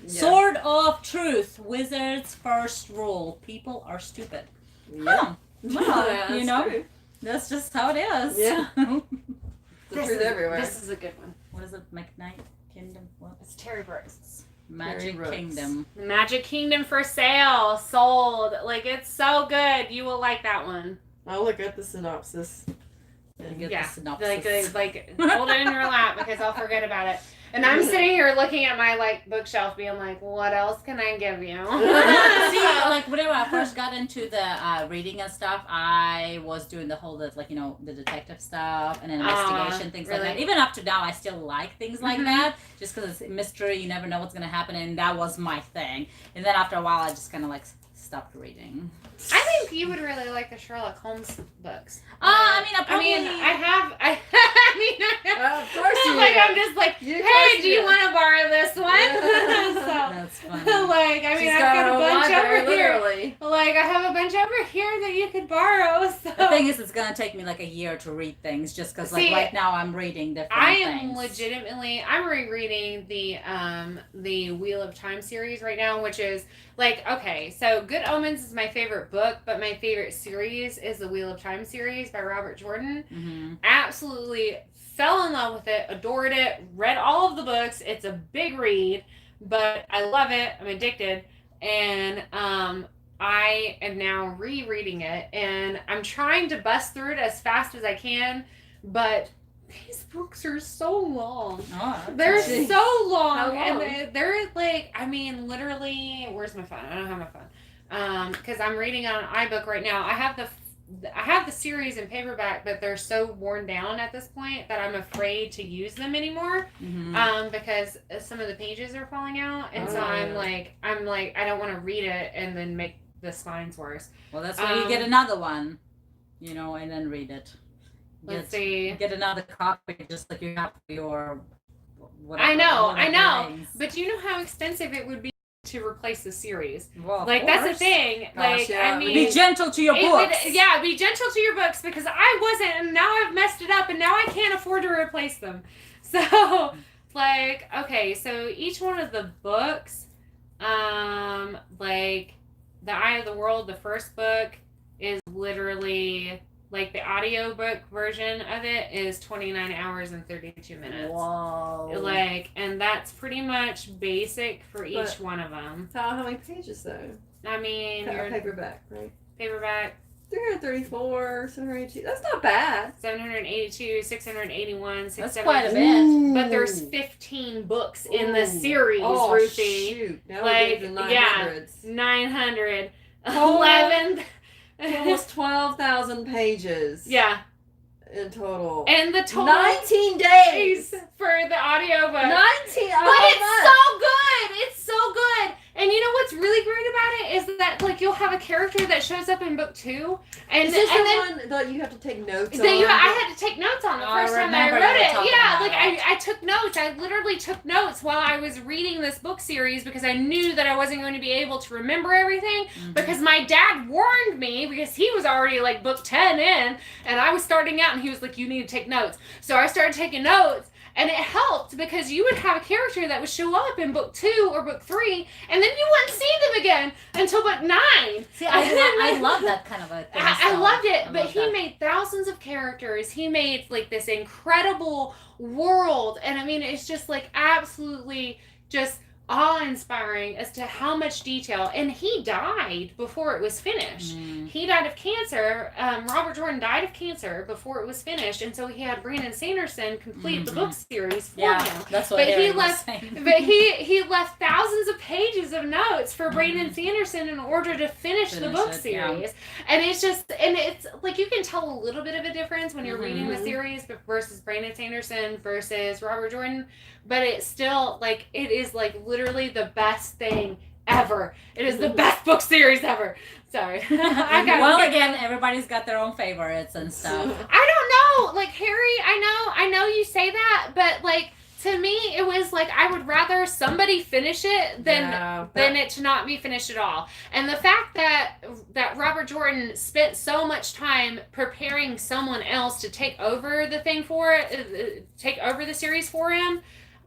Yeah. Sword of Truth, Wizard's first rule: people are stupid. Yeah. Well, Yeah, you that's know, true. that's just how it is. Yeah. The This truth is, everywhere. This is a good one. What is it? McKnight Kingdom? What? It's Terry Brooks. Magic Brooks. Kingdom. Magic Kingdom for sale, sold. Like it's so good. You will like that one. I'll look at the synopsis. You get Yeah, the synopsis. like hold it in your lap because I'll forget about it. And I'm sitting here looking at my like bookshelf, being like, "What else can I give you?" See, like whenever I first got into the reading and stuff, I was doing the whole the detective stuff and investigation things like really? that. Even up to now, I still like things like Mhm. that, just because it's mystery. You never know what's gonna happen, and that was my thing. And then after a while, I just kind of like stopped reading. I think you would really like the Sherlock Holmes books. I mean, I Of course you like do. I'm just like, You hey, trust do you me. want to borrow this one? That's So, funny. like, I mean, She's I've got got a a bunch library, over here. literally. Like, I have a bunch over here that you could borrow. So The thing is, it's gonna take me like a year to read things, just because like See, right now I'm reading different I am things. legitimately, I'm rereading the Wheel of Time series right now, which is like, okay, so Good Omens is my favorite book, but my favorite series is the Wheel of Time series by Robert Jordan. Mm-hmm. Absolutely fell in love with it, adored it, read all of the books. It's a big read, but I love it. I'm addicted. And I am now rereading it, and I'm trying to bust through it as fast as I can, but these books are so long. Oh, They're okay. so long. How long? And they're like, I mean, literally, where's my phone? I don't have my phone. Because I'm reading on an iBook right now. I have the series in paperback, but they're so worn down at this point that I'm afraid to use them anymore. Mhm. Because some of the pages are falling out, and so Oh. I'm like, I don't want to read it and then make the spines worse. Well, that's why you get another one, and then read it. Let's see. Get another copy, just like you have for your whatever. I know, Lord of I know. the Rings. But you know how expensive it would be to replace the series. Well, of Like that's the course. thing. Gosh, Like yeah. I mean, Be gentle to your it would- books. yeah, be gentle to your books because I wasn't, and now I've messed it up, and now I can't afford to replace them. So, like, okay, so each one of the books, like, The Eye of the World, the first book is literally like the audiobook version of it is 29 hours and 32 minutes. Whoa. Like, and that's pretty much basic for each But one of them. How many pages though? I mean, your Paperback, right? paperback 334, 782. That's not bad. 782, 681, That's 670. quite a bit. But there's 15 books in the series, Oh, Ruthie. shoot. Now Like, we're getting to yeah. 900s. 900. Total? 11. Almost 12,000 pages. Yeah. In total. And the total 19 days for the audiobook. 19. But it's so good. It's so good. And you know what's really great about it is that like you'll have a character that shows up in book 2, and is this and the then one that you have to take notes on? I had to take notes on the first time I remember wrote you it. talking Yeah, about like it. I took notes. I literally took notes while I was reading this book series because I knew that I wasn't going to be able to remember everything because my dad warned me because he was already like book 10 in and I was starting out and he was like, you need to take notes. So I started taking notes. And it helped because you would have a character that would show up in book 2 or book 3, and then you wouldn't see them again until book 9. See, I love that kind of a thing. I loved it, but he that. made thousands of characters. He made like this incredible world, and I mean, it's just like absolutely just awe-inspiring as to how much detail. And he died before it was finished. He died of cancer. Robert Jordan died of cancer before it was finished, and so he had Brandon Sanderson complete the book series for him. That's what But he Harry was left. saying. But he left thousands of pages of notes for Brandon Sanderson in order to finish the book series. And it's just, and it's like you can tell a little bit of a difference when you're reading the series versus Brandon Sanderson versus Robert Jordan. But it's still like it is like literally the best thing ever. It is the best book series ever. Sorry. Again, everybody's got their own favorites and stuff. I don't know. Like Harry, I know you say that, but like to me it was like I would rather somebody finish it than it to not be finished at all. And the fact that Robert Jordan spent so much time preparing someone else to take over the thing for it, take over the series for him,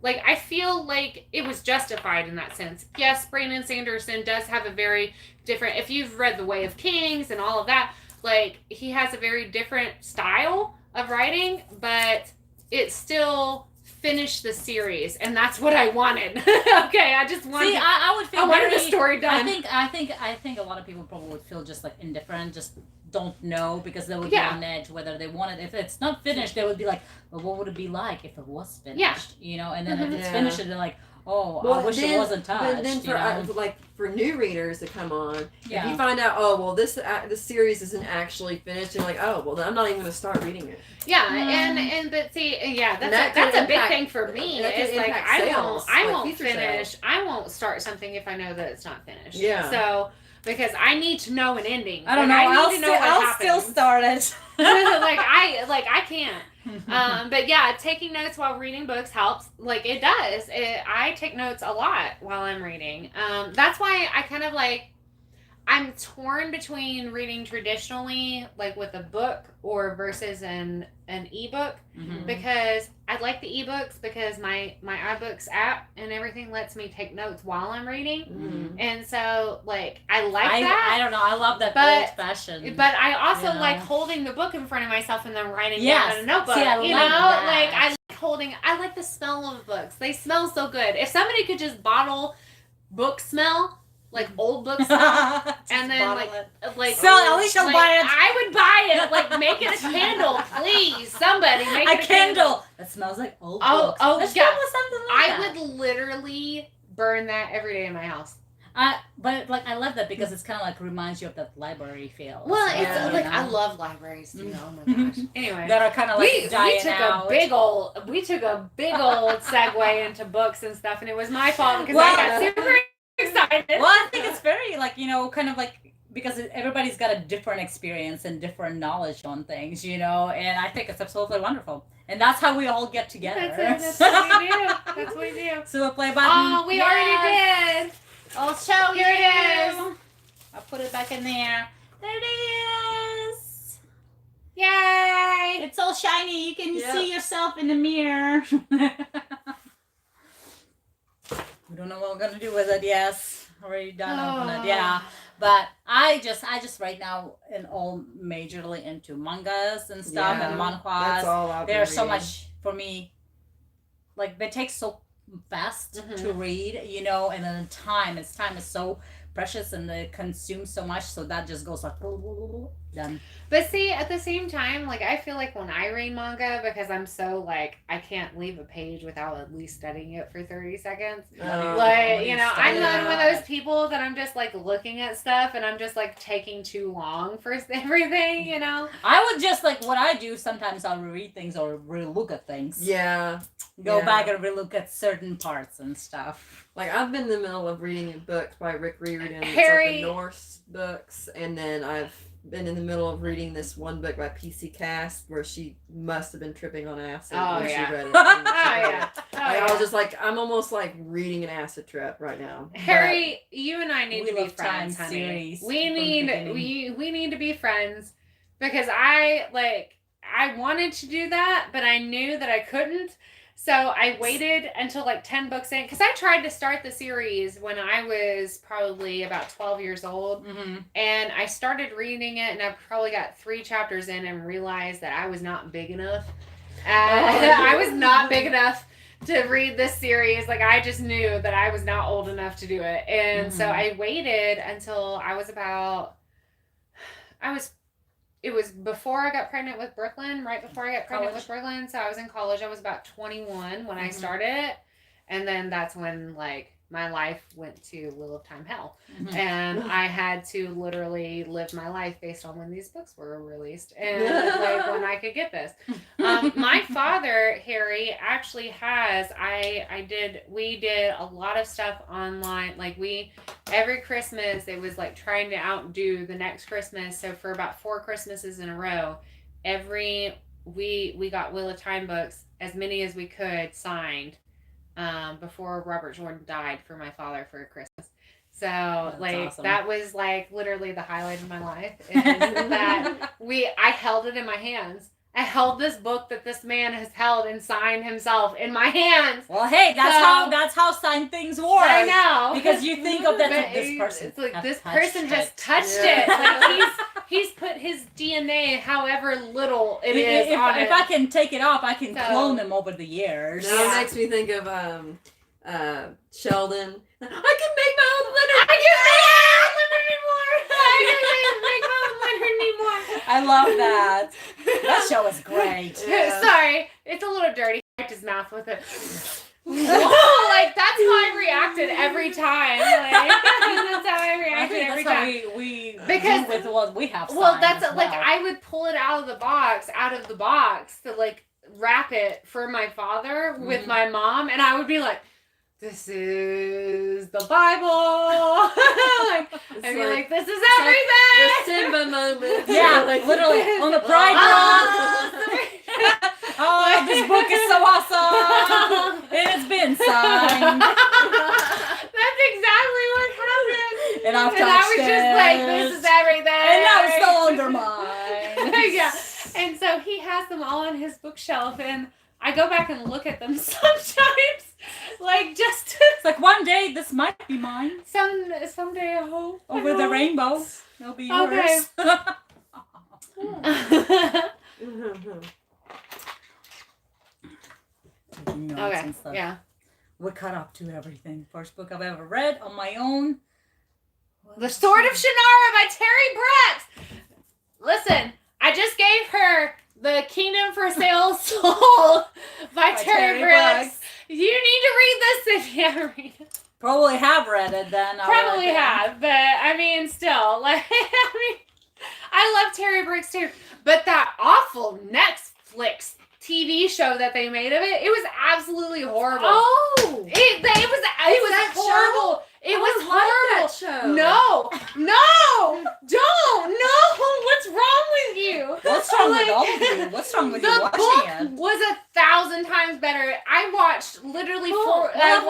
like, I feel like it was justified in that sense. Yes, Brandon Sanderson does have a very different, if you've read The Way of Kings and all of that, like, he has a very different style of writing, but it still finished the series, and that's what I wanted. Okay, I just wanted. See, I would feel. I wanted the story done. I think a lot of people probably would feel just like indifferent, just don't know because they would be on edge whether they want it. If it's not finished, they would be like, well, what would it be like if it was finished? Yeah. You know, and then if it's finished, they're like, oh, I wish it wasn't touched. But then for new readers to come on, if you Yeah. find out, oh well, this series isn't actually finished, you're like, oh well, then I'm not even going to start reading it. Yeah, and but see, yeah, that that's can a big impact- thing for me. that can It's like impact I sales, won't future finish. sales. I won't start something if I know that it's not finished. Yeah. So because I need to know an ending. I don't know. I'll still start it. I can't. But yeah, taking notes while reading books helps. Like it does. I take notes a lot while I'm reading. That's why I kind of like. I'm torn between reading traditionally, like with a book, or versus an ebook, because I like the ebooks because my iBooks app and everything lets me take notes while I'm reading, and so like I like that. I don't know. I love that But- old fashioned. But I also like holding the book in front of myself and then writing down in a notebook. See, I you like know, that. like I like the smell of books. They smell so good. If somebody could just bottle book smell, like old book smell, and then like So at least you'll buy it. I would buy it. Like make it a candle, please. Somebody make it a candle that smells like old books. Let's yeah. go with something like that. I would literally burn that every day in my house. But like I love that because it's kind of like reminds you of that library feel. Well, So, it's like you I know? love libraries too. Oh my gosh. Anyway, that are kind of like we dying took out. a big old segue into books and stuff, and it was my fault because Well, I got super excited. Well, I think it's very like kind of like because everybody's got a different experience and different knowledge on things, and I think it's absolutely wonderful. And that's how we all get together. That's what we do. That's what we do. So we'll play button. Oh, we already did. I'll show Here it is. I'll put it back in there. There it is. Yay! It's all shiny. You can see yourself in the mirror. We don't know what we're going to do with it. Yes. Already done. Open it. Yeah. But I just right now in all majorly into mangas and stuff and That's manhwas. all I've been There's so reading. much for me. Like they take so fast Mhm. to read, you know, and then time is so precious and they consume so much, so that just goes like done. But see, at the same time, like I feel like when I read manga, because I'm so like I can't leave a page without at least studying it for 30 seconds. Like, you know, I'm not one of those people that I'm just like looking at stuff and I'm just like taking too long for everything, you know? I would just like what I do sometimes I'll reread things or relook at things. Yeah. Go back and relook at certain parts and stuff. Like I've been in the middle of reading a book by Rick Riordan. It's Harry- like the Norse books, and then I've been in the middle of reading this one book by PC Cast where she must have been tripping on acid Oh, when yeah. she read it. Oh, And she read yeah. it. Oh, Like, yeah. I was just like, I'm almost like reading an acid trip right now. Harry, you and I need We to be Love Time friends, honey. series We from the need beginning. we need to be friends because I wanted to do that, but I knew that I couldn't. So I waited until like 10 books in because I tried to start the series when I was probably about 12 years old. Mm-hmm. And I started reading it, and I probably got 3 chapters in and realized that I was not big enough. I was not big enough to read this series. Like, I just knew that I was not old enough to do it. And so I waited until I was about... It was before I got pregnant with Brooklyn, right before I got pregnant with Brooklyn. So I was in college. I was about 21 when I started it. And then that's when, like, my life went to Wheel of Time hell. Mm-hmm. And I had to literally live my life based on when these books were released and, like, when I could get this. My father, Harry, actually has, we did a lot of stuff online. Like, every Christmas, it was, like, trying to outdo the next Christmas. So for about 4 Christmases in a row, we got Wheel of Time books, as many as we could, signed. Before Robert Jordan died for my father for Christmas. So awesome. That was like literally the highlight of my life. Is that I held it in my hands. I held this book that this man has held and signed himself in my hands. Well, hey, that's how signed things work. I know, because you think of that like, this person. It's like this person has touched it. Like he's put his DNA, however little it is, on it. If I can take it off, I can clone him over the years. Now it makes me think of Sheldon. I can make my own Leonard. I love that. That show is great. Yeah. Sorry, it's a little dirty. I wiped his mouth with it. Like, that's how I reacted every time. Like, that's how I reacted every time. We because do with what we have. Well, that's like I would pull it out of the box to like wrap it for my father with my mom, and I would be like, "This is the Bible." I'd be like, "This is everything." The Simba moment. Yeah, like literally on the Pride Run. Oh, this book is so awesome! It's been signed. That's exactly what happened. And I've touched I was just like, "This is everything." And now it's no longer mine. Yeah, and so he has them all on his bookshelf, and I go back and look at them sometimes, like just it's like one day this might be mine. Someday I hope over the rainbow, it'll be yours. Okay. Yeah. We're caught up to everything. First book I've ever read on my own. The Sword of Shannara by Terry Brett. Listen, I just gave her The Kingdom for Sale Sold by Terry Brett. You need to read this if you haven't read it. Probably have read it then. Probably have, but I mean, still, like, I love Terry Brooks too. But that awful Netflix TV show that they made of it was absolutely horrible. Oh, it was horrible. It was horrible. That show. No, don't. What's wrong with you? What's wrong with all of you? What's wrong with you watching it? The book was 1,000 times better. I watched literally I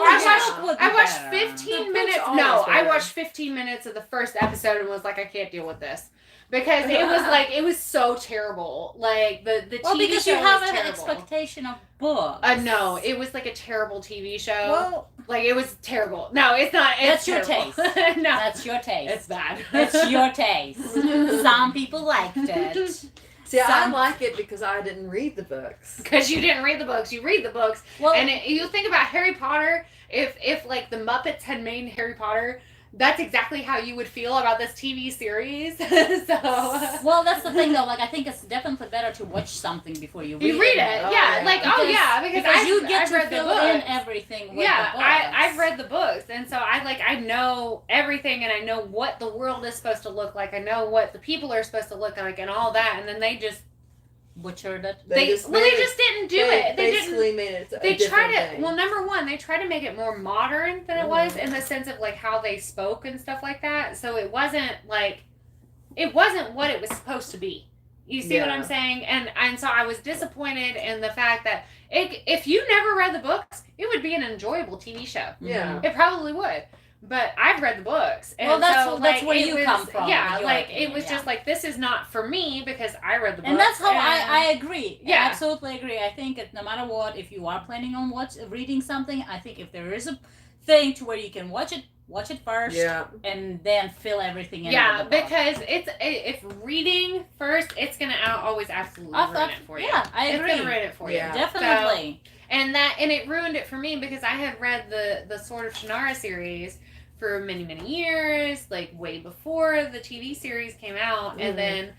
watched 15 minutes. No, I watched 15 minutes of the first episode and was like, I can't deal with this. because it was so terrible. Like the Well, TV because show you have was an terrible. expectation of books. No, it was like a terrible TV show. Well, Like it was terrible. No, it's not. It's that's your terrible. taste. No, That's your taste. it's bad. It's your taste. Some people liked it. See, I like it because I didn't read the books. Because you didn't read the books. You read the books, Well, and you think about Harry Potter. If like the Muppets had made Harry Potter, that's exactly how you would feel about this TV series. well, that's the thing though. Like, I think it's definitely better to watch something before you read it. You read it, Oh, yeah. yeah. Like, because you get I've to read the fill books. in everything with Yeah, the books. I've read the books, and so I know everything, and I know what the world is supposed to look like. I know what the people are supposed to look like, and all that. And then they just butchered it. they just didn't do it. They basically didn't. made it. They tried thing. to. Well, number one, they tried to make it more modern than it was in the sense of like how they spoke and stuff like that. So it wasn't what it was supposed to be. You see what I'm saying? And so I was disappointed in the fact that if you never read the books, it would be an enjoyable TV show. Yeah. It probably would. But I've read the books. And Well, that's so, that's like, where it you was, come from. Yeah, with your like opinion, it was yeah. just like this is not for me because I read the books. And that's how and I agree. Yeah. I absolutely agree. I think that no matter what, if you are planning on reading something, I think if there is a thing to where you can watch it first, Yeah. and then fill everything in. Yeah, with the book. because if reading first, it's gonna always absolutely ruin it for you. Yeah, I agree. It's gonna ruin it for you. Yeah. Definitely. So, and it ruined it for me because I had read the Sword of Shannara series for many, many years, like way before the TV series came out, and then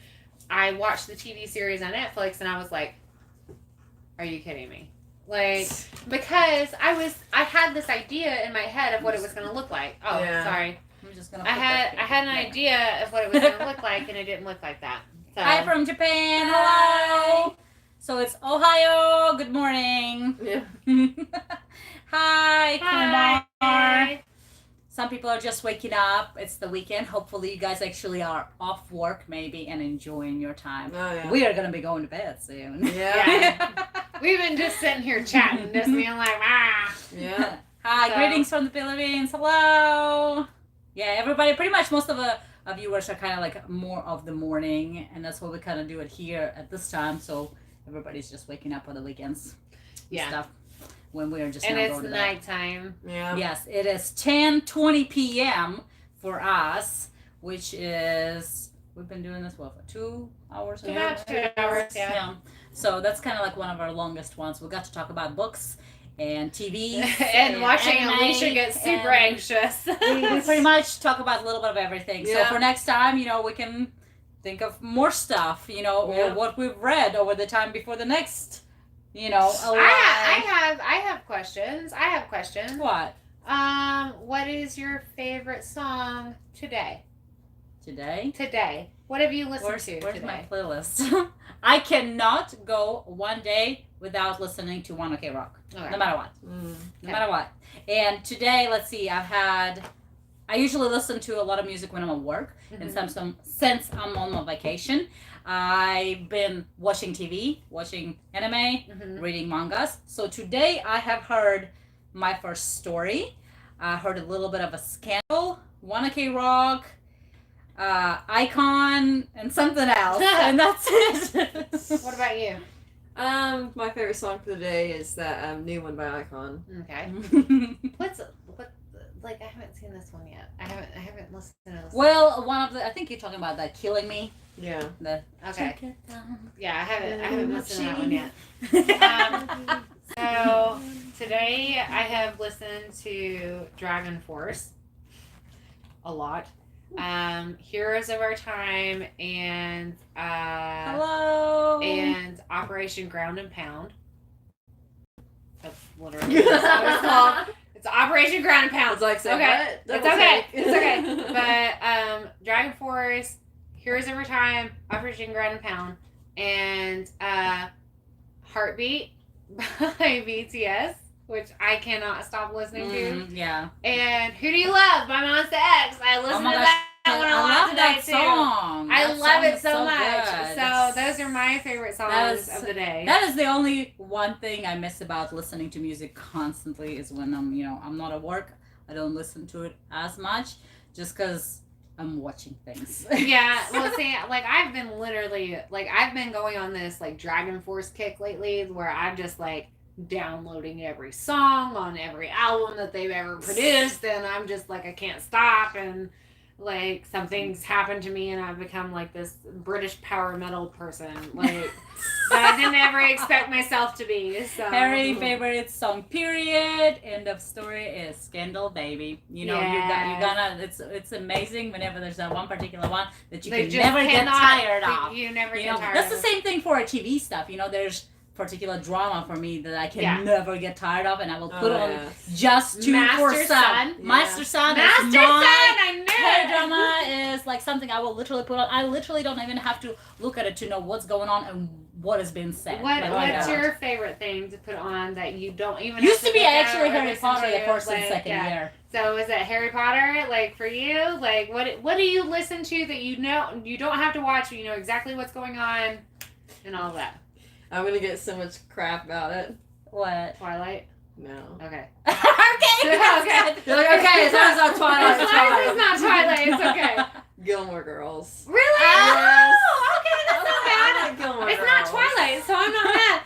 I watched the TV series on Netflix, and I was like, "Are you kidding me?" Like, because I had this idea in my head of what it was going to look like. Oh, Yeah. sorry. I'm just gonna. I had an idea of what it was going to look like, and it didn't look like that. So. Hi from Japan. Hello. So it's Ohio. Good morning. Yeah. Hi, Kumar. Hi. Some people are just waking up. It's the weekend. Hopefully, you guys actually are off work, maybe, and enjoying your time. Oh, yeah. We are gonna be going to bed soon. Yeah. We've been just sitting here chatting, just being like, Yeah. Hi, So- greetings from the Philippines. Hello. Yeah, everybody. Pretty much most of the viewers are kind of like more of the morning, and that's what we kind of do it here at this time. So everybody's just waking up on the weekends. And Yeah. Stuff when we are just and now it's going to bed. nighttime. Yeah. Yes, it is 10:20 p.m. for us, which is we've been doing this for 2 hours. About 2 hours, yeah. So that's kind of like one of our longest ones. We got to talk about books and TV and watching anime, Alicia get super and anxious. we pretty much talk about a little bit of everything. So Yeah. for next time, we can think of more stuff, or Yeah. what we've read over the time before the next, I alive. have questions. I have questions. What? What is your favorite song today? Today? What have you listened Where's to my today? playlist? I cannot go one day without listening to One OK Rock. Okay. No matter what. Mm. No matter what. And today, let's see, I usually listen to a lot of music when I'm at work. And since I'm on my vacation, I've been watching TV, watching anime, reading mangas. So today I have heard my first story. I heard a little bit of a Scandal, One OK Rock, Icon, and something else. And that's it. What about you? My favorite song for the day is that new one by Icon. Okay. Like I haven't seen this one yet. I haven't listened to this. Well, I think you're talking about that Killing Me. Yeah. Okay. Check it down. Yeah, I haven't listened to that one yet. So today I have listened to Dragon Force a lot. Heroes of Our Time and Hello. and Operation Ground and Pound. That's literally what it's called. It's Operation Ground and Pound. It's like, so okay. what? It's okay. It's okay. But Dragon Force, Heroes of Our Time, Operation Ground and Pound, and Heartbeat by BTS, which I cannot stop listening to. Yeah. And Who Do You Love by Monsta X. I listened to that one a lot today that too. song. I That love song it is so much. good. So those are my favorite songs of the day. That is the only one thing I miss about listening to music constantly is when I'm not at work. I don't listen to it as much just because I'm watching things. Yeah, well, see, like I've been literally like I've been going on this like Dragon Force kick lately, where I'm just like downloading every song on every album that they've ever produced, and I'm just like I can't stop, and like something's happened to me, and I've become like this British power metal person, like that I didn't ever expect myself to be. So Harry favorite song period. End of story is Scandal Baby. You know, you gonna it's amazing whenever there's that one particular one that you They can just never get cannot- tired of. You never You get know, tired that's of the same thing for TV stuff. You know, there's particular drama for me that I can Yeah. never get tired of, and I will put on yes. just to for Master some. Sun. Yeah. Master Sun. Master is Sun, my I knew K it. drama is like something I will literally put on. I literally don't even have to look at it to know what's going on and what has been said. What's Like, your favorite thing to put on that you don't even used have to be look at actually or Harry listen Potter to? the first and Like, second yeah. year. So is it Harry Potter? Like for you, like what do you listen to that you know you don't have to watch, but you know exactly what's going on and all that? I'm gonna get so much crap about it. What? Twilight. No. Okay. Okay. Okay. You're like, okay, as long as it's not Twilight, As it's long as fine. it's not Twilight, it's okay. Gilmore Girls. Really? Yes. Oh, okay, that's not bad. I like Gilmore It's Girls. not Twilight, so I'm not mad.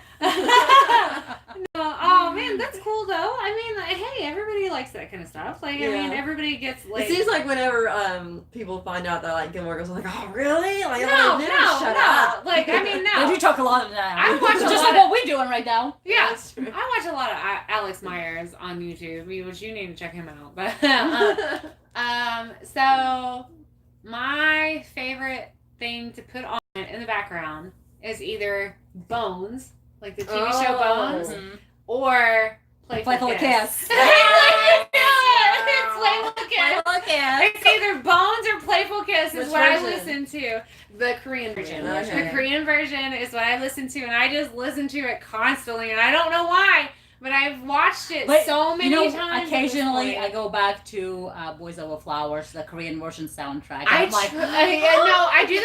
Oh man, that's cool though. I mean, like, hey, everybody likes that kind of stuff. Like, I mean, Yeah. everybody gets like. It seems like whenever people find out that I like Gilmore Girls, I'm like, oh really? Like, No, they never no, shut no. up. Like, I mean, no. They do talk a lot of that. I watch a just lot like of- what we're doing right now. Yeah, That's true. I watch a lot of Alex Myers on YouTube, which you need to check him out. But so my favorite thing to put on in the background is either Bones, like the TV show Bones, Mhm. or Playful Kiss. Kiss. It's Playful Kiss. Playful Kiss. It's either Bones or Playful Kiss is Which what I version? listen to. The Korean version. Okay. The Korean version is what I listen to, and I just listen to it constantly, and I don't know why, but I've watched it But, so many you know, times. occasionally I I go back to Boys Over Flowers, the Korean version soundtrack. I I'm like, do the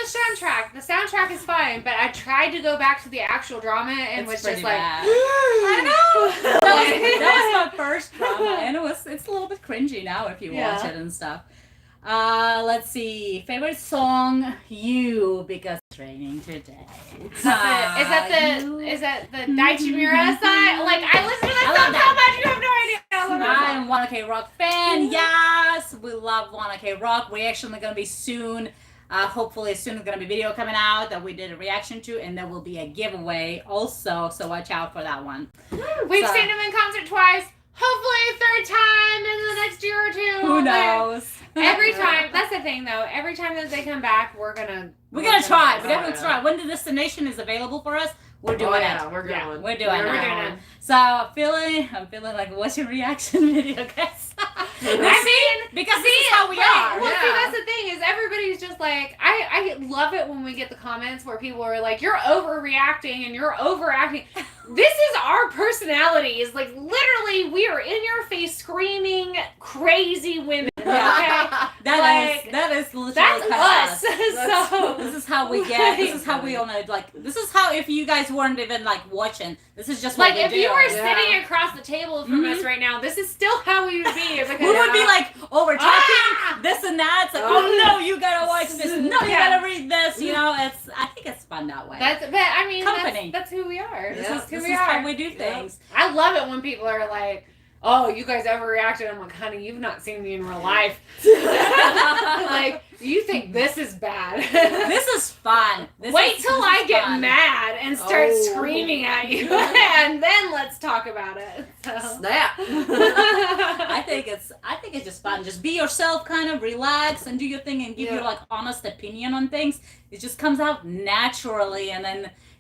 soundtrack. The soundtrack is fine, but I tried to go back to the actual drama and it's was pretty just like, bad. I know. That was my first drama, and it's a little bit cringy now if you watch Yeah. it and stuff. Let's see, favorite song, You, because it's raining today. Is that the Daichimura side? Like I listen to I that love song so much, you have no idea. I love that I'm a 1OK Rock fan. Yes, we love 1OK Rock. We're actually gonna be soon. Hopefully soon there's gonna be a video coming out that we did a reaction to, and there will be a giveaway also. So watch out for that one. song. We've So- seen them in concert twice. Hopefully a third time in the next year or two. Who knows? Every time, that's the thing though. Every time that they come back, we're gonna try. We're Oh, definitely yeah. try. When the destination is available for us, we're doing Oh, it. yeah, we're going. Yeah, We're doing We're it. doing it. So I'm feeling like watching reaction video, guys. I mean, Because this is how we are. Well, see, Yeah. that's the thing is everybody's just like I love it when we get the comments where people are like, "You're overreacting and you're overacting." This is our personalities. Like literally, we are in your face screaming crazy women. Yeah. Okay, That is literally that's kinda us. That's- So This is how we get. This is how we own it. Like this is how if you guys weren't even like watching, this is just what like we if do. you were Yeah. sitting across the table from us right now, this is still how we would be. Because we would be like over talking Ah! this and that. It's like, Oh. oh no, you gotta watch this. No, you Yeah. gotta read this. You know, I think it's fun that way. But I mean, Company. that's who we are. Yeah. This is who this we is are. how we do things. I love it when people are like, "Oh, you guys overreacted." I'm like, "Honey, you've not seen me in real life." Like, you think this is bad? This is fun. Wait till I get fun. mad and start Oh. screaming at you, and then let's talk about it. So. Snap. I think it's just fun. Just be yourself, kind of relax and do your thing and give Yeah. your like honest opinion on things. It just comes out naturally, and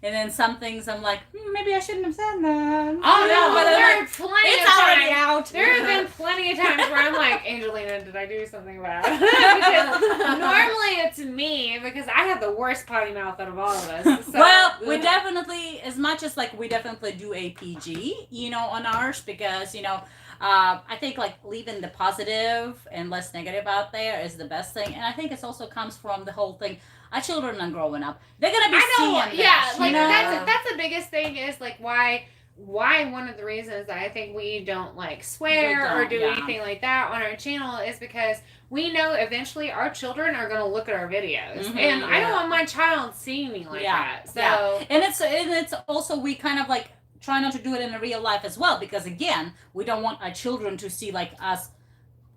then some things I'm like, maybe I shouldn't have said that. Oh You know, no, but there then, are plenty it's of already times. out. There have been plenty of times where I'm like, Angelina, did I do something bad? Because normally it's me because I have the worst potty mouth out of all of us. So. Well, we definitely, as much as like we definitely do a PG, you know, on ours because you know. I think like leaving the positive and less negative out there is the best thing, and I think it also comes from the whole thing. Our children are growing up; they're gonna be I know, seeing yeah, this, like you know? that's the biggest thing is like why why one of the reasons that I think we don't like swear or do anything like that on our channel is because we know eventually our children are going to look at our videos, and I don't want my child seeing me like that. So and it's also, we kind of like try not to do it in a real life as well, because again, we don't want our children to see like us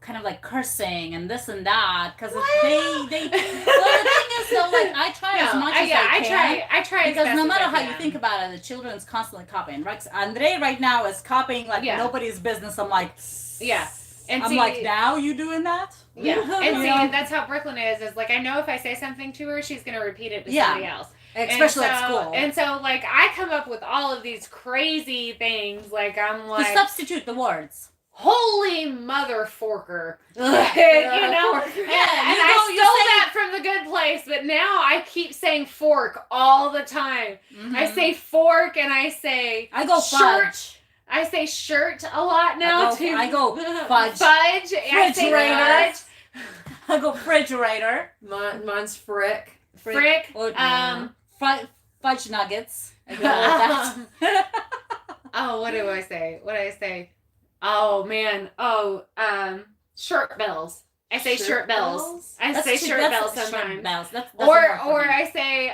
kind of like cursing and this and that, because they well, the thing is though, like I try as much as I can. I try because no matter how you think about it, the children's constantly copying. Right, Andre right now is copying like nobody's business. I'm like, and I'm like, now you doing that? Yeah, and see, that's how Brooklyn is like, I know if I say something to her, she's gonna repeat it to somebody else. Especially at school. And so, like, I come up with all of these crazy things. Like, I'm like... To substitute the words. Holy mother forker. You know? And I stole that from The Good Place, but now I keep saying fork all the time. I say fork, and I say... I go shirt. Fudge. I say shirt a lot now, too. I go fudge. Fudge. I say fudge. I go refrigerator. Mine's frick. Frick. Fudge nuggets. Oh, what do I say? What do I say? Oh man. Oh, shirt bells. I say shirt bells. I say shirt bells sometimes. That's or I say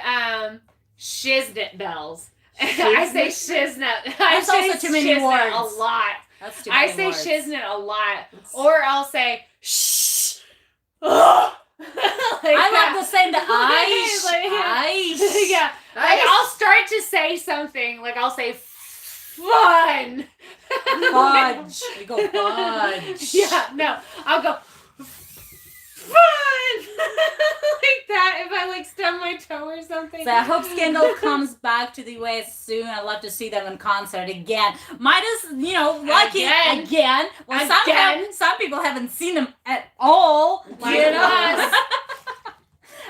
shiznit bells. I say shiznit. That's also too many words. A lot. That's too many words. I say shiznit a lot. Or I'll say shh. I love to say the ice. Yeah. Like, I'll start to say something. Like, I'll say fun. Fudge. We go fudge. Yeah, no. I'll go fun. Like that if I like stub my toe or something. So I hope Scandal comes back to the US soon. I'd love to see them in concert again. Might as, lucky again. Well, some people haven't seen them at all.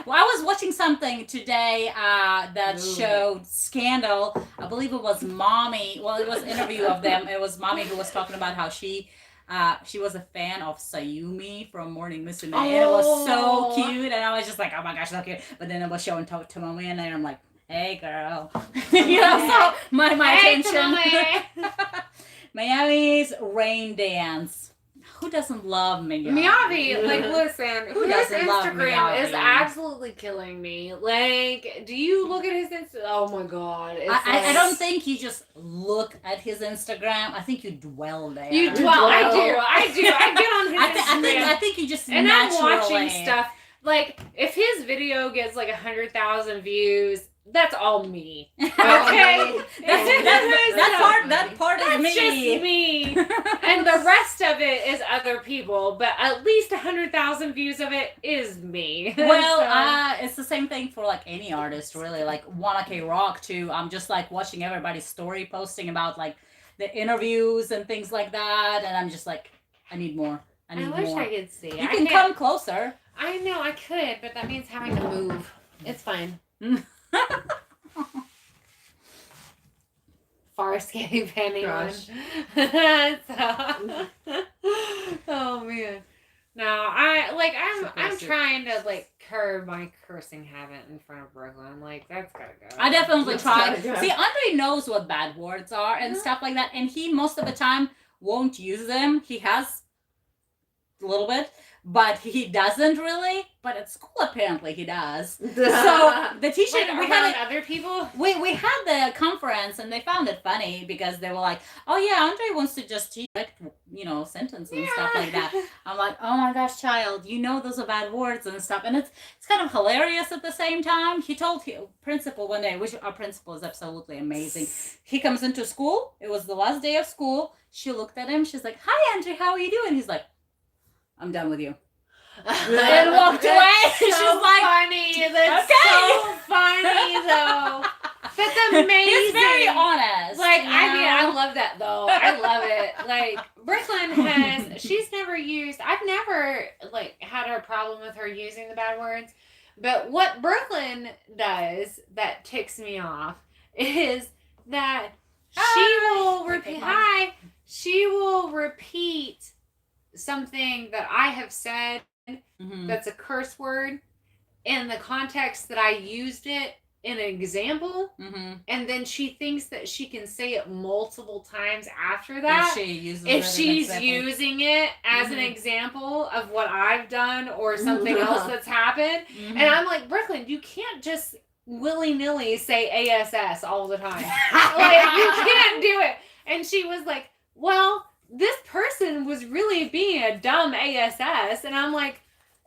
Well, I was watching something today that showed Scandal. I believe it was Mommy. Well, it was an interview of them. It was Mommy who was talking about how she was a fan of Sayumi from Morning Musume. And it was so cute. And I was just like, oh my gosh, so cute. But then it was showing Tomomi, and I'm like, hey, girl. So my attention. Miami's Rain Dance. Who doesn't love Miyavi? Like, listen, his Instagram is absolutely killing me. Like, do you look at his Instagram? Oh my god. I don't think you just look at his Instagram. I think you dwell there. You dwell. I do. I get on his Instagram. I think you just and naturally. I'm watching stuff. Like, if his video gets like 100,000 views, that's all me. Okay? that part is me. That's just me. And the rest of it is other people, but at least 100,000 views of it is me. Well, it's the same thing for like any artist, really. Like Wanna Rock too. I'm just like watching everybody's story posting about like the interviews and things like that, and I'm just like, I need more. I wish I could see. You can come closer. I know I could, but that means having to move. It's fine. Farscape anyone. Oh man. No, I'm trying to like curb my cursing habit in front of Brooklyn. Like, that's gotta go. I definitely try. See, Andre knows what bad words are and stuff like that, and he most of the time won't use them. He has a little bit, but he doesn't really. But at school, apparently, he does. So the teacher, we had other people. We had the conference, and they found it funny because they were like, "Oh yeah, Andre wants to just teach, like, sentence and stuff like that." I'm like, "Oh my gosh, child, those are bad words and stuff," and it's kind of hilarious at the same time. He told principal one day, which our principal is absolutely amazing. He comes into school. It was the last day of school. She looked at him. She's like, "Hi, Andre, how are you doing?" He's like, "I'm done with you." And walked away. She's like, funny. That's so funny, though. That's amazing. He's very honest. Like, I love that, though. I love it. Like, Brooklyn she's never used, I've never, like, had a problem with her using the bad words. But what Brooklyn does that ticks me off is that she will repeat something that I have said that's a curse word in the context that I used it an example, Mm-hmm. and then she thinks that she can say it multiple times after If that. she uses If it as an she's example. using it as an example of what I've done or something else that's happened. Mhm. And I'm like, Brooklyn, you can't just willy-nilly say ASS all the time. Like, you can't do it. And she was like, well, this person was really being a dumb ASS. And I'm like,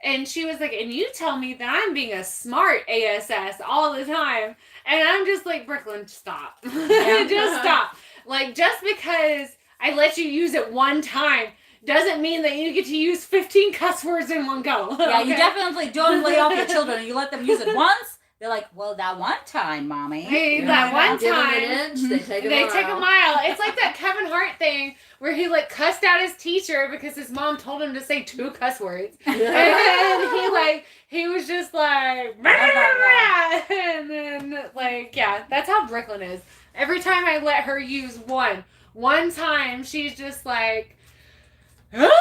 and she was like, and you tell me that I'm being a smart ASS all the time. And I'm just like, Brooklyn, stop. Just stop. Like, just because I let you use it one time doesn't mean that you get to use 15 cuss words in one go. Yeah, you definitely don't lay off your children. You let them use it once. They're like, well, that one time, mommy. Hey, that one Give them time. an inch, they take a They mile. take a mile. It's like that Kevin Hart thing where he like cussed out his teacher because his mom told him to say 2 cuss words. And he was just like, and then like, yeah, that's how Brooklyn is. Every time I let her use one time, she's just like, and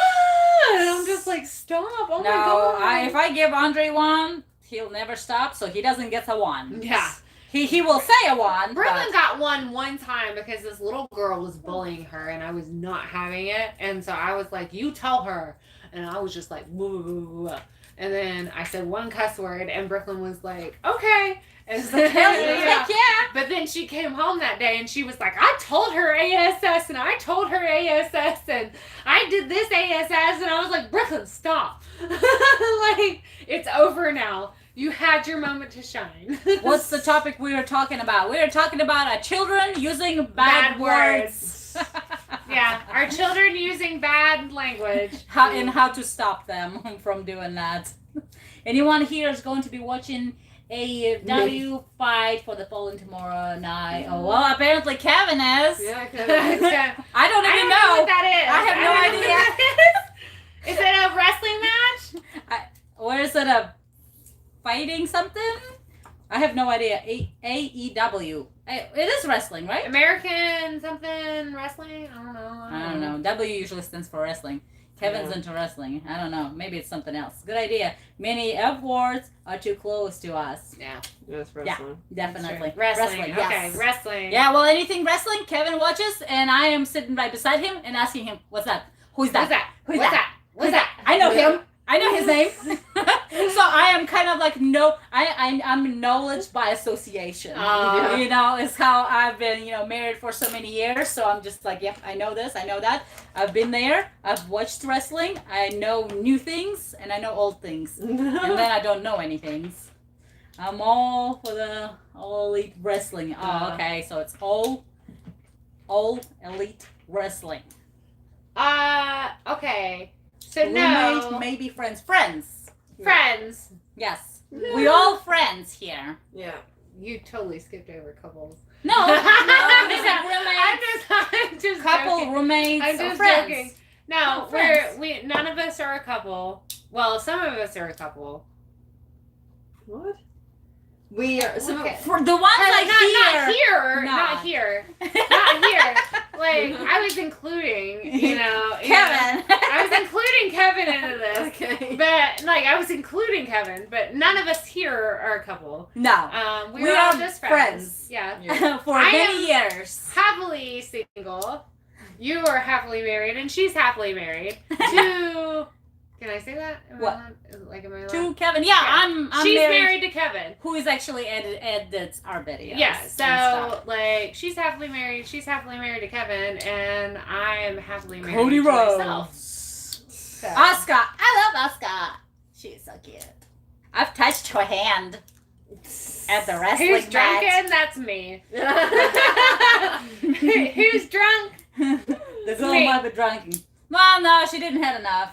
I'm just like, stop. Oh my God. If I give Andre one, he'll never stop, so he doesn't get a one. Yeah. He will say a one. Brooklyn got one time because this little girl was bullying her and I was not having it. And so I was like, you tell her. And I was just like, woo. And then I said one cuss word and Brooklyn was like, okay. And so, yeah. But then she came home that day and she was like, I told her ASS and I told her ASS and I did this ASS. And I was like, Brooklyn, stop. Like, it's over now. You had your moment to shine. What's the topic we were talking about? We were talking about our children using bad words. Yeah, our children using bad language. How to stop them from doing that. Anyone here is going to be watching AEW fight for the Poland tomorrow night. Oh, well, apparently Kevin is. Yeah, I don't even know what that is. I have no idea. Is it a wrestling match? Or is it a fighting something? I have no idea. AEW. It is wrestling, right? American something wrestling? I don't know. W usually stands for wrestling. Kevin's into wrestling. I don't know. Maybe it's something else. Good idea. Many F words are too close to us. Yeah. That's wrestling. Yeah, definitely. Wrestling. Yes. Okay, wrestling. Yeah, well, anything wrestling, Kevin watches, and I am sitting right beside him and asking him, what's that? Who's that? Who's that? What's that? I know him. I know his name. So I am kind of like, I'm knowledge by association. You know, is how I've been, married for so many years. So I'm just like, yep, I know this, I know that. I've been there. I've watched wrestling. I know new things and I know old things. And then I don't know any things. I'm all for the all elite wrestling. Oh, okay. So it's all elite wrestling. Okay. So Roommates, no. maybe friends. Friends. Yes. We all friends here. Yeah. You totally skipped over couples. No. We said roommates. I'm just Couple, joking. roommates, I'm just friends. joking. No, Friends. we none of us are a couple. Well, some of us are a couple. What? We are. Okay. For the ones I Not here. No. Not here. Not here. Like, I was including, Kevin. I was including Kevin into this. Okay. But, like, I was including Kevin, but none of us here are a couple. No. We are all just friends. Yeah. For I many years. Happily single. You are happily married, and she's happily married. To... Can I say that? Am I allowed? To Kevin. Yeah, I'm she's married to Kevin. Who is actually edits our videos. Yeah, so, like, she's happily married to Kevin, and I'm happily married Cody to Rhodes. myself. So. Oscar. I love Oscar. She's so cute. I've touched her hand at the wrestling Who's match. drunken? That's me. Who's drunk? The girl Me. might be drunken. Well, no, she didn't have enough.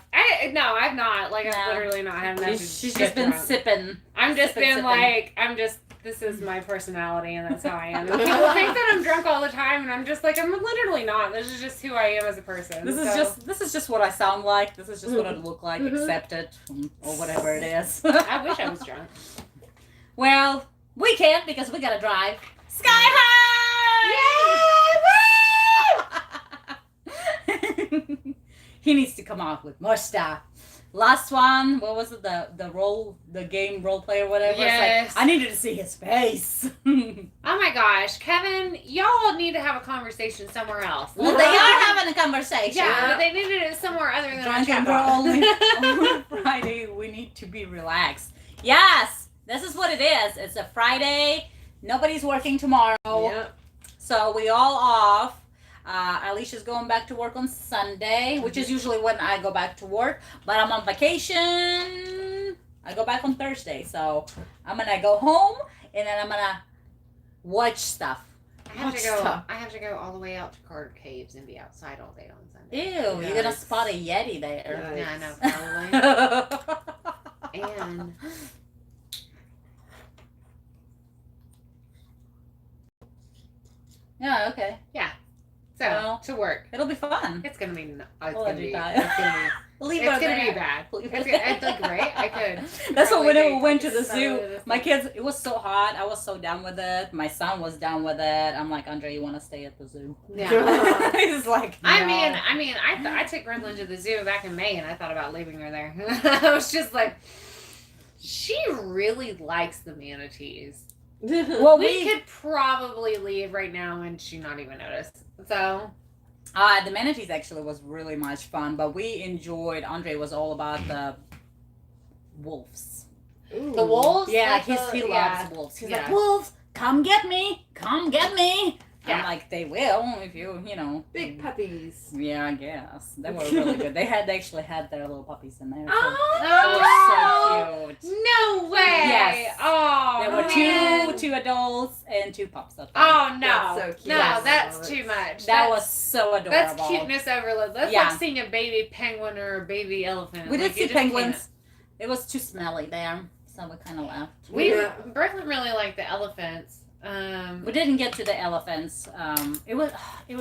No, I've not. Like, I've literally not had enough. She's just been sipping. I'm just sipping, been sipping. like, this is my personality and that's how I am. And people think that I'm drunk all the time and I'm just like, I'm literally not. This is just who I am as a person. This is just what I sound like. This is just what I look like. Accept it, or whatever it is. I wish I was drunk. Well, we can't because we gotta drive. Sky high! He needs to come out with more stuff. last one, what was it? The game role play or whatever. Yes. It's like, I needed to see his face. Oh my gosh, Kevin, y'all need to have a conversation somewhere else. Well, they are having a conversation. Yeah, but they needed it somewhere other than Drunk our and chat box. on Friday, we need to be relaxed. Yes, this is what it is. It's a Friday. Nobody's working tomorrow. Yep. So we all off. Alicia's going back to work on Sunday, which is usually when I go back to work. But I'm on vacation. I go back on Thursday. So I'm going to go home and then I'm going to watch stuff. I have to go all the way out to Carter Caves and be outside all day on Sunday. Ew, you're going to spot a Yeti there. Yeah, I know, probably. And yeah, okay. so Well, to work. It'll be fun. It's gonna be. It's I'll gonna let be. you It's die. gonna Leave be. her It's gonna there. be bad. Leave It's her gonna, I there. think right. I could. That's what probably when we take went to the some zoo. of this My stuff. kids, it was so hot. I was so down with it. My son was down with it. I'm like, Andre, you want to stay at the zoo? Yeah. He's like, I no. mean, I took Brooklyn to the zoo back in May, and I thought about leaving her there. I was just like, she really likes the manatees. Well, We could probably leave right now and she not even notice. So the manatees actually was really much fun, but we enjoyed. Andre was all about the wolves. Ooh. the wolves. Yeah, like he yeah. loves wolves. He's Yeah. like, wolves, come get me, come get me. I'm Yeah. like, they will if you know. Big puppies. Yeah, I guess they were really good. They actually had their little puppies in there. Too. Oh, They were so cute. no way! Yes. Oh, There were man. two adults and two pups. Up there. Oh no, That's so cute. no, Yes. that's too much. That was so adorable. That's cuteness overload. That's Yeah. like seeing a baby penguin or a baby elephant. We did Like, see you just penguins. It was too smelly there, so we kind of left. Yeah. Brooklyn really liked the elephants. We didn't get to the elephants. It was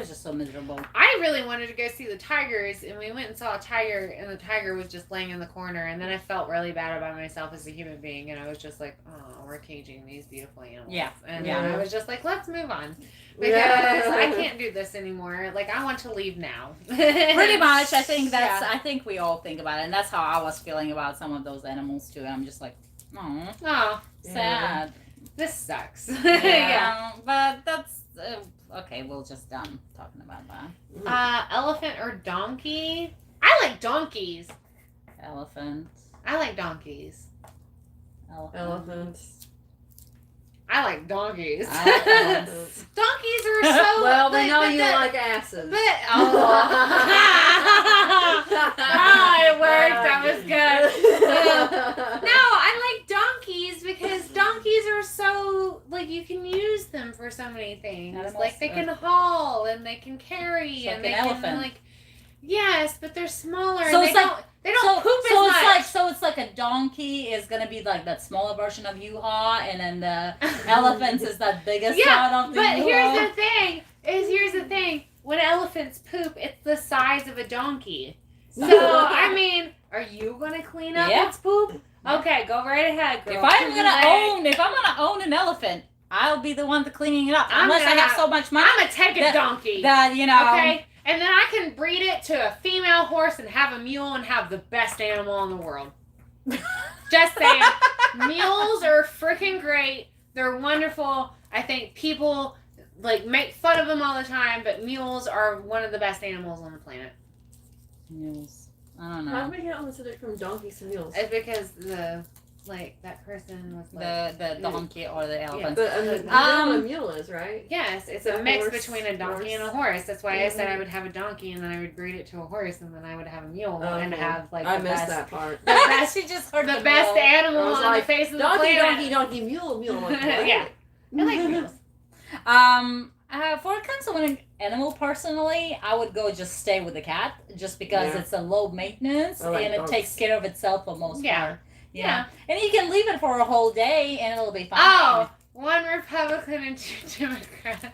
just so miserable. I really wanted to go see the tigers, and we went and saw a tiger, and the tiger was just laying in the corner, and then I felt really bad about myself as a human being, and I was just like, oh, we're caging these beautiful animals. Yeah. And Yeah. then I was just like, let's move on. Because Yeah. I can't do this anymore. Like, I want to leave now. Pretty much, I think that's. Yeah. I think we all think about it, and that's how I was feeling about some of those animals too. And I'm just like, oh, Oh, sad. this sucks. Yeah, Yeah. but that's okay. We'll just done talking about that. Elephant or donkey? I like donkeys. Elephant. I like donkeys. Elephants. I like donkeys. I like elephants. Donkeys are so. Well, they know but you the- like asses. But oh, it worked. That was good. No, I like donkeys because donkeys are so like you can use them for so many things. Animals, Like they can haul and they can carry It's and like they an can elephant. like. Yes, but they're smaller. So and it's they like- don't. They don't poop as so much. it's like a donkey is gonna be like that smaller version of U-Haul, and then the elephants is that biggest Yeah, one of the but U-Haul. here's the thing. When elephants poop, it's the size of a donkey. So I mean, are you gonna clean up Yeah. its poop? Okay, go right ahead, girl. If I'm Like, gonna own an elephant, I'll be the one to cleaning it up. I'm Unless I gonna- have so much money I'm gonna take a that- donkey. that you know. Okay, and then I can breed it to a female horse and have a mule and have the best animal in the world. Just saying, mules are freaking great. They're wonderful. I think people like make fun of them all the time, but mules are one of the best animals on the planet. Mules. I don't How know. did we get on the subject from donkeys to mules? It's because that person was like, The donkey or the elephant. But you know what a mule is, right? yes, it's A a mix horse, between a donkey and a horse. That's why I said I would have a donkey and then I would breed it to a horse and then I would have a mule and Okay. have like I the missed best, that part. the best, she just heard the best animal I was on like, the face of the Donkey, planet. donkey, mule, mule. I'm like, what? Yeah. I like mules. For a consuming animal, personally, I would go just stay with the cat, just because Yeah. it's a low maintenance I like and it dogs. takes care of itself for most Yeah. part. Yeah. And you can leave it for a whole day and it'll be fine. Oh, one Republican and two Democrats.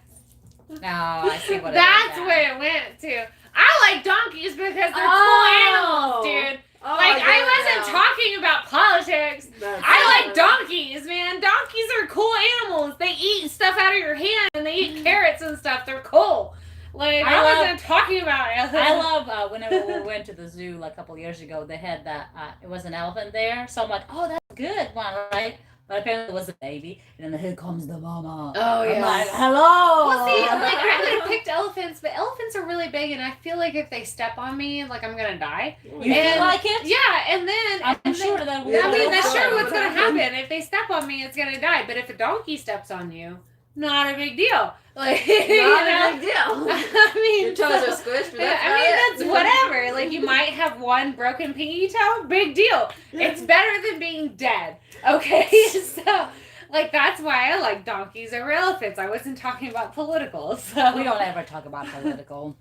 No, I see what That's it is. where it went to. I like donkeys because they're Oh. cool animals, dude. Oh, Like, get I it wasn't now. talking about politics. That's I like it. donkeys, man. Donkeys are cool animals. They eat stuff out of your hand and they eat carrots and stuff. They're cool. Like, I I love- wasn't talking about elephants. I love whenever we went to the zoo like a couple years ago, they had that, it was an elephant there. So I'm like, oh, that's a good one, right? But apparently it was a baby. And then here comes the mama. Oh, I'm yeah. like, hello. Well, see, like, I would have picked elephants, but elephants are really big, and I feel like if they step on me, like, I'm gonna die. You And- feel like it? Yeah, and then... I'm and sure then, that I will. mean, that's Yeah. sure what's gonna Happen. happen. If they step on me, it's gonna die. But if a donkey steps on you, not a big deal. Like, Not you know? a big deal. I mean, Your toes so- are squished, but that's I mean, that's whatever. Like, you might have one broken pinky toe, big deal. It's better than being dead. Okay? So, like, that's why I like donkeys over elephants. I wasn't talking about political, so. We don't ever talk about political.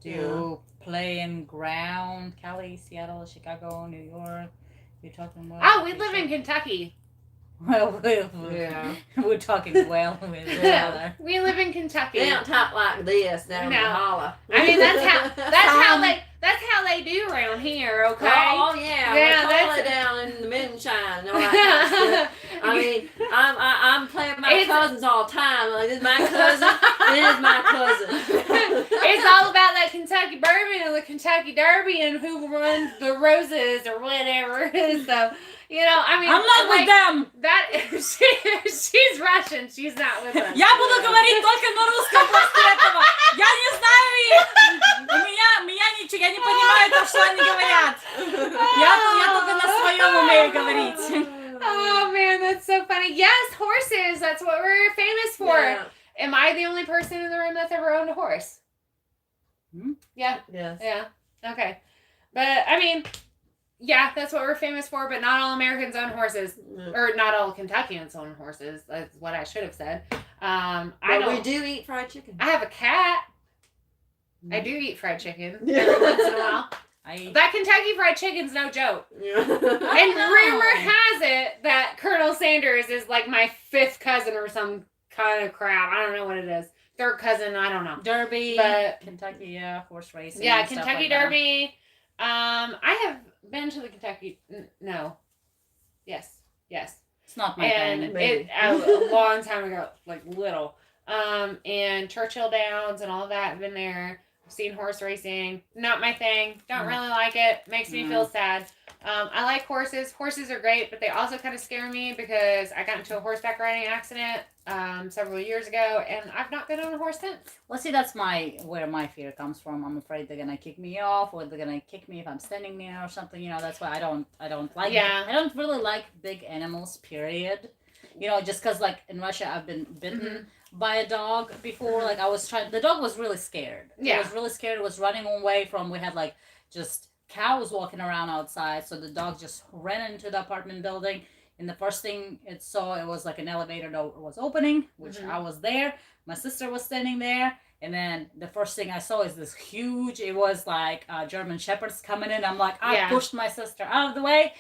Do you play in ground? Cali, Seattle, Chicago, New York? You're talking about. Oh, we live in Kentucky. Well, Yeah. we're talking well with each other. We live in Kentucky. They don't talk like this down No. in Holla. I mean, that's how they do around here, okay? Oh yeah, Yeah, we call that's- it down in the moonshine and all that kind of stuff. I mean, I'm playing with my It's- cousins all the time. Like, this is my cousin, this is my cousin. It's all about that Kentucky bourbon and the Kentucky Derby and who runs the roses or whatever. So, you know, I mean, I'm not like, with them! that. She's Russian. She's not with us. Я буду говорить только на русском после этого. Я не знаю их. Меня ничего, я не понимаю то, что они говорят. Я только на своем умею говорить. Oh man, that's so funny. Yes, horses. That's what we're famous for. Yeah. Am I the only person in the room that's ever owned a horse? Hmm? Yeah. Yes. Yeah. Okay. But I mean, yeah, that's what we're famous for. But not all Americans own horses, Yeah. or not all Kentuckians own horses. That's what I should have said. I But don't. we do eat fried chicken. I have a cat. I do eat fried chicken every once in a while. That Kentucky Fried Chicken's no joke. Yeah. And know. rumor has it that Colonel Sanders is like my fifth cousin or some kind of crap. I don't know what it is. Third cousin, I don't know. Derby, But- Kentucky, yeah, horse racing. Yeah, and stuff Kentucky like that. Derby. I have been to the Kentucky. No. Yes. It's not my And thing. Maybe. a long time ago, like little. And Churchill Downs and all that. I've been there. I've seen horse racing. Not my thing. Don't really like it. Makes me feel sad. I like horses. Horses are great, but they also kind of scare me because I got into a horseback riding accident several years ago, and I've not been on a horse since. Well, see, that's where my fear comes from. I'm afraid they're gonna kick me off, or they're gonna kick me if I'm standing there or something. You know, that's why I don't like. Yeah. I don't really like big animals. Period. You know, just because like in Russia, I've been bitten by a dog before. Like I was trying. The dog was really scared. Yeah. It was really scared. It was running away from. We had like just cows walking around outside, so the dog just ran into the apartment building. And the first thing it saw, it was like an elevator door was opening, which I was there. My sister was standing there. And then the first thing I saw is this huge, it was like German Shepherds coming in. I'm like, I pushed my sister out of the way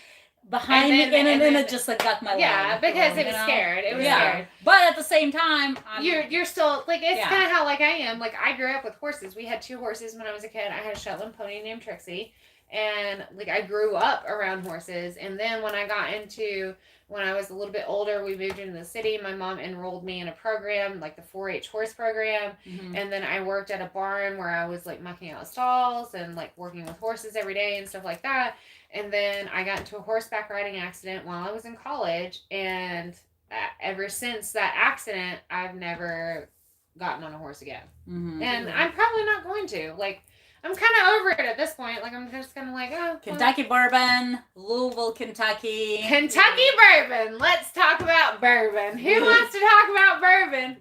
behind me. And then it just like got my leg. Yeah, because it you was know? scared. It was Yeah. scared. But at the same time, You're still like it's Yeah. kind of how like I am. Like I grew up with horses. We had 2 horses when I was a kid. I had a Shetland pony named Trixie, and like I grew up around horses. And then when I was a little bit older, we moved into the city. My mom enrolled me in a program, like the 4-H horse program. And then I worked at a barn where I was like mucking out stalls and like working with horses every day and stuff like that. And then I got into a horseback riding accident while I was in college. And ever since that accident, I've never gotten on a horse again. And I'm probably not going to. Like, I'm kind of over it at this point. Like, I'm just kind of like, oh. Kentucky bourbon, Louisville, Kentucky. Kentucky bourbon. Let's talk about bourbon. Who wants to talk about bourbon?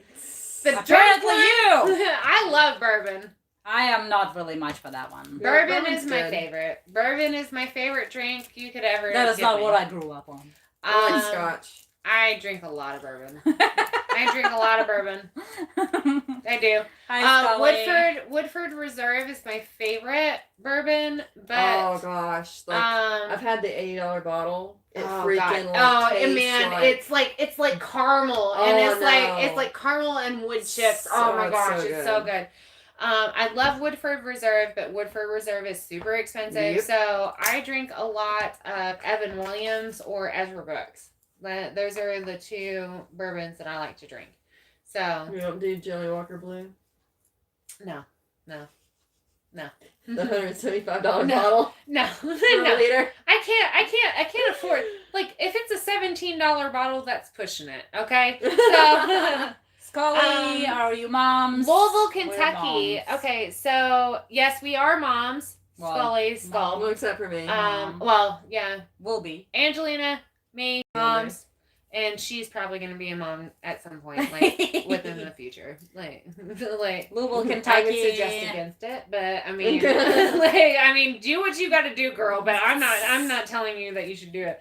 The Apparently drunk you. one? I love bourbon. I am not really much for that one. Yeah, Bourbon bourbon's is my good. favorite. Bourbon is my favorite drink you could ever That is give not me. what I grew up on. I like Scotch. I drink a lot of bourbon. I drink a lot of bourbon. I do. Hi, Scully. Woodford Reserve is my favorite bourbon, but Oh gosh, like I've had the $80 bottle. It freaking like tastes man, like, it's like caramel, and Oh, it's no. like caramel and wood chips. Oh my it's gosh, so it's so good. I love Woodford Reserve, but Woodford Reserve is super expensive, Yep. so I drink a lot of Evan Williams or Ezra Brooks. Those are the 2 bourbons that I like to drink. So You don't do Jelly Walker Blue? no, No. The $175 No. bottle No. for a liter. I can't afford, like, if it's a $17 bottle, that's pushing it, okay? So, Scully, are you moms? Louisville, We're Kentucky. moms. Okay, so, yes, we are moms. Well, Scully, Skull. Well, except for me. Well, yeah. Will be. Angelina, me, moms, and she's probably going to be a mom at some point, like, within the future. Like, Louisville, I Kentucky. would suggest against it, but I mean, do what you got to do, girl. But I'm not telling you that you should do it.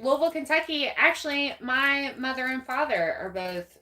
Louisville, Kentucky. Actually, my mother and father are both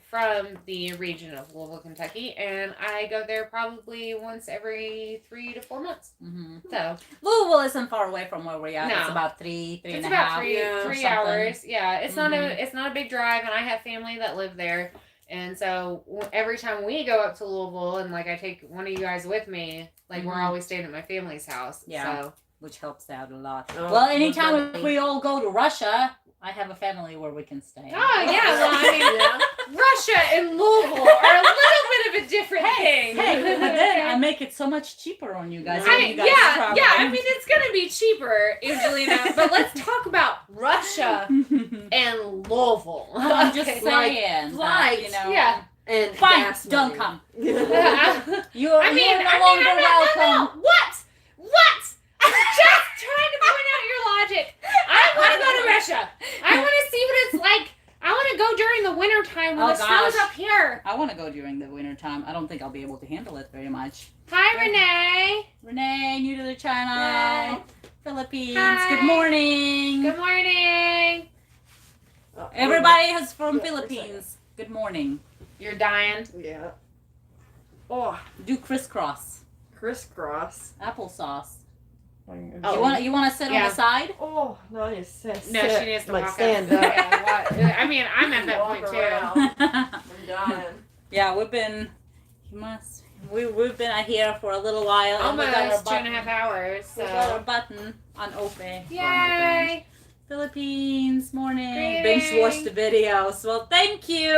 from the region of Louisville, Kentucky, and I go there probably once every 3 to 4 months. Mm-hmm. So Louisville isn't far away from where we're at. No. It's about three it's and a about half. three hours. Yeah, it's not Mhm. it's not a big drive, and I have family that live there, and so every time we go up to Louisville, and like I take one of you guys with me, like we're Mhm. always staying at my family's house. Yeah. So Which helps out a lot. Oh, Well, anytime lovely. if we all go to Russia, I have a family where we can stay. oh yeah, well I mean Yeah. Russia and Louisville are a little bit of a different thing. Hey, but then I make it so much cheaper on you guys. when you guys travel. I mean it's gonna be cheaper, Angelina. But let's talk about Russia and Louisville. I'm just Okay. saying. Like, you know. yeah. And Fine, gas don't money. come. I You're mean, no longer welcome. no. What? I'm just trying to point out your logic. I want to go to Russia. I want to see what it's like. I want to go during the winter time when Oh, the snow's gosh. up here. I want to go during the winter time. I don't think I'll be able to handle it very much. Hi, Renee. Renee, new to the channel. Hi. Philippines. Hi. Good morning. Good morning. Oh, Everybody is from Yeah, for a Philippines. Good morning. You're dying. Yeah. Oh, Do crisscross. crisscross. Applesauce. Oh. You want to sit on Yeah. the side? Oh, no, I need to sit. No, she needs to like walk stand up. up. Yeah, I mean, I'm at that Walk point too. around. I'm dying. Yeah, we've been here for a little while. and we got our Almost button- 2.5 hours. We got our So. button on Ope. Yay! Philippines morning. Greetings. Binge watch the videos. Well, thank you.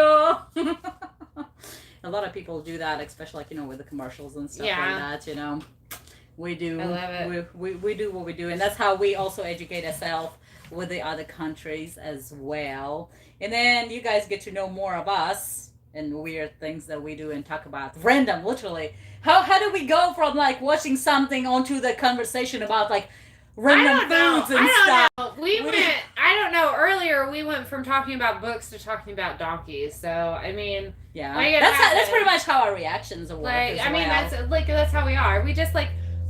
A lot of people do that, especially with the commercials and stuff Yeah. like that. We do. I love it. We do what we do, and that's how we also educate ourselves with the other countries as well. And then you guys get to know more of us and weird things that we do and talk about random, literally. How do we go from like watching something onto the conversation about like random foods and stuff? We went. I don't know. Earlier, we went from talking about books to talking about donkeys. So I mean, Yeah, Like, it that's happens. pretty much how our reactions work. like as I mean, well. that's how we are. We just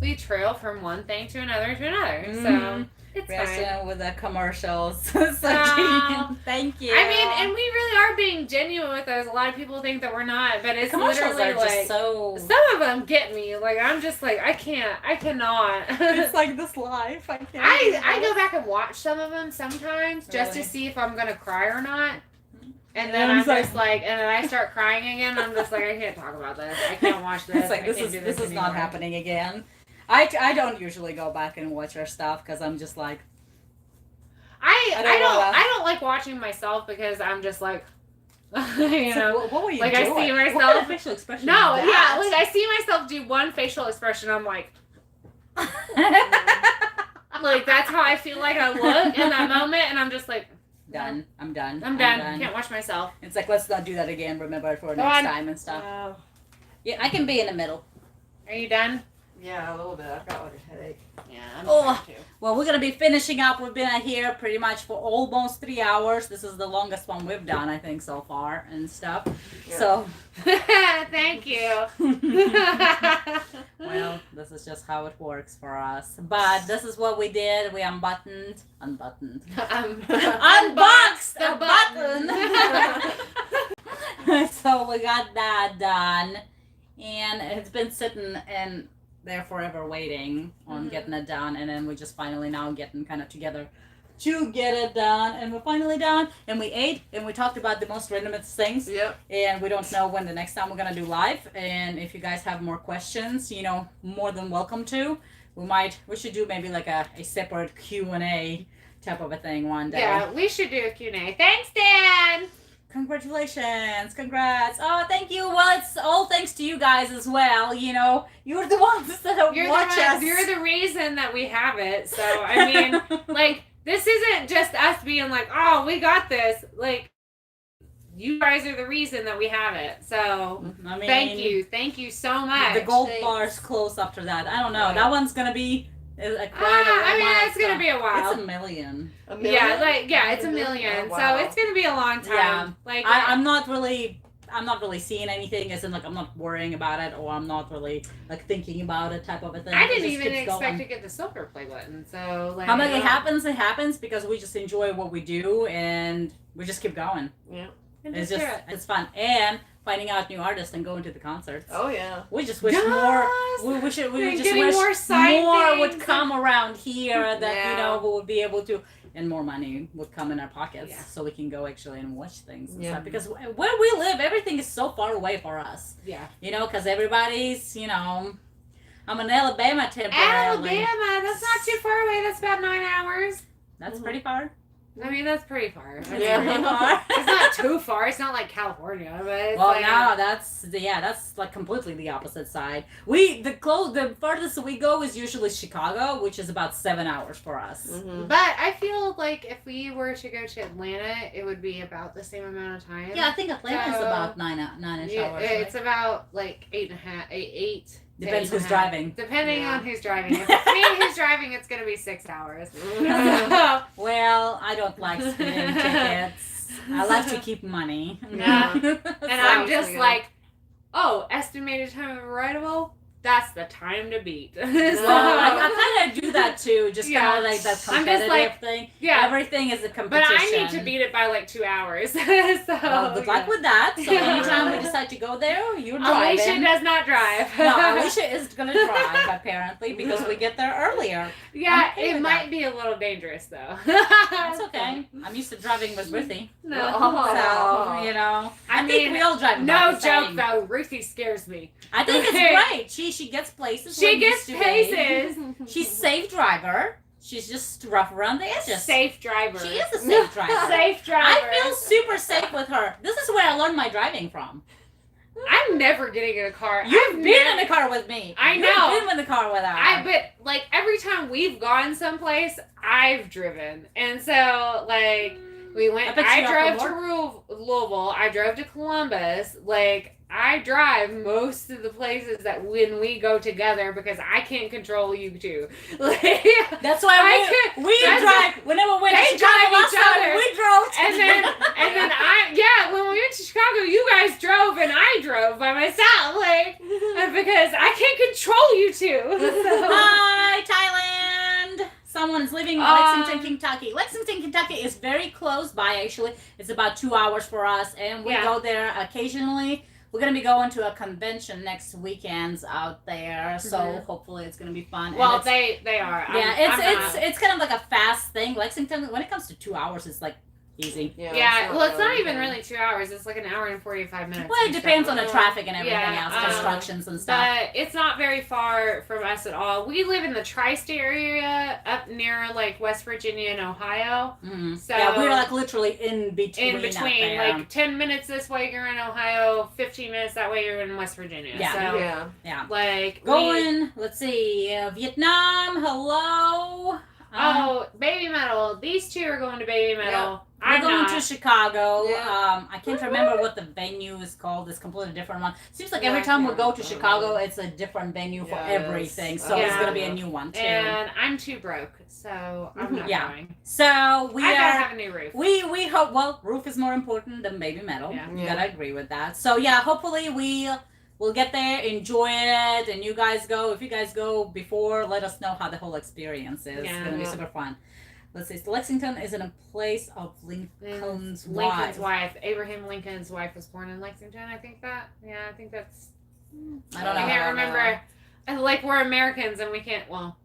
we trail from one thing to another to another. So Mhm. it's fine. Reaction with the commercials. So No. thank you. I mean, and we really are being genuine with those. A lot of people think that we're not, but it's commercials literally are just so. some of them get me. Like I'm just like I cannot. It's like this life. I can't. I go back and watch some of them sometimes just to Really? see if I'm gonna cry or not. And Yeah, then I'm I'm like- just like, and then I start crying again. I'm just like, I can't talk about this. I can't watch this. It's like I this can't is do this is not anymore. happening again. I don't usually go back and watch our stuff because I'm just like I I don't wanna- don't like watching myself because I'm just like, you it's know. like, what were you like, I doing? see What kind myself- of facial expression? No, is yeah, that? like I see myself do one facial expression. I'm like, like that's how I feel like I look in that moment, and I'm just like, done. I'm done. I'm done. Can't watch myself. It's like let's not do that again. Remember for Go next on. time and stuff. Oh, Yeah, I can be in the middle. Are you done? yeah, a little bit. I've got like a headache. Yeah, I'm Oh. trying to. Well, we're gonna be finishing up. We've been here pretty much for almost 3 hours. This is the longest one we've done, I think, so far and stuff. Yeah. So, Thank you. well, this is just how it works for us. But this is what we did. We unbuttoned. Unboxed The button. So we got that done, and it's been sitting in there forever waiting on Mhm. getting it done, and then we just finally now getting kind of together to get it done, and we're finally done, and we ate, and we talked about the most randomest things, Yep. and we don't know when the next time we're gonna do live, and if you guys have more questions, more than welcome to. We should do maybe like a separate Q&A type of a thing one day. Yeah, we should do a Q&A. Thanks, Dan. Congratulations. Congrats. Oh, thank you. Well, it's all thanks to you guys as well. You know, you're the ones that watch us. You're the reason that we have it. So, I mean, like, this isn't just us being like, oh, we got this. Like, you guys are the reason that we have it. So, I mean, thank you so much. The gold bar's close after that. I don't know. Yeah. That one's gonna be quite a I mean, it's gonna be a while. It's a million. A million? Yeah, it's a million. Oh, wow. So it's gonna be a long time. Yeah. Like I'm not really seeing anything, as in like I'm not worrying about it, or I'm not really like thinking about it type of a thing. I didn't It just even keeps expect going. to get the silver play button. So like, How about it happens because we just enjoy what we do and we just keep going. Yeah. It's fun, and finding out new artists and going to the concerts. Oh yeah. We just wish Yes! more. We just getting wish more side more would things. come around here. That Yeah. we would be able to, and more money would come in our pockets, Yeah. so we can go actually and watch things. And Yeah. stuff. Because where we live, everything is so far away for us. Yeah. Because everybody's, I'm in Alabama temporarily. Alabama, that's not too far away. That's about 9 hours. That's pretty far. I mean, that's pretty far. I mean, Yeah. Pretty far. it's not too far. It's not like California, but it's Well, like, no, that's like completely the opposite side. The farthest we go is usually Chicago, which is about 7 hours for us. Mm-hmm. But I feel like if we were to go to Atlanta, it would be about the same amount of time. Yeah, I think Atlanta is So, about nine-ish Yeah, hours. it's Right? about like 8.5, 8 to Depends 8.5. who's driving. Depending Yeah. on who's driving. If it's me who's driving, it's gonna be 6 hours. Well, I don't like spending tickets. I like to keep money. Yeah. and And I'm just good. like, oh, estimated time of arrival? That's the time to beat. So, Well, I kind of do that too, just kind Yeah. of like that I'm competitive just like, thing. yeah. Everything is a But competition. I need to beat it by like 2 hours. So, Well, good luck with that. So Yeah. anytime we decide to go there, you're driving. Alicia does not drive. No, Alicia is gonna drive apparently because we get there earlier. Yeah, I'm okay it with might that. be a little dangerous though. That's okay. I'm used to driving with Ruthie, No. Oh. so I I think mean, we all drive. No about the joke same. though, Ruthie scares me. I think it's great. She gets places. She where it gets needs to be. paces. She's safe driver. She's just rough around the edges. Safe driver. She is a safe driver. Safe driver. I feel super safe with her. This is where I learned my driving from. I'm never getting in a car. You've I've been never- in the car with me. I know. You've been in the car with her. But like every time we've gone someplace, I've driven, and so like we went. I bet I you drove got to Louisville. I drove to Columbus. Like I drive most of the places that when we go together because I can't control you two. Like, That's why we that's drive. Whenever we went to they Chicago drive last each time, other. we drove. and then when we went to Chicago, you guys drove and I drove by myself, like because I can't control you two. So. Hi, Thailand. Someone's living in Lexington, Kentucky. Lexington, Kentucky is very close by, actually. It's about 2 hours for us, and we Yeah. go there occasionally. We're going to be going to a convention next weekends out there, so hopefully it's going to be fun. Well, And they are. yeah, it's kind of like a fast thing. Lexington, when it comes to 2 hours, it's like easy. Yeah, well, it's not even really 2 hours. It's like an hour and 45 minutes. Well, it depends on the traffic and everything Yeah, else, constructions and stuff. But it's not very far from us at all. We live in the tri-state area up near like West Virginia and Ohio. Mm-hmm. So yeah, we're like literally in between. in between, like 10 minutes this way you're in Ohio, 15 minutes that way you're in West Virginia. Yeah. So, yeah. like Going, let's see, Vietnam, hello. Oh, Baby Metal. These two are going to Baby Metal. We're going not. to Chicago. Yeah. I can't remember what the venue is called. It's a completely different one. Seems like every time we go to Chicago, it's a different venue for Yeah, it is. everything. So it's Yeah. going to be a new one too. And I'm too broke, so I'm not Yeah. going. So we I gotta are. have a new roof. We hope. Well, roof is more important than Baby Metal. Yeah. You Yeah. gotta agree with that. So yeah, hopefully we'll get there, enjoy it, and you guys go. If you guys go before, let us know how the whole experience is. Yeah. It's gonna be Yeah. super fun. Let's see. Lexington is in a place of Lincoln's Lincoln's wife. wife. Abraham Lincoln's wife was born in Lexington. I think that. Yeah, I think that's. I don't know. I can't remember. Like we're Americans and we can't. Well,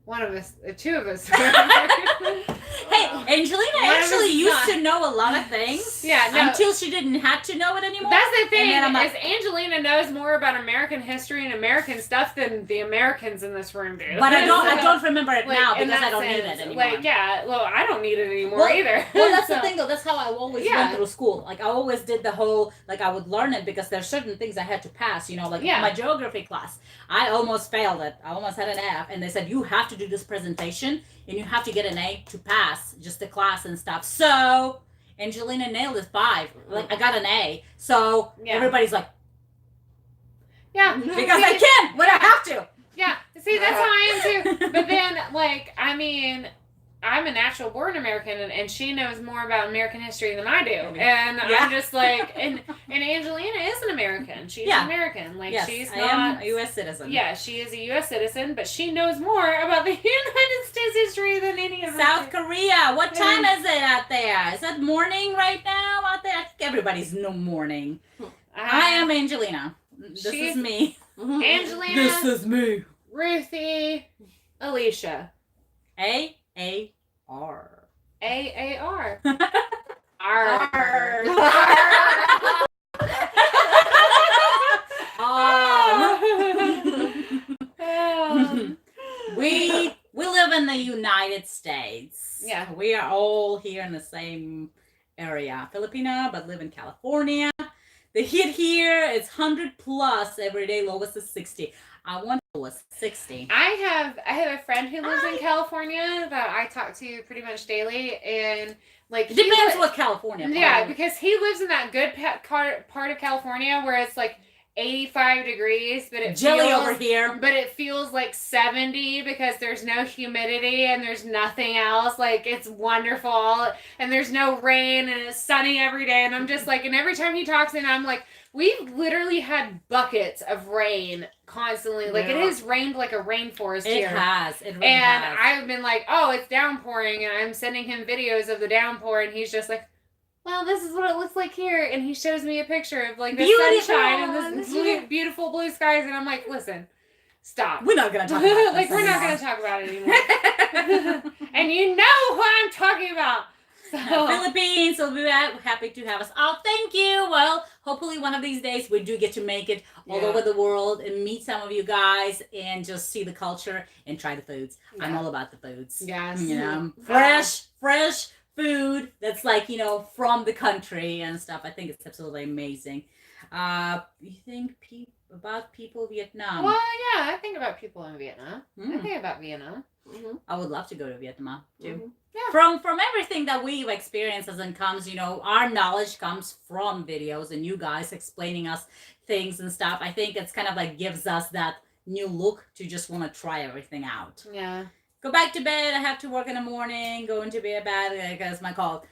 one of us, two of us. Hey, Angelina actually used to know a lot of things. Yeah, no. Until she didn't have to know it anymore. That's the thing, And then I'm is Angelina knows more about American history and American stuff than the Americans in this room do. But I don't remember it Like, now in because that I don't need sense, it anymore. Like, yeah, well, I don't need it anymore either. Well, that's the So, thing though. That's how I always Yeah. went through school. Like I always did the whole, like I would learn it because there's certain things I had to pass. You know, like Yeah. my geography class, I almost failed it. I almost had an F, and they said you have to do this presentation and you have to get an A to pass just the class and stuff. So Angelina nailed it 5. Like I got an A. So Yeah. everybody's like, yeah. because I can, but I have to. Yeah, see, that's how I am too. But then, like, I mean, I'm a natural born American, and she knows more about American history than I do. And Yeah. I'm just like, and Angelina is an American. She's Yeah. American. Like, Yes, she's I not am a U.S. citizen. Yeah, she is a U.S. citizen, but she knows more about the United States history than any of us. South Korea. What time is it out there? Is it morning right now out there? I think everybody's no morning. I am Angelina. This is me. Angelina. is me. Ruthie. Alicia. A-A-R. A-A-R. We live in the United States. Yeah. We are all here in the same area. Filipina, but live in California. The heat here is 100 plus every day. Lowest is 60. I want lowest 60. I have a friend who lives in California that I talk to pretty much daily, and like It depends what California. Yeah, because he lives in that good part of California where it's like 85 degrees, but it Jelly feels, over here. But it feels like 70 because there's no humidity and there's nothing else. Like, it's wonderful, and there's no rain, and it's sunny every day. And I'm just like, and every time he talks, and I'm like, we've literally had buckets of rain constantly. Like, it has rained like a rainforest here. It has. It really And has. I've been like, oh, it's downpouring, and I'm sending him videos of the downpour, and he's just like, well, this is what it looks like here. And he shows me a picture of like the sunshine and this beautiful blue skies, and I'm like, listen, stop. We're not gonna talk about this like, we're not gonna talk about it anymore. And you know what I'm talking about. So. Philippines will be happy to have us. Oh, thank you. Well, hopefully one of these days we do get to make it all over the world and meet some of you guys and just see the culture and try the foods. Yeah. I'm all about the foods. Yes. You know, fresh food that's like, you know, from the country and stuff. I think it's absolutely amazing. You think about people in Vietnam? Well, yeah, I think about people in Vietnam. I think about Vietnam. Mm-hmm. I would love to go to Vietnam too. Mm-hmm. Yeah. From everything that we've experienced and comes, you know, our knowledge comes from videos and you guys explaining us things and stuff. I think it's kind of like gives us that new look to just want to try everything out. Yeah. Go back to bed. I have to work in the morning. Go into bed. That's my call.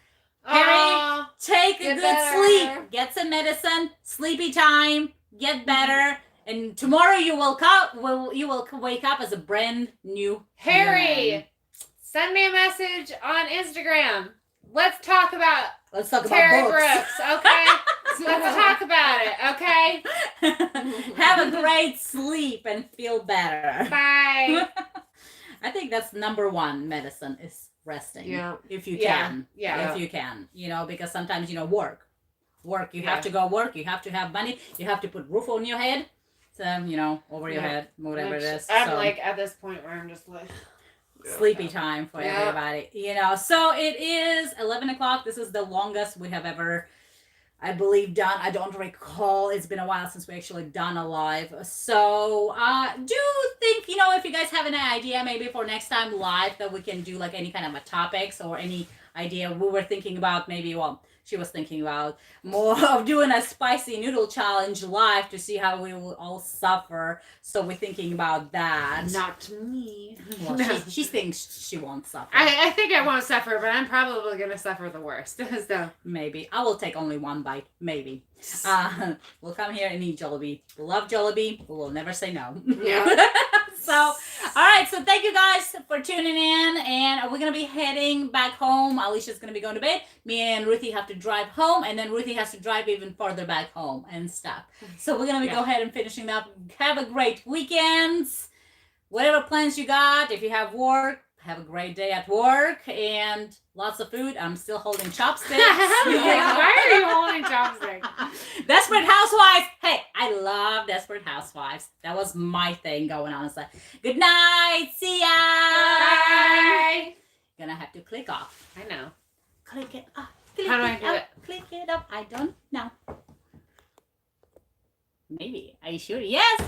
Harry, take a good sleep. Get some medicine. Sleepy time. Get better. And tomorrow you will wake up as a brand new Harry. human. Send me a message on Instagram. Let's talk about Terry Brooks, okay? Let's talk about it, okay? Have a great sleep and feel better. Bye. I think that's number one medicine is resting. Yeah. If you can. Yeah. If you can. You know, because sometimes, you know, work. You have to go work. You have to have money. You have to put roof on your head. So, you know, over your head, whatever it is. I'm like at this point where I'm just like... Sleepy time for everybody, you know. So it is 11 o'clock. This is the longest we have ever, I believe, done. I don't recall. It's been a while since we actually done a live. So do think, you know, if you guys have an idea maybe for next time live that we can do like any kind of a topics or any idea. We were thinking about maybe, well, she was thinking about more of doing a spicy noodle challenge live to see how we will all suffer. So we're thinking about that. Not me. Well, she thinks she won't suffer. I think I won't suffer, but I'm probably going to suffer the worst. So maybe. I will take only one bite. Maybe. We'll come here and eat Jollibee. We love Jollibee. We will never say no. Yeah. So, all right. So thank you guys for tuning in. And we're going to be heading back home. Alicia's going to be going to bed. Me and Ruthie have to drive home. And then Ruthie has to drive even farther back home and stuff. So we're going to be go ahead and finishing up. Have a great weekend. whatever plans you got, if you have work, have a great day at work and lots of food. I'm still holding chopsticks. Why are you holding chopsticks? Desperate Housewives. Hey, I love Desperate Housewives. That was my thing going on. It's like, good night. See ya. Bye. Gonna have to click off. I know. Click it up. Click How do I it do up. it? Click it up. I don't know. Maybe. Are you sure? Yes.